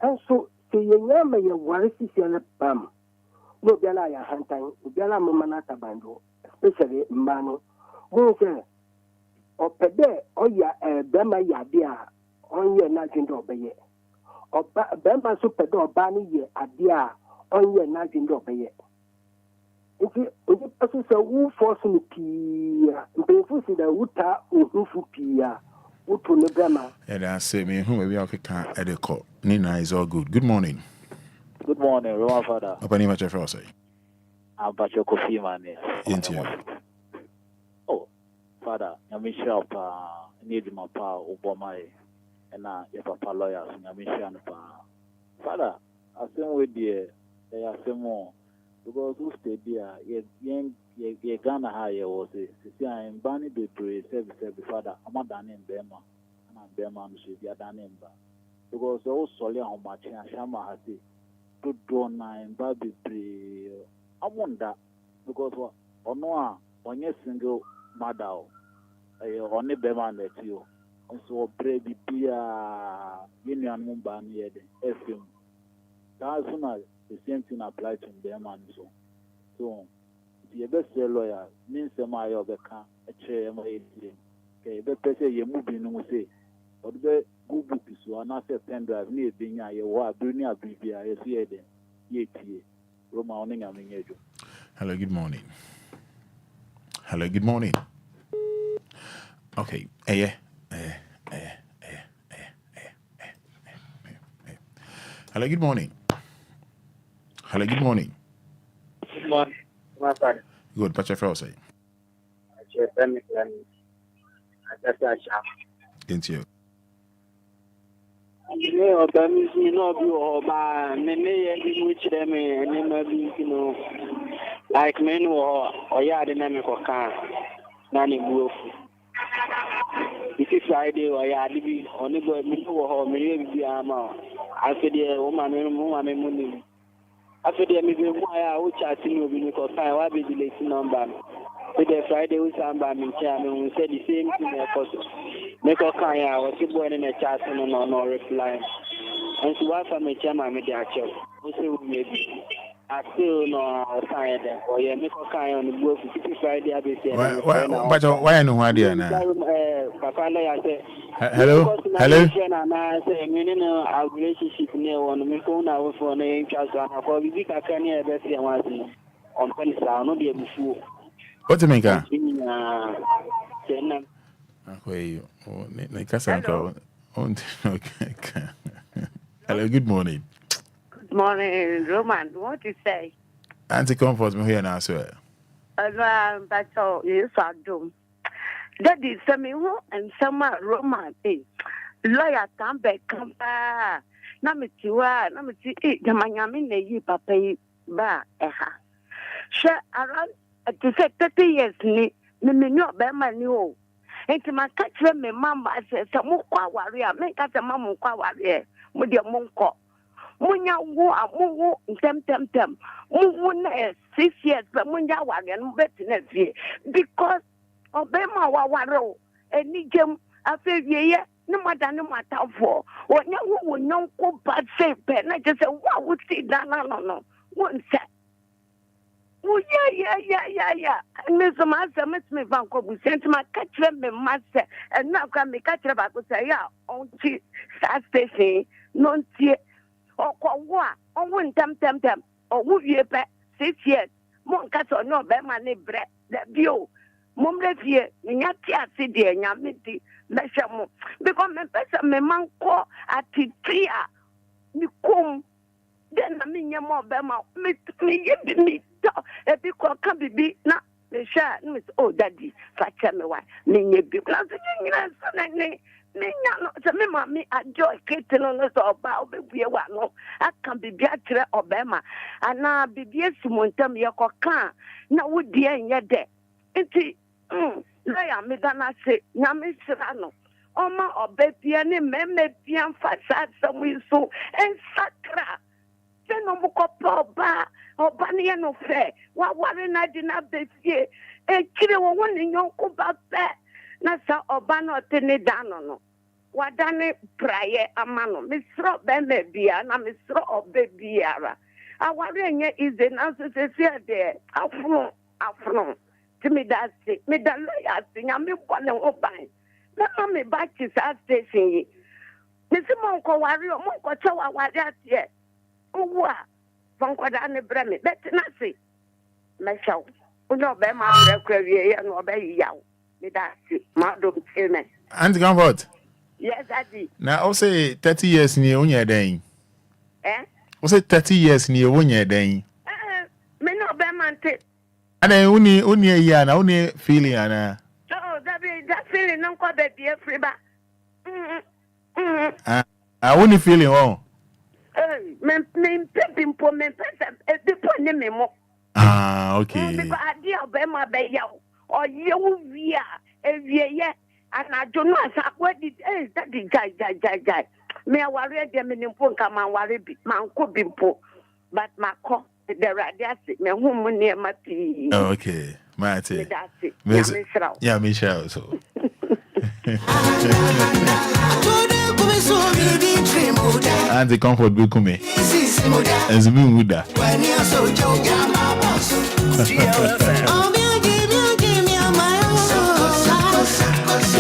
And so, say, Yama, your wife is your bum. No Bella Hunting, Bella Mamanata Bando, especially Mano. Won't or Pede, or ya, Bema Yadia, on your Nagin Dobay. Or Bema Super Dog Bani, Adia, on your Nagin Dobay. If you person say who force me pia, mpemfu si da wuta ohufu pia, wuto ne bema. And I say me who maybe I can add a call. Nina is all good. Good morning. Good morning, Roman Fada. Open image for us. I'm Bacho Kofi man. Into Oh, Fada, Yamisha need my pa Obama and your papa lawyers, Yamisha pa. Fada, I think with the they are some more. Because who stayed there, ye Ghana high was a I'm banning the praise service father. I'm not done in Bema, and I'm Bema, should be a done in Ba. Because all solely how much Shama has it to draw 9 baby pre. I wonder because what on one single mother, only Bema let you. And so, baby, Union Mumba near the FM. That's soon as the same thing applies to them and so the best lawyer means a my other can a chair my okay, the person you moving no say or the good book is one after pen drive near being a war bring a baby I see it yet Roma owning a minute. Hello, good morning. Hello, good morning. Okay, Hello, good morning. Hello, good morning. Good morning. My father. Good, Pacha Frosty. Thank you. Like men or ya dynamic or car, Nanny Wolf. This is Friday or ya live on the boy, me or me, I said, the woman, after the maybe why I would chat to you because I will be delayed number. With the Friday with somebody in Chairman, we said the same thing because make a kind I was born in a chat and no reply. And so what from a chairman with the actual, we say maybe. I still know tired or yeah, make a kind on the book 50 Friday. Why I know why they are now? Hello? Hello? I say, meaning our relationship near on my phone, our phone, Enquires, and for the week I can hear best on Pensa, not be before. What to make her? Hello, good morning. Good morning, Roman. What do you say? Auntie Comfort, me here now, sir. But yes, I do. That is something and some Roman thing. Lawyer come back, come back. Namitiwa, Namiti, the Mayamine, you papa, ba, Sure, around to say 30 years, me no bema new. Into my catcher, me mamma says, some more warrior, make us a mamma warrior, with your monko. Munya wo amu tem. Mu 6 years but munya wagen betina vie because obema wa waro eni gem afewie no madane matafo wonya wo nyonko bad say pe na just say wa wo see no won say wo yeah me so ma say me van ko bu sent ma catch me master and now can me catch ba ko say ya on ti start station non tie Okwa, on tem. Or would you pay 6 years? Moncato no bemani bread, the view. Mumlefie, Nyatia City, Yamiti, Meshamo. Because my person, my man call at Titria. You come, then I mean, your more bema, me, a big can be not the share, Miss Oh Daddy, Fatcha me why, me, because me I joy kitten on us about be one. I can be Beatrice Obama, and now be dear Simontam Yakokan. Now would dear in your day. It's lawyer me than I say, Yami Serrano. Oma obepi any meme pian fasad some so and sacra. Then no more ba or banny no fair. What warren I did not be here. A killer one in your cuba back. Nasa obano tene dano. Wadane praye amano. Misro beme bia na misro obebiara. I warren is the answer to say there. Afro. Timmy that's it. Me the lawyer sing. I'm one of mine. Let me back to that station. Mr. Monko Wario, Monko Chawa Wadia, yes. Oh, Fonko Dane Bremy, better not see. Myself, no, be my career and obey you. That's it, Madam Chairman. Auntie Comfort. Yes, Daddy. Now, I'll say 30 years near when you're dying. Eh? I'll say 30 years near when you're dying. Me no be man. And I only a year, and only feeling, and that feeling no call baby free ba. I only feeling oh. Me pepin po me pesa e po ne me mo. Ah, okay. Because idea be ma be yaw. O ye wo via e wie ye ana jono asa kwadi that is guy. Me aware de me nimpo nka man ware bi man ko bi mpo. But ma ko the radiasi me hu mu ne ma pi. Okay. Mate. Yeah, Michelle. So. And the comfort book me. As a moon with that.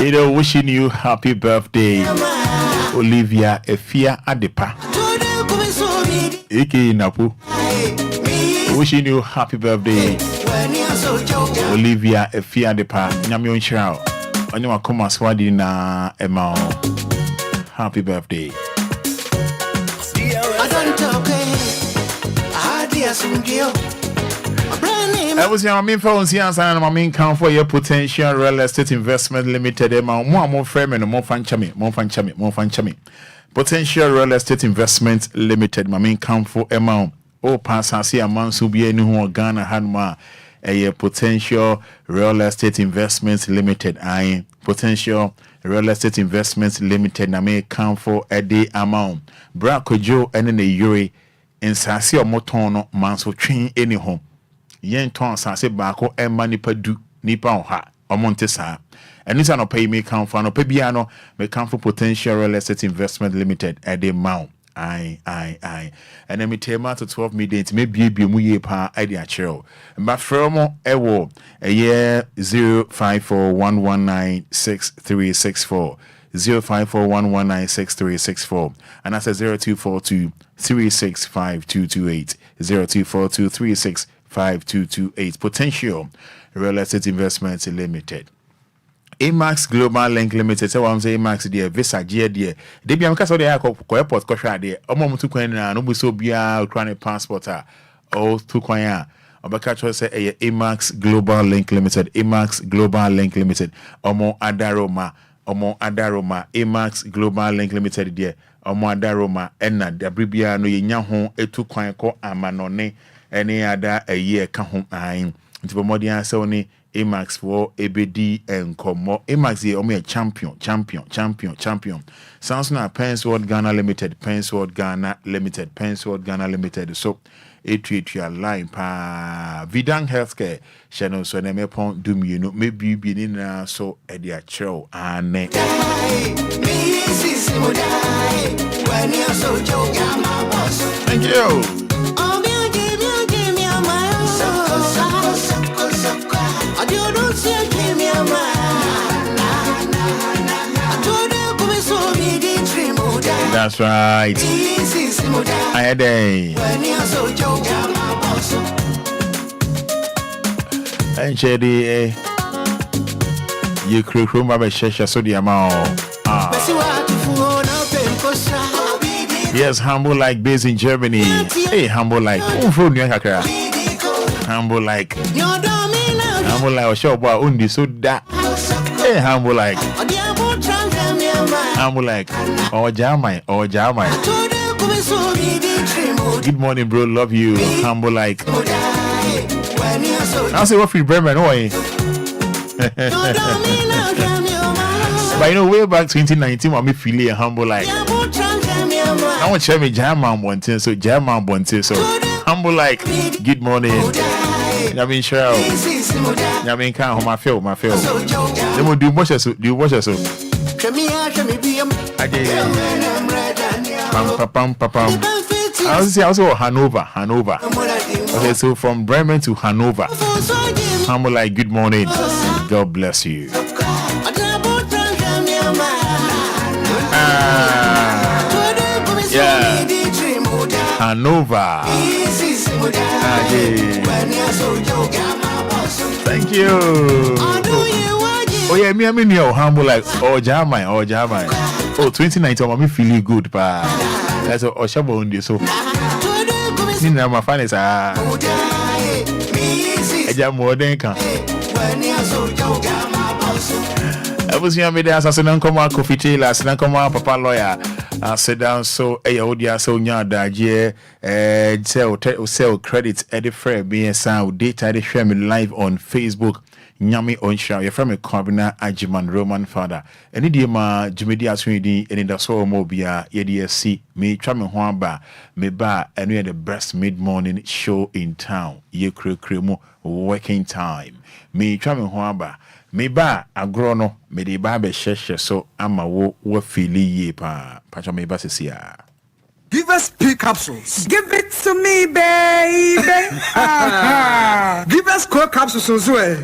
You know, wishing you happy birthday, Olivia Efia Adepa. Eke Napu. Wishing you happy birthday, Olivia Efia Adepa. Nyamion Chao. Onyema Koma Swadi na Emma. Happy birthday. I was your main phone, and my main count for your potential real estate investment limited. More frame and more fan chami. Potential real estate investment limited. My main count for amount. Oh, pass I see a man who be any Ghana Hanma. A potential real estate investments limited. I potential real estate investments limited. Na me count for a day amount. Brakojo and in a yuri in Sasi or Motono manso train any home. Yen ton Sasi Bako and Manipa du Nipa ha or Montesa. And this no pay me count for no pebiano may count for potential real estate investment limited at the amount. Aye. And then me tell to 12 million maybe be muye pa idea chero. But from ewo a year 0541196364 0541196364 and that's a 0242365228 0242365228 potential real estate investments limited. Amax Global Link Limited. So I'm saying Amax dear Visa dear. They be am case dey ko airport ko hwa dey. Omo mutu kwan na no buso bia Ukraine passport o tu kwan a. Obaka cho say Amax Global Link Limited. Amax Global Link Limited. Omo Adaroma. Amax Global Link Limited dear. Omo Adaroma enna dabribia no yenya ho etu kwan ko amanone ene ada aye ka ho an. Nti bomodian se oni Amax for ABD and Como. Amax here, a champion. Sounds now Pensword Ghana Limited. So, your line pa Vidang Healthcare. Channel so name upon doom you know maybe be in so at the show and thank you. That's right. I had a and Shady you crew my shesha so the amount. Yes, humble like based in Germany. Hey, humble like humble like shop undi so that. Hey, humble like oh Jamai. Good morning, bro. Love you. Humble like. I'll say what free Bremen, but you know, way back 2019, when me feel humble like. I want to share me German one thing, so German one thing, so humble like. Good morning. I mean, sure. I mean, can't my feel. Then we'll do watch us. Pam. I also Hanover. Okay, so from Bremen to Hanover. Humble like good morning. God bless you. Yeah. Hanover. Thank you. Oh yeah, me humble like Jamai. Oh 2019 me feeling good pa. That's Oshabo undi so. Nina my fan is Eja more than can. I was here me there as I come out coffee tailor, come out papa lawyer. I sit down so odia so nya daje sell credit edit frame being sound data they share me live on Facebook. Nyami Onsha, you're from a Carbina Ajiman Roman Fada. Any dear ma Jimmy Aswidi, Anidaso Obia, EDSC, me Tramin Huamba, me ba, and we had the best mid-morning show in town. Ye cremo working time. Me Tramin Huamba, me ba agro no me de ba be hyehye so ama wo feel ye pa pacho me ba sesia. Give us P capsules. Give it to me, baby. Give us core capsules as well.